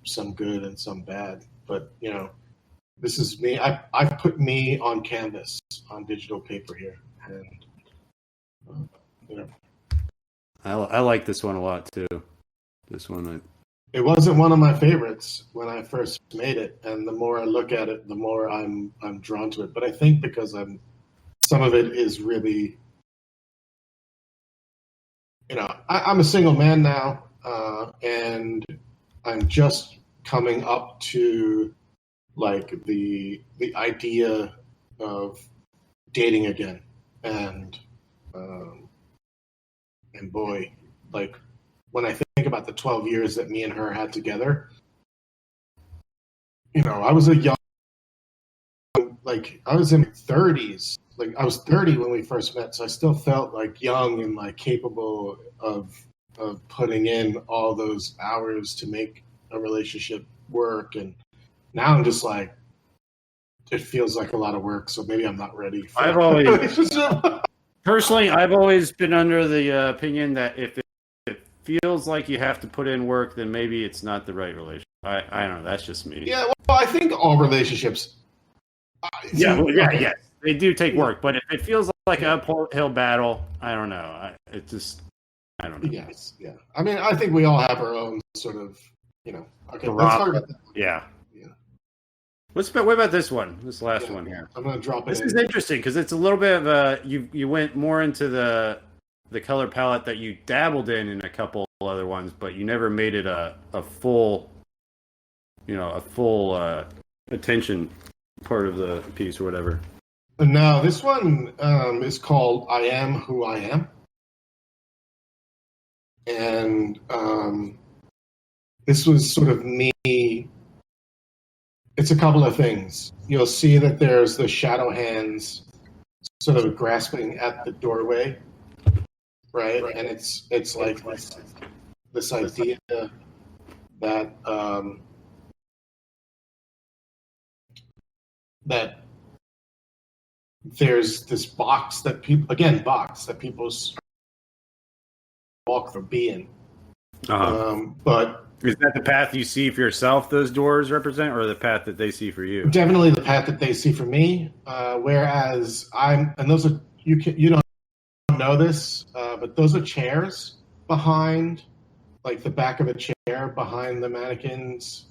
some good and some bad. But this is me. I've put me on canvas, on digital paper here, and. I like this one a lot too. This one, it wasn't one of my favorites when I first made it, and the more I look at it, the more I'm drawn to it. But I think because some of it is really, I'm a single man now, and I'm just coming up to like the idea of dating again, and boy, like when I think about the 12 years that me and her had together, I was a young, like I was in my 30s. Like I was 30 when we first met, so I still felt like young and like capable of putting in all those hours to make a relationship work. And now I'm just like, it feels like a lot of work, so maybe I'm not ready for I've always personally, I've always been under the opinion that if it feels like you have to put in work, then maybe it's not the right relationship. I don't know. That's just me. Yeah, well, I think all relationships. Yes, they do take work, but if it feels like an uphill battle, I don't know. I don't know. Yes, yeah. I mean, I think we all have our own sort of, Okay, let's talk about that. Yeah. What about this one? This last one here. I'm gonna drop it. This in. is interesting because it's a little bit of a you went more into the color palette that you dabbled in a couple other ones, but you never made it a full attention part of the piece or whatever. No, this one is called "I Am Who I Am," and this was sort of me. It's a couple of things. You'll see that there's the shadow hands sort of grasping at the doorway, right? And it's like this idea that that there's this box that people walk or be in. But is that the path you see for yourself, those doors represent, or the path that they see for you? Definitely the path that they see for me. Whereas those are, you don't know this, but those are chairs behind, like the back of a chair behind the mannequin's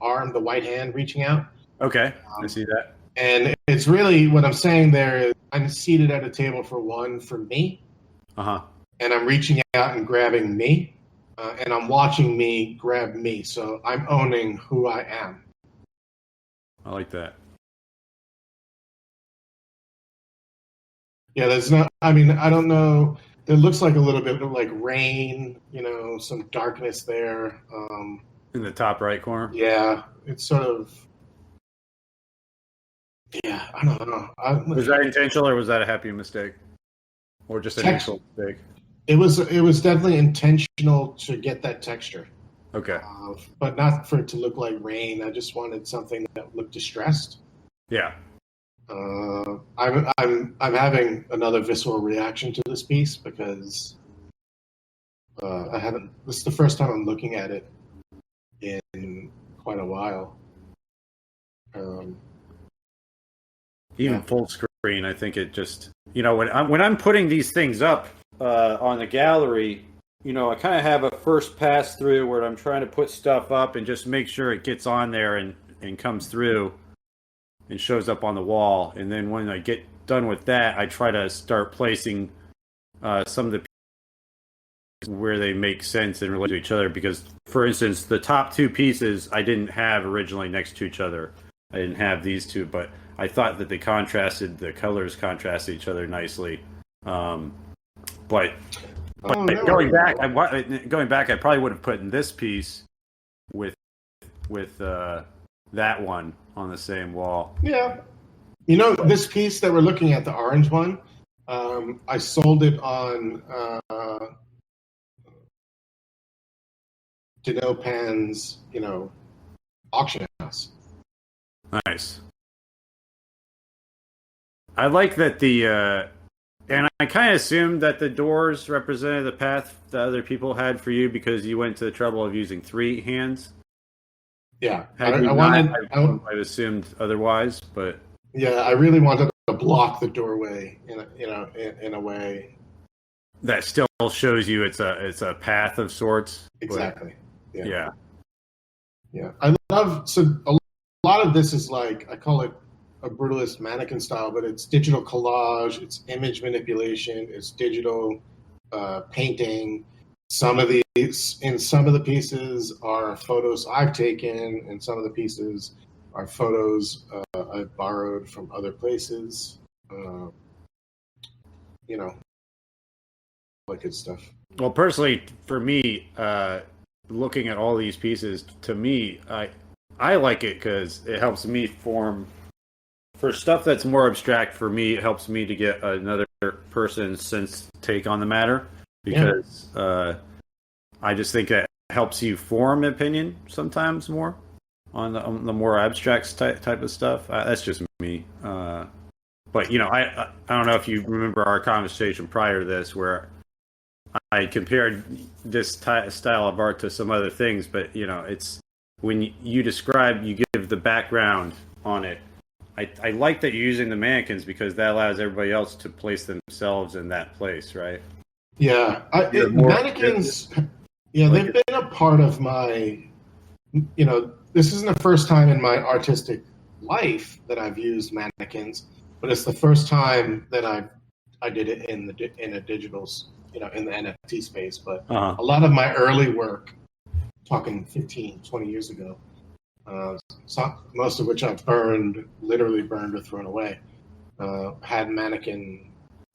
arm, the white hand reaching out. Okay, I see that. And it's really what I'm saying there is I'm seated at a table for me. And I'm reaching out and grabbing me. And I'm watching me grab me. So I'm owning who I am. I like that. Yeah, I don't know. It looks like a little bit of like rain, some darkness there. In the top right corner? Yeah, it's sort of, I don't know. Was that intentional or was that a happy mistake? Or just an actual mistake? It was definitely intentional to get that texture. Okay. But not for it to look like rain. I just wanted something that looked distressed. Yeah. I'm having another visceral reaction to this piece because this is the first time I'm looking at it in quite a while. Even full screen, I think it just, when I'm putting these things up on the gallery, I kind of have a first pass through where I'm trying to put stuff up and just make sure it gets on there and comes through and shows up on the wall. And then when I get done with that, I try to start placing some of the pieces where they make sense and relate to each other. Because, for instance, the top two pieces I didn't have originally next to each other. I didn't have these two, but I thought that the colors contrasted each other nicely. But going back, I probably would have put in this piece with that one on the same wall. Yeah, this piece that we're looking at, the orange one, I sold it on Denopan's, auction house. Nice. I like that and I kind of assumed that the doors represented the path that other people had for you because you went to the trouble of using 3 hands. Yeah, I assumed otherwise, but yeah, I really wanted to block the doorway in a way that still shows you it's a path of sorts. Exactly. Yeah. I love a lot of this is like I call it a brutalist mannequin style, but it's digital collage, it's image manipulation, it's digital painting. Some of the pieces are photos I've taken, and some of the pieces are photos I've borrowed from other places. Like good stuff. Well, personally, for me, looking at all these pieces, to me, I like it because it helps me form. For stuff that's more abstract, for me, it helps me to get another person's take on the matter because I just think that helps you form an opinion sometimes more on the more abstract type of stuff. That's just me. But I don't know if you remember our conversation prior to this where I compared this style of art to some other things, but it's when you describe, you give the background on it. I like that you're using the mannequins because that allows everybody else to place themselves in that place, right? Yeah, mannequins. Yeah, they've been a part of my, this isn't the first time in my artistic life that I've used mannequins, but it's the first time that I did it in a digital, in the NFT space. But a lot of my early work, talking 15, 20 years ago, most of which I've literally burned or thrown away, had mannequins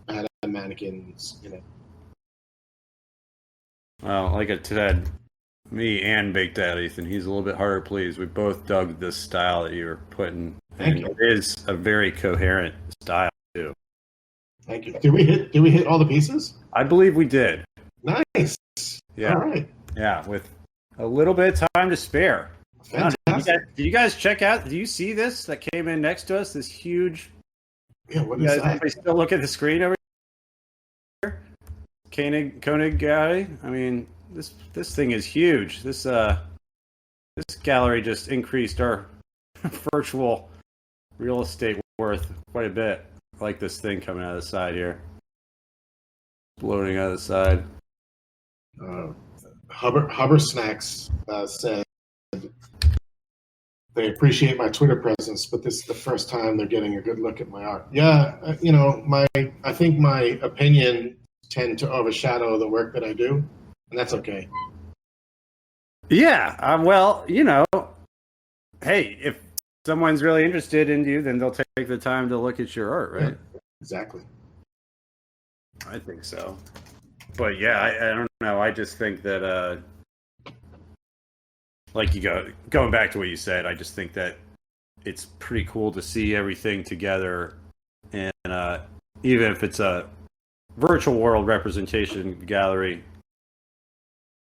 in it. Well, like I said, me and Big Dad Ethan, he's a little bit harder to please. We both dug this style that you're putting. Thank you. It is a very coherent style too. Thank you. Did we hit all the pieces? I believe we did. Nice. Yeah. All right. Yeah, with a little bit of time to spare. Fantastic. Did you guys check out? Do you see this that came in next to us? This huge. Yeah. What is You guys, that? anybody still look at the screen over here? Koenig guy. I mean, this thing is huge. This gallery just increased our virtual real estate worth quite a bit. I like this thing coming out of the side here, floating out of the side. Hubbard Snacks said they appreciate my Twitter presence, but this is the first time they're getting a good look at my art. Yeah, I think my opinion tend to overshadow the work that I do, and that's okay. Yeah, well, hey, if someone's really interested in you, then they'll take the time to look at your art, right? Yeah, exactly. I think so. But yeah, I don't know. I just think that, like going back to what you said, I just think that it's pretty cool to see everything together, and even if it's a virtual world representation gallery,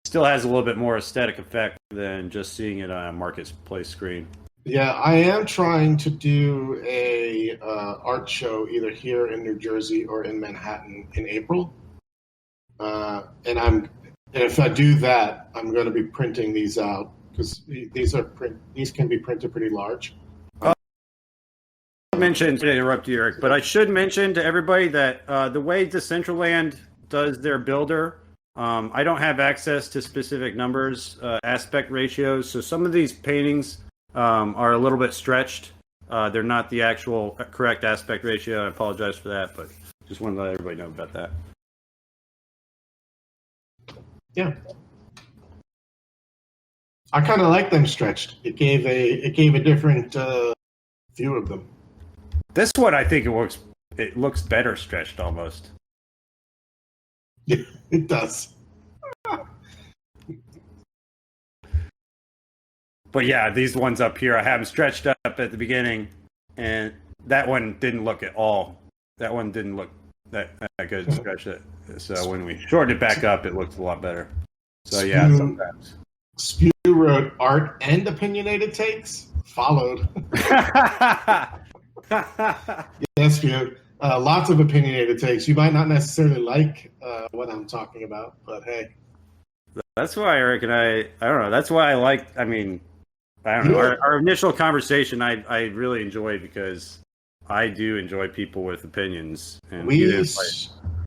still has a little bit more aesthetic effect than just seeing it on a marketplace screen. Yeah, I am trying to do a art show either here in New Jersey or in Manhattan in April, and if I do that, I'm going to be printing these out because these can be printed pretty large. I mentioned to interrupt you, Eric, but I should mention to everybody that the way Decentraland does their builder, I don't have access to specific numbers, aspect ratios, so some of these paintings are a little bit stretched. They're not the actual correct aspect ratio. I apologize for that, but just wanted to let everybody know about that. Yeah, I kind of like them stretched. It gave a different view of them. This one, I think it looks better stretched almost. Yeah, it does. But yeah, these ones up here, I have them stretched up at the beginning, and that one didn't look at all. That one didn't look that good stretched it. So when we shortened it back up, it looked a lot better. So yeah, sometimes. Spew wrote art and opinionated takes followed. Yes, Spew. Lots of opinionated takes. You might not necessarily like what I'm talking about, but hey. That's why Eric and I don't know. That's why I don't know. Our initial conversation, I really enjoyed because I do enjoy people with opinions. And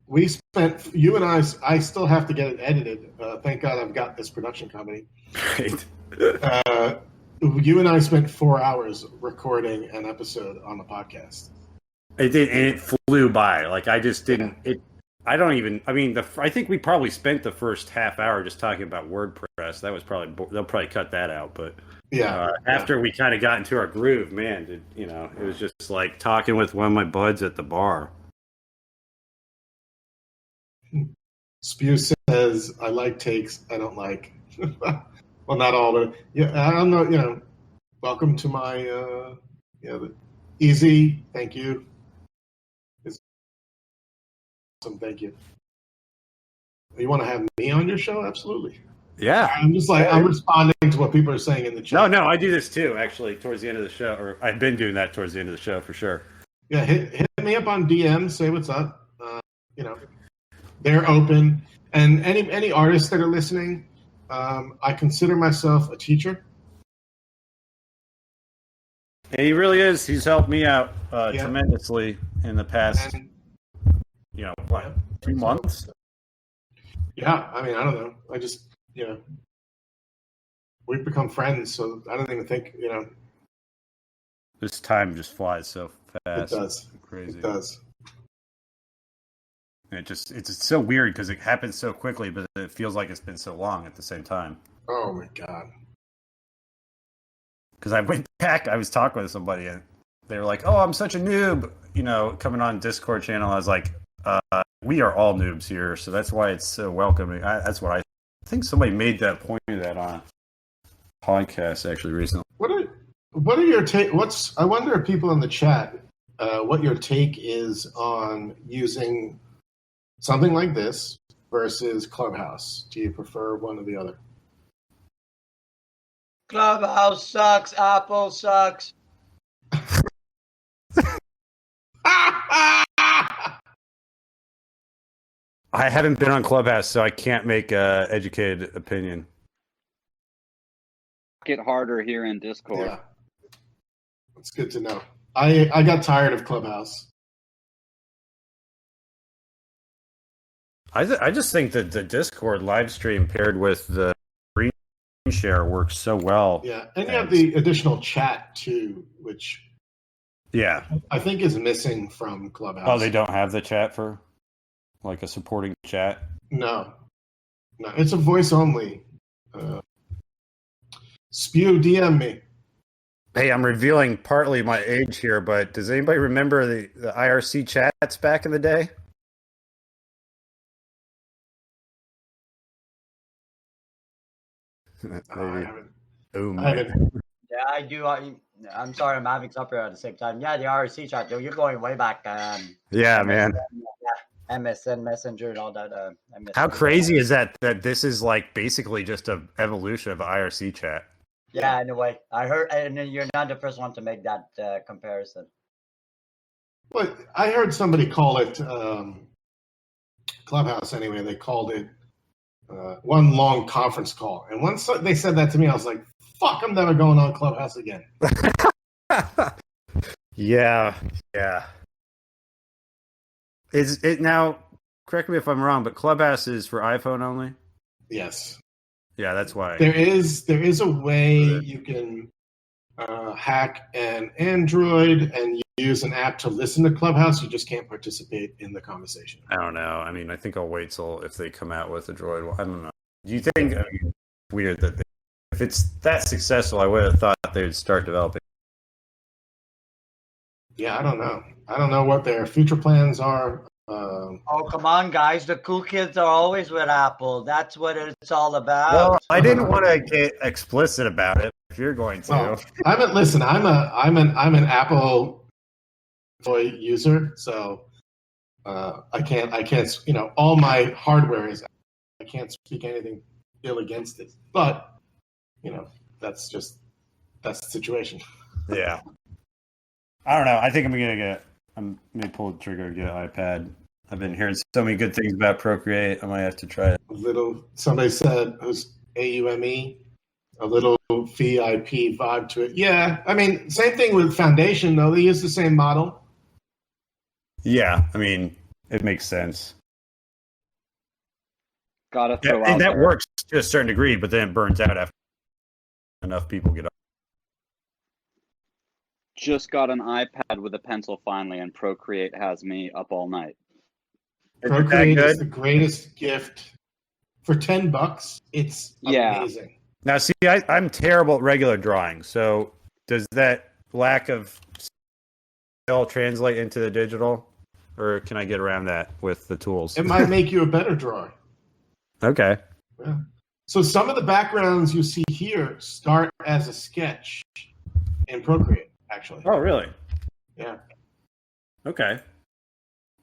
we spent, you and I still have to get it edited. Thank God I've got this production company. Right. You and I spent 4 hours recording an episode on the podcast. It did, and it flew by. Like I just didn't. I think we probably spent the first half hour just talking about WordPress. That was they'll probably cut that out. But after we kind of got into our groove, man, it was just like talking with one of my buds at the bar. Spew says, "I like takes. I don't like." Well, not all, but yeah, I don't know. Welcome to my easy. Thank you. Awesome, thank you. You want to have me on your show? Absolutely. Yeah. I'm just I'm responding to what people are saying in the chat. No, I do this too, actually, towards the end of the show, or I've been doing that towards the end of the show for sure. Yeah, hit me up on DM, say what's up. They're open. And any artists that are listening, I consider myself a teacher. And he really is. He's helped me out tremendously in the past, 2 months? Yeah, I mean, I don't know. I just, we've become friends. So I don't even think This time just flies so fast. it does. Crazy. It does. It's so weird because it happens so quickly, but it feels like it's been so long at the same time. Oh my god. Because I went back, I was talking with somebody, and they were like, "Oh, I'm such a noob," coming on Discord channel. I was like, "We are all noobs here, so that's why it's so welcoming." That's what I think. Somebody made that point of that on a podcast actually recently. What are your take? I wonder if people in the chat, what your take is on using something like this versus Clubhouse. Do you prefer one or the other? Clubhouse sucks. Apple sucks. I haven't been on Clubhouse, so I can't make an educated opinion. Get harder here in Discord. Yeah. It's good to know. I got tired of Clubhouse. I just think that the Discord live stream paired with the screen share works so well. Yeah, and you have the additional chat too, which I think is missing from Clubhouse. Oh, they don't have the chat for like a supporting chat? No, it's a voice only. Spew, DM me. Hey, I'm revealing partly my age here, but does anybody remember the IRC chats back in the day? I haven't. Oh, I haven't. Yeah, I do. I'm sorry, I'm having supper at the same time. Yeah, the RC chat. You're going way back. Yeah, man. MSN Messenger and all that. How crazy is that this is like basically just an evolution of IRC chat? Yeah, in a way. I heard, and you're not the first one to make that comparison. Well, I heard somebody call it Clubhouse anyway. They called it one long conference call. And once they said that to me, I was like, fuck, I'm never going on Clubhouse again. Yeah. Is it now, correct me if I'm wrong, but Clubhouse is for iPhone only? Yes. Yeah, that's why. There is a way you can hack an Android and use an app to listen to Clubhouse. You just can't participate in the conversation. I don't know. I mean, I think I'll wait till if they come out with a Droid. Well, I don't know. Do you think it's weird that if it's that successful, I would have thought they would start developing? Yeah, I don't know. I don't know what their future plans are. Oh, come on, guys. The cool kids are always with Apple. That's what it's all about. Well, I didn't want to get explicit about it. If you're going to, well, listen. I'm an Apple user, so I can't. All my hardware is. I can't speak anything ill against it, but that's the situation. Yeah. I don't know. I think I'm gonna pull the trigger and get an iPad. I've been hearing so many good things about Procreate. I might have to try it. Somebody said it was AUME, a little VIP vibe to it. Yeah, I mean, same thing with Foundation though. They use the same model. Yeah, I mean, it makes sense. Gotta throw out and that there. works to a certain degree, but then it burns out after enough people get up. Just got an iPad with a pencil finally, and Procreate has me up all night. Procreate is the greatest gift. For $10, it's amazing. Now, see, I'm terrible at regular drawing. So, does that lack of skill translate into the digital, or can I get around that with the tools? It might make you a better drawer. Okay. Yeah. So some of the backgrounds you see here start as a sketch in Procreate, actually. Oh, really? Yeah. Okay.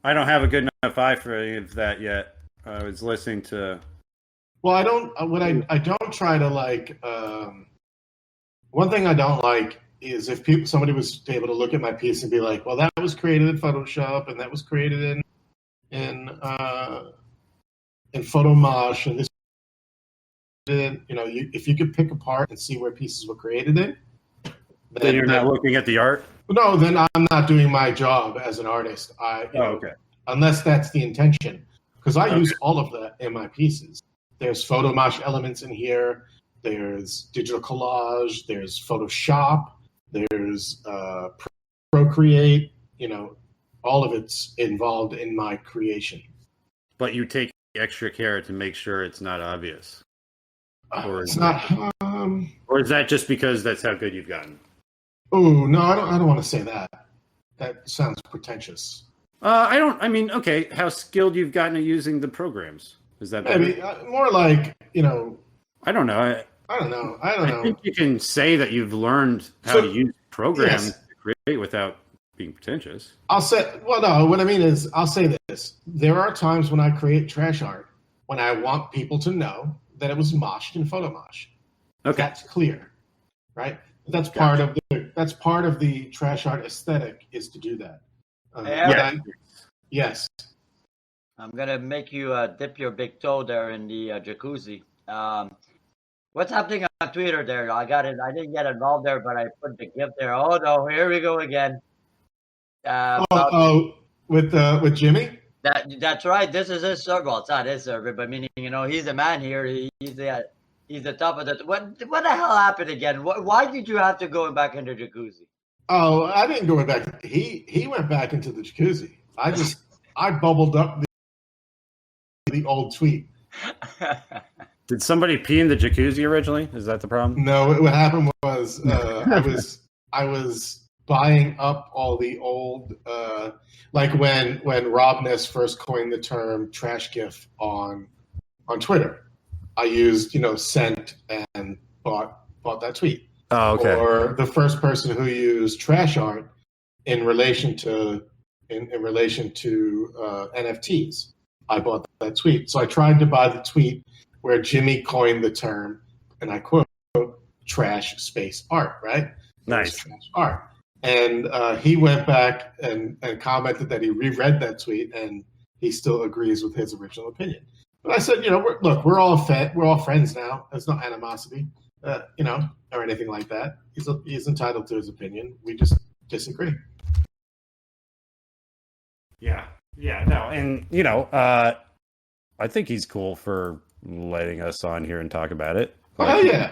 I don't have a good enough eye for any of that yet. I was listening to. Well, I don't. What I don't try to like. One thing I don't like is if somebody was able to look at my piece and be like, "Well, that was created in Photoshop and that was created in Photomosh and this." If you could pick apart and see where pieces were created in. Then you're not looking at the art? No, then I'm not doing my job as an artist. Okay. Unless that's the intention. Because I use all of that in my pieces. There's Photomosh elements in here. there's digital collage, there's Photoshop, there's Procreate. All of it's involved in my creation. But you take extra care to make sure it's not obvious. Or It's not. Or is that just because that's how good you've gotten? Oh no, I don't want to say that. That sounds pretentious. I mean, okay, how skilled you've gotten at using the programs. Is that better? Maybe more like, I don't know. I don't know. I think you can say that you've learned how to use programs to create without being pretentious. I'll say, well, no, what I mean is, I'll say this. There are times when I create trash art when I want people to know that it was moshed in PhotoMosh. Okay. That's clear, right? That's part of the trash art aesthetic, is to do that. Yes. I'm gonna make you dip your big toe there in the jacuzzi. What's happening on Twitter there? I got it. I didn't get involved there, but I put the GIF there. Oh no, here we go again. With Jimmy. That's right. This is his server. Well, it's not his server, but meaning he's the man here. He's the top of the. What the hell happened again? Why did you have to go back into jacuzzi? Oh, I didn't go back. He went back into the jacuzzi. I bubbled up the old tweet. Did somebody pee in the jacuzzi originally? Is that the problem? No, what happened was I was buying up all the old like when Rob Ness first coined the term trash GIF on Twitter. I used sent and bought that tweet. Oh, okay. Or the first person who used trash art in relation to NFTs. I bought that tweet. So I tried to buy the tweet where Jimmy coined the term, and I quote, trash space art, right? Nice. Trash art. And he went back and commented that he reread that tweet and he still agrees with his original opinion. But I said, we're all friends now. There's no animosity, or anything like that. He's entitled to his opinion. We just disagree. Yeah, no, and I think he's cool for letting us on here and talk about it. Hell yeah.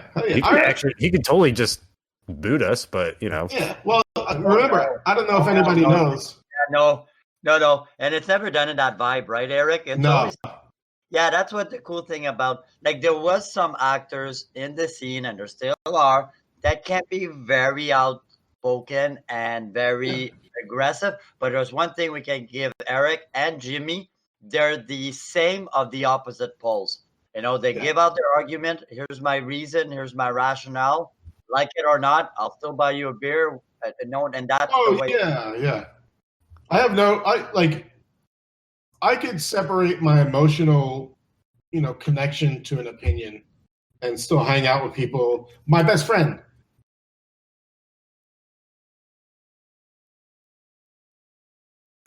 He could totally just boot us, but Yeah, well, remember, I don't know if anybody knows. Yeah, no, and it's never done in that vibe, right, Eric? It's always, yeah, that's what the cool thing about. Like, there was some actors in the scene, and there still are, that can be very outspoken and very aggressive. But there's one thing we can give Eric and Jimmy: they're the same of the opposite poles. They give out their argument. Here's my reason. Here's my rationale. Like it or not, I'll still buy you a beer. And that's the way. Yeah. I could separate my emotional, connection to an opinion and still hang out with people. My best friend.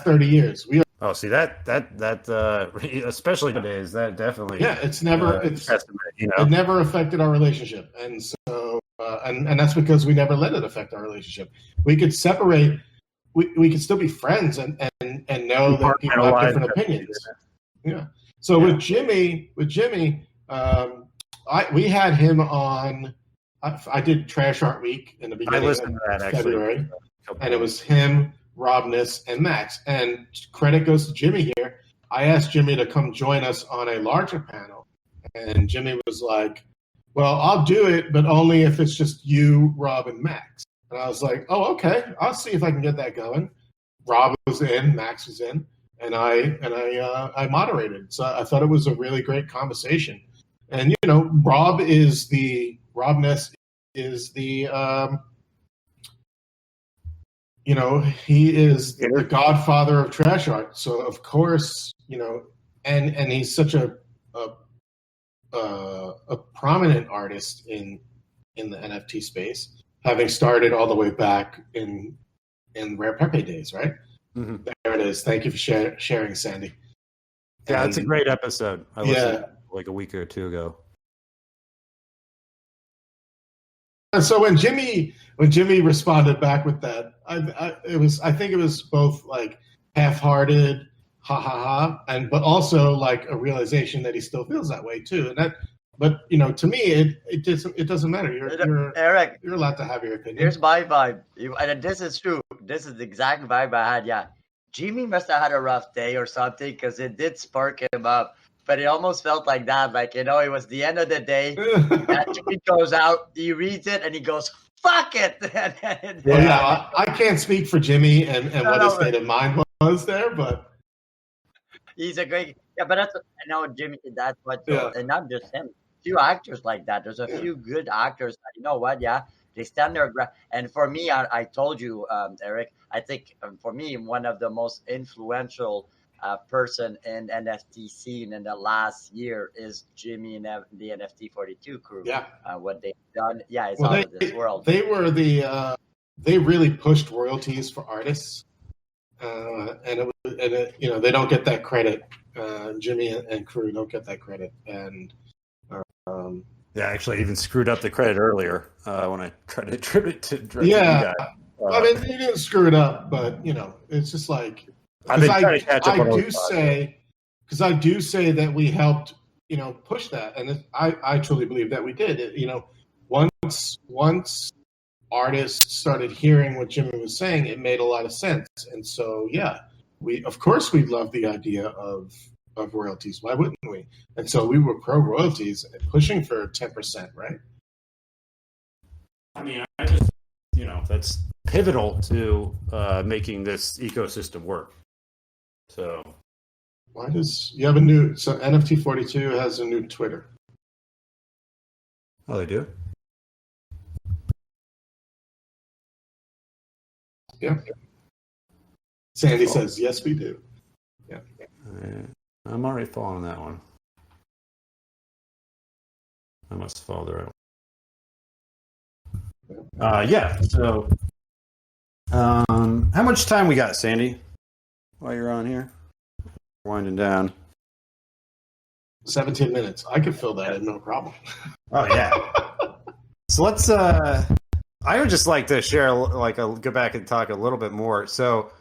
$30 years. Oh, see that especially nowadays, that definitely. Yeah, it never affected our relationship, and so and that's because we never let it affect our relationship. We could separate. We could still be friends and know that people have different opinions. Yeah. So with Jimmy, we had him on. I did Trash Art Week in the beginning of February, and it was him, Rob Ness, and Max. And credit goes to Jimmy here. I asked Jimmy to come join us on a larger panel, and Jimmy was like, "Well, I'll do it, but only if it's just you, Rob, and Max." And I was like, "Oh, okay. I'll see if I can get that going." Rob was in, Max was in, and I moderated. So I thought it was a really great conversation. And Rob Ness is the he is the godfather of trash art. So of course, and he's such a prominent artist in the NFT space, having started all the way back in Rare Pepe days, right? Mm-hmm. There it is. Thank you for sharing, Sandy. Yeah, it's a great episode. I listened like a week or two ago. And so when Jimmy responded back with that, I think it was both like half-hearted, ha ha ha, but also like a realization that he still feels that way too. And but to me, it doesn't matter. Eric, you're allowed to have your opinion. here's my vibe, and this is true. This is the exact vibe I had. Yeah, Jimmy must have had a rough day or something because it did spark him up. But it almost felt like that. Like, it was the end of the day. And Jimmy goes out, he reads it, and he goes, fuck it. I can't speak for Jimmy and what his state of mind was there, but he's a great, but that's, Jimmy, that's what, and not just him, few actors like that. There's a few good actors that, you know what, they stand their ground. And for me, I told you, Eric, I think for me, one of the most influential person in NFT scene in the last year is Jimmy and the NFT 42 crew. Yeah. What they've done, it's out of this world. They were they really pushed royalties for artists, and they don't get that credit. Jimmy and crew don't get that credit, and actually even screwed up the credit earlier when I tried to attribute to you guys. I mean, he didn't screw it up, but it's just like. Because I do say that we helped, push that, and I truly believe that we did. Once artists started hearing what Jimmy was saying, it made a lot of sense, and so we love the idea of royalties. Why wouldn't we? And so we were pro royalties, pushing for 10%, right? I mean, I just that's pivotal to making this ecosystem work. So why does you have a new NFT 42 has a new Twitter? Oh, they do? Yeah. Sandy says yes, we do. Yeah. I'm already following that one. I must follow the right one. So how much time we got, Sandy? While you're on here, winding down. 17 minutes. I could fill that in, no problem. Oh yeah. So let's. I would just like to share, go back and talk a little bit more. So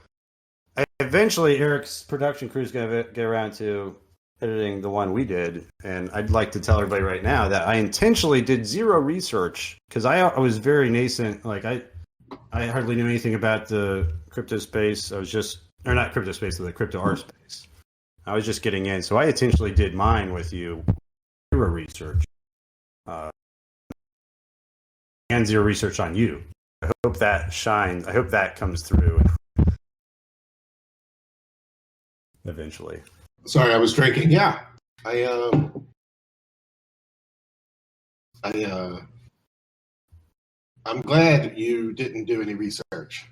eventually, Eric's production crew is going to get around to editing the one we did, and I'd like to tell everybody right now that I intentionally did zero research because I was very nascent. Like I hardly knew anything about the crypto space. I was just. Or not crypto space, but the crypto art space. I was just getting in. So I intentionally did mine with you. Zero research. And zero research on you. I hope that shines. I hope that comes through eventually. Sorry, I was drinking. Yeah. I'm glad you didn't do any research.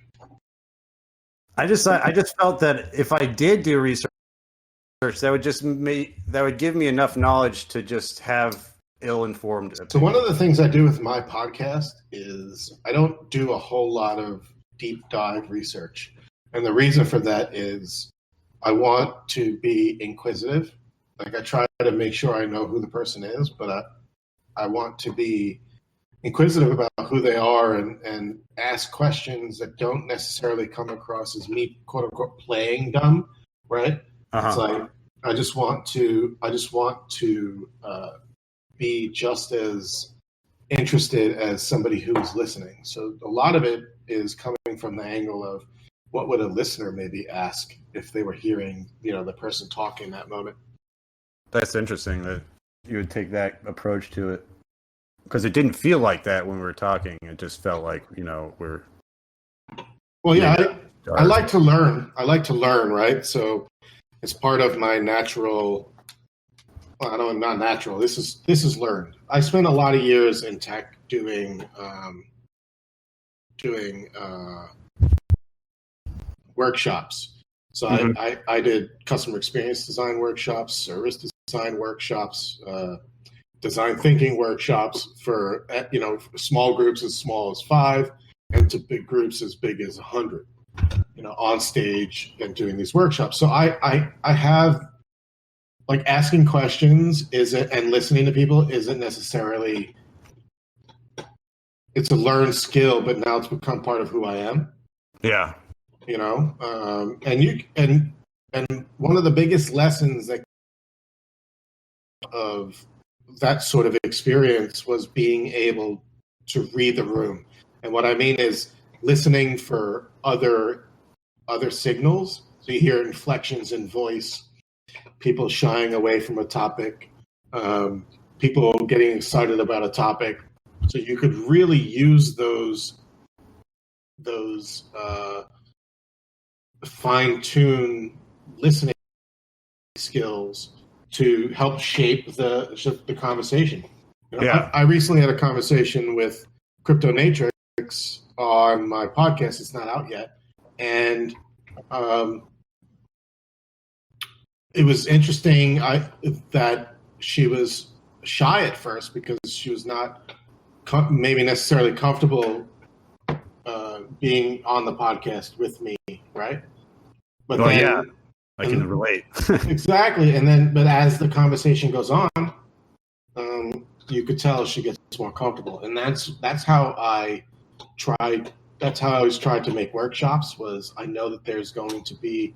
I just felt that if I did do research, that would give me enough knowledge to just have ill-informed opinion. So one of the things I do with my podcast is I don't do a whole lot of deep dive research. And the reason for that is I want to be inquisitive. Like I try to make sure I know who the person is, but I want to be inquisitive about who they are and ask questions that don't necessarily come across as me, quote unquote, playing dumb, right? Uh-huh. It's like I just want to be just as interested as somebody who's listening. So a lot of it is coming from the angle of what would a listener maybe ask if they were hearing, the person talking that moment. That's interesting that you would take that approach to it. Because it didn't feel like that when we were talking. It just felt like, we're... Well, yeah, I like to learn. Right? So it's part of my natural... Well, I don't know, not natural. This is learned. I spent a lot of years in tech doing workshops. So I did customer experience design workshops, service design workshops, design thinking workshops for small groups as small as 5 and to big groups as big as 100 on stage and doing these workshops. So I have asking questions and listening to people isn't necessarily, it's a learned skill, but now it's become part of who I am. Yeah. And one of the biggest lessons of that sort of experience was being able to read the room. And what I mean is listening for other signals. So you hear inflections in voice, people shying away from a topic, people getting excited about a topic. So you could really use those fine-tune listening skills to help shape the conversation. You know, Yeah. I recently had a conversation with Cryptonatrix on my podcast. It's not out yet, and it was interesting that she was shy at first because she was not maybe necessarily comfortable being on the podcast with me, right? But Oh, then, yeah. I can relate. exactly, and then but as the conversation goes on, you could tell she gets more comfortable, and that's how I tried. That's how I always tried to make workshops. Was I know that there's going to be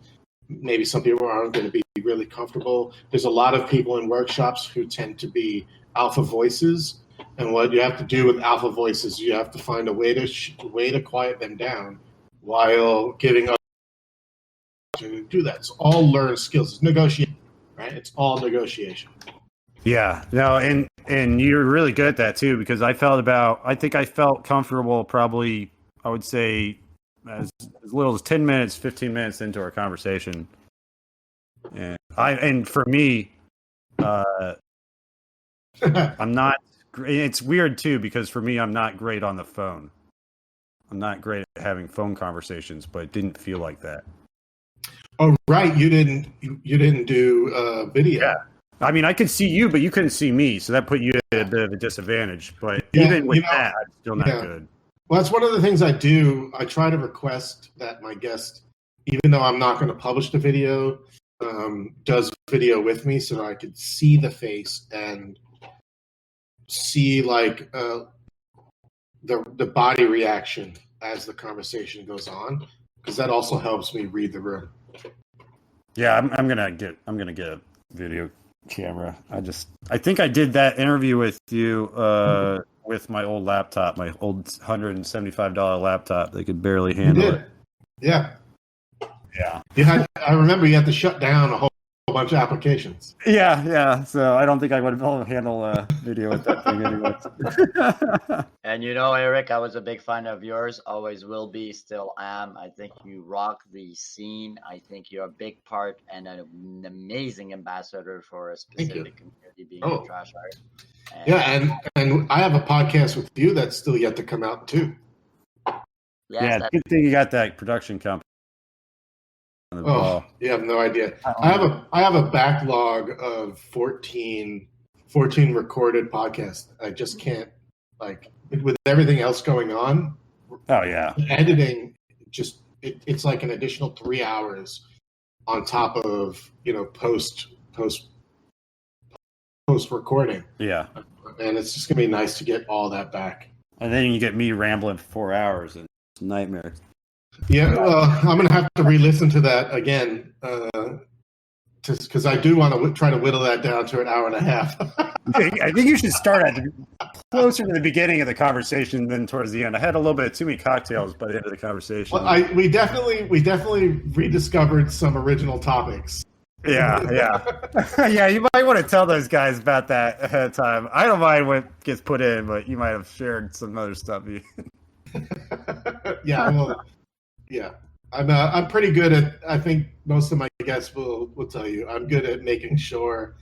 maybe some people aren't going to be really comfortable. There's a lot of people in workshops who tend to be alpha voices, and what you have to do with alpha voices, you have to find a way to quiet them down while giving up to do that. It's all learned skills. It's negotiation, right? It's all negotiation. Yeah, no, and you're really good at that too, because I think I felt comfortable probably, I would say, as little as 10 minutes, 15 minutes into our conversation. And for me, I'm not, it's weird too, because for me, I'm not great on the phone. I'm not great at having phone conversations, but it didn't feel like that. Oh, right. You didn't do video. Yeah. I mean, I could see you, but you couldn't see me, so that put you at a bit of a disadvantage. But Yeah, even with you know, that, I'm still not yeah. good. Well, that's one of the things I do. I try to request that my guest, even though I'm not going to publish the video, does video with me so that I could see the face and see like the body reaction as the conversation goes on, because that also helps me read the room. Yeah, I'm gonna get a video camera. I think I did that interview with you with my old laptop, my old $175 laptop. They could barely handle it. Yeah. Yeah. I remember you had to shut down a whole bunch of applications. Yeah. So I don't think I would be able to handle a video with that thing anyway. And you know, Eric, I was a big fan of yours. Always will be, still am. I think you rock the scene. I think you're a big part and an amazing ambassador for a specific community, being a trash art. And I have a podcast with you that's still yet to come out too. Yes, good thing you got that production company. Oh, you have no idea. I have a backlog of 14 recorded podcasts. I just can't, like, with everything else going on. Oh yeah, editing it's like an additional 3 hours on top of post recording. Yeah, and it's just gonna be nice to get all that back. And then you get me rambling for 4 hours, and it's a nightmare. Yeah, well, I'm gonna have to re-listen to that again, because I do want to try to whittle that down to an hour and a half. I think you should start at closer to the beginning of the conversation than towards the end. I had a little bit too many cocktails by the end of the conversation. Well, we definitely rediscovered some original topics. Yeah. Yeah, you might want to tell those guys about that ahead of time. I don't mind what gets put in, but you might have shared some other stuff. Yeah, I'm pretty good at. I think most of my guests will tell you I'm good at making sure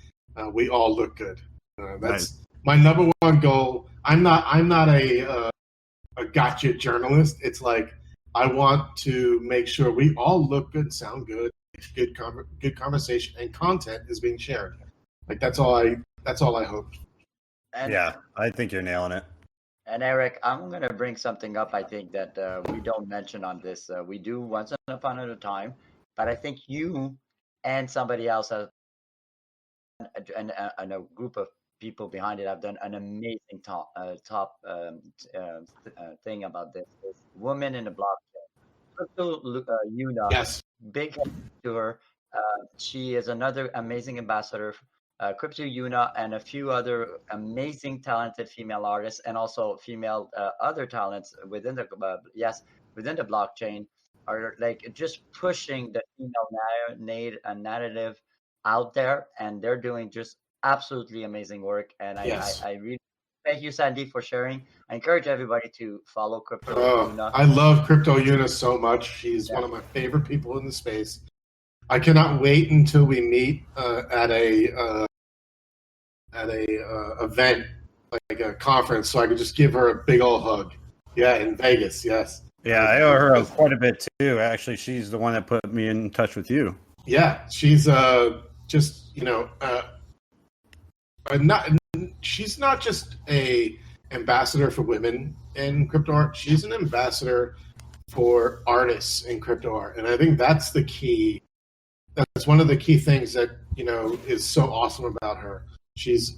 we all look good. That's nice. My number one goal. I'm not a gotcha journalist. It's like I want to make sure we all look good, sound good, good conversation, and content is being shared. Like that's all I hope. And, yeah, I think you're nailing it. And Eric, I'm going to bring something up I think that we don't mention on this. We do once upon a time, but I think you and somebody else and a group of people behind it have done an amazing top thing about this. It's Women in the Blockchain. Yes. Big to her. She is another amazing ambassador Crypto Yuna, and a few other amazing, talented female artists, and also female other talents within the within the blockchain, are like just pushing the female narrative out there, and they're doing just absolutely amazing work. And Yes. I really thank you, Sandy, for sharing. I encourage everybody to follow Crypto Yuna. I love Crypto Yuna so much. She's one of my favorite people in the space. I cannot wait until we meet at a event, like a conference, so I could just give her a big old hug. Yeah, in Vegas. Yes. Yeah, I owe her quite a bit too. Actually, she's the one that put me in touch with you. Yeah, she's just she's not just a ambassador for women in crypto art. She's an ambassador for artists in crypto art, and I think that's the key. That's one of the key things that is so awesome about her. She's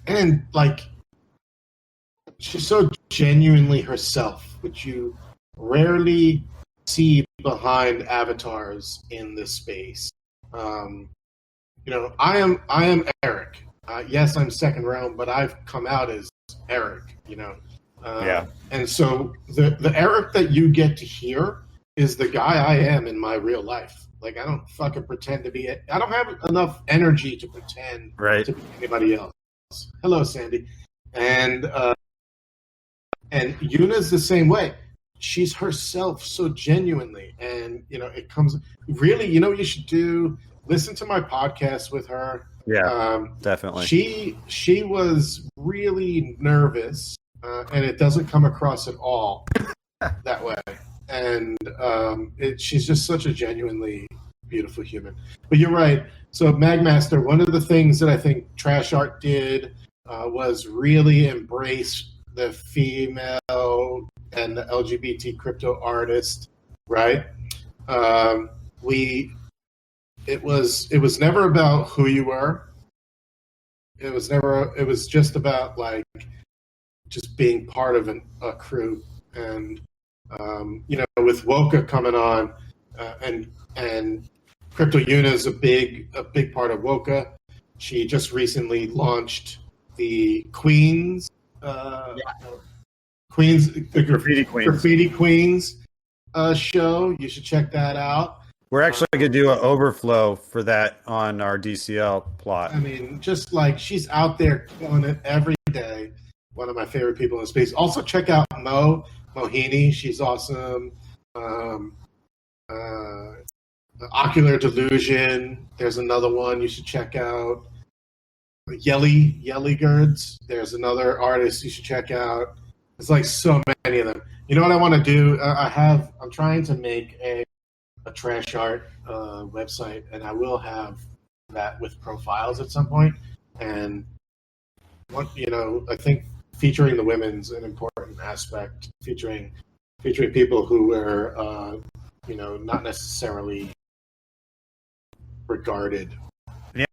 and like she's so genuinely herself, which you rarely see behind avatars in this space. I am Eric. Yes, I'm second round, but I've come out as Eric. Yeah. And so the Eric that you get to hear is the guy I am in my real life. Like, I don't fucking pretend to be it. I don't have enough energy to pretend to be anybody else. Hello, Sandy. And Yuna's the same way. She's herself so genuinely. And, it comes really, what you should do? Listen to my podcast with her. Yeah, definitely. She was really nervous, and it doesn't come across at all that way. And she's just such a genuinely beautiful human. But you're right. So MagMaster, one of the things that I think Trash Art did was really embrace the female and the LGBT crypto artist, right? It was never about who you were. It was just about like just being part of a crew. And with Woka coming on, and Crypto Yuna is a big part of Woka. She just recently launched the Queens, the Graffiti Queens show. You should check that out. We're actually going to do an overflow for that on our DCL plot. I mean, just like she's out there killing it every day. One of my favorite people in space. Also, check out Mohini. She's awesome. Ocular Delusion. There's another one you should check out. Yelligirds. There's another artist you should check out. There's like so many of them. You know what I want to do? I'm trying to make a Trash Art website, and I will have that with profiles at some point. And I think featuring the women's an important aspect. Featuring people who were not necessarily regarded.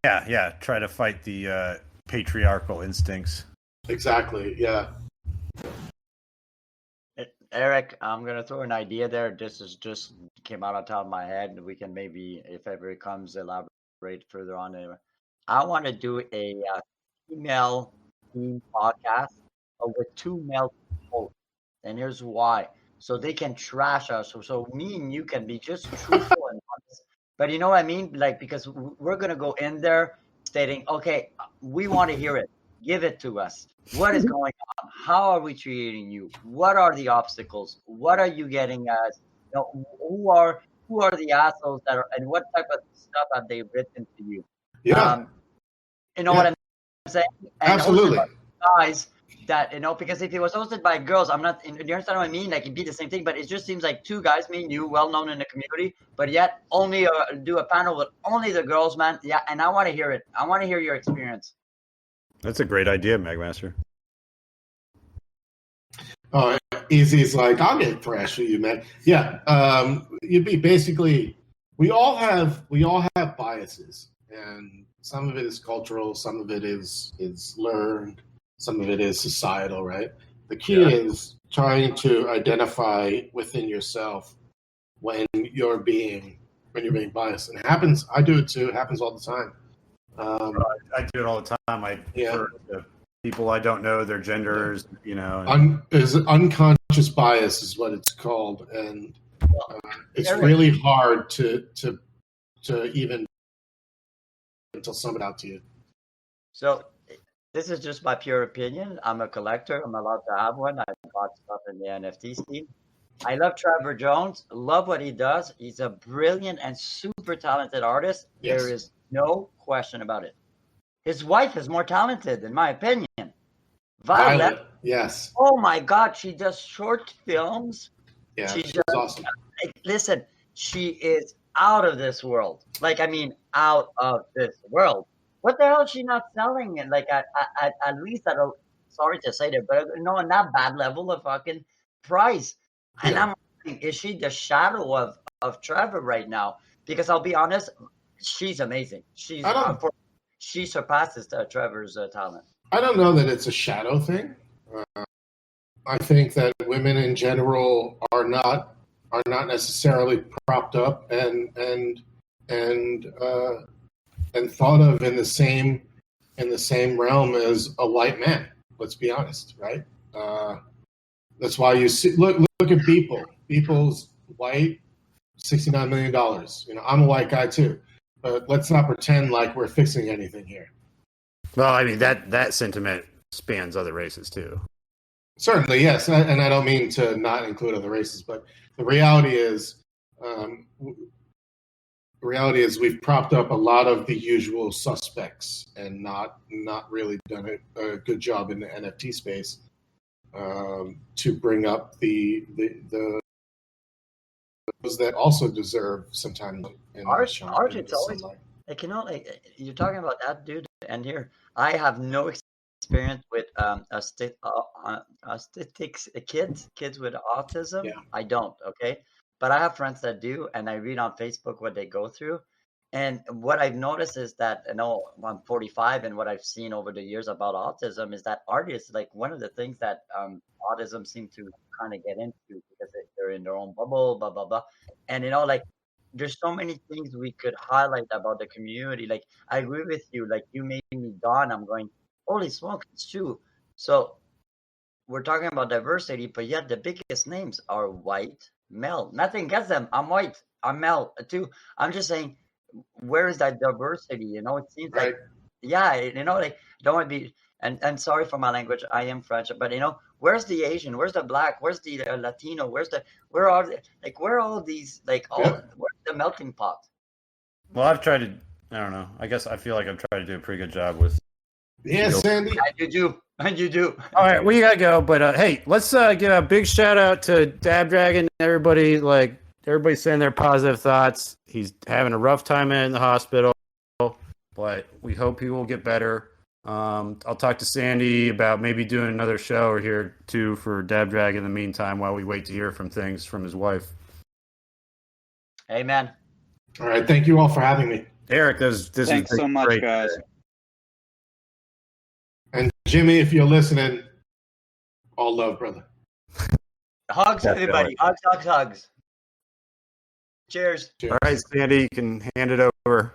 Yeah. Try to fight the patriarchal instincts. Exactly. Yeah. Eric, I'm gonna throw an idea there. This is just came out on top of my head. We can maybe, if ever it comes, elaborate further on it. I want to do a female team podcast with two male hosts, and here's why. So they can trash us. So me and you can be just truthful and honest. But you know what I mean? Like, because we're gonna go in there stating, okay, we want to hear it. Give it to us. What is going on? How are we treating you? What are the obstacles? What are you getting at? Who are the assholes that are, and what type of stuff have they written to you? Yeah. What I'm saying? And absolutely. Guys that, because if it was hosted by girls, you understand what I mean? Like, it'd be the same thing, but it just seems like two guys, me and you, well known in the community, but yet only do a panel with only the girls, man. Yeah, and I want to hear it. I want to hear your experience. That's a great idea, MagMaster. Oh, Easy's like, I'll get thrashed with you, man. Yeah, you'd be basically. We all have biases, and some of it is cultural, some of it is learned, some of it is societal, right? The key is trying to identify within yourself when you're being biased, and it happens. I do it too. It happens all the time. I do it all the time. For the people I don't know, their genders, unconscious bias is what it's called, and it's really hard to even until someone out to you. So this is just my pure opinion. I'm a collector. I'm allowed to have one. I bought stuff in the NFT scene. I love Trevor Jones. Love what he does. He's a brilliant and super talented artist. Yes. There is no question about it. His wife is more talented, in my opinion. Violet. Yes. Oh my God, she does short films. Yeah, she's awesome. Listen, she is out of this world. Out of this world. What the hell is she not selling? And at least at a, sorry to say that, but on that bad level of fucking price. And I'm wondering, is she the shadow of Trevor right now? Because I'll be honest, she's amazing. She surpasses Trevor's talent. I don't know that it's a shadow thing. I think that women in general are not necessarily propped up and thought of in the same realm as a white man. Let's be honest, right? That's why you see look at Beeple. Beeple's white, $69 million. I'm a white guy too, but let's not pretend like we're fixing anything here. Well, I mean that sentiment spans other races too. Certainly, yes, and I don't mean to not include other races, but the reality is we've propped up a lot of the usual suspects and not really done a good job in the NFT space to bring up the those that also deserve some time in Art, it's always you're talking about that dude, and here I have no experience with kids with autism. Yeah. I don't, okay, but I have friends that do, and I read on Facebook what they go through. And what I've noticed is that, I'm 45, and what I've seen over the years about autism is that artists, like, one of the things that autism seem to kind of get into, because they're in their own bubble, blah, blah, blah. And, there's so many things we could highlight about the community. Like, I agree with you. Like, you made me dawn. I'm going, holy smoke, it's true. So we're talking about diversity, but yet the biggest names are white, male. Nothing against them. I'm white. I'm male too. I'm just saying, where is that diversity? It seems right. don't want to be, and sorry for my language, I am French, but where's the Asian, where's the Black, where's the Latino, where are all these, where's the melting pot? Well, I've tried to, I don't know, I guess I feel like I've tried to do a pretty good job with. Yeah, Sandy. And you do. All right, we gotta go, but hey, let's give a big shout out to DabDragon. Everybody's saying their positive thoughts. He's having a rough time in the hospital, but we hope he will get better. I'll talk to Sandy about maybe doing another show or here too for DabDragon in the meantime while we wait to hear things from his wife. Amen. All right, thank you all for having me. Eric, Thanks so much, great. guys. And Jimmy, if you're listening, all love, brother. Hugs, everybody. Hugs. Cheers. All right, Sandy, you can hand it over.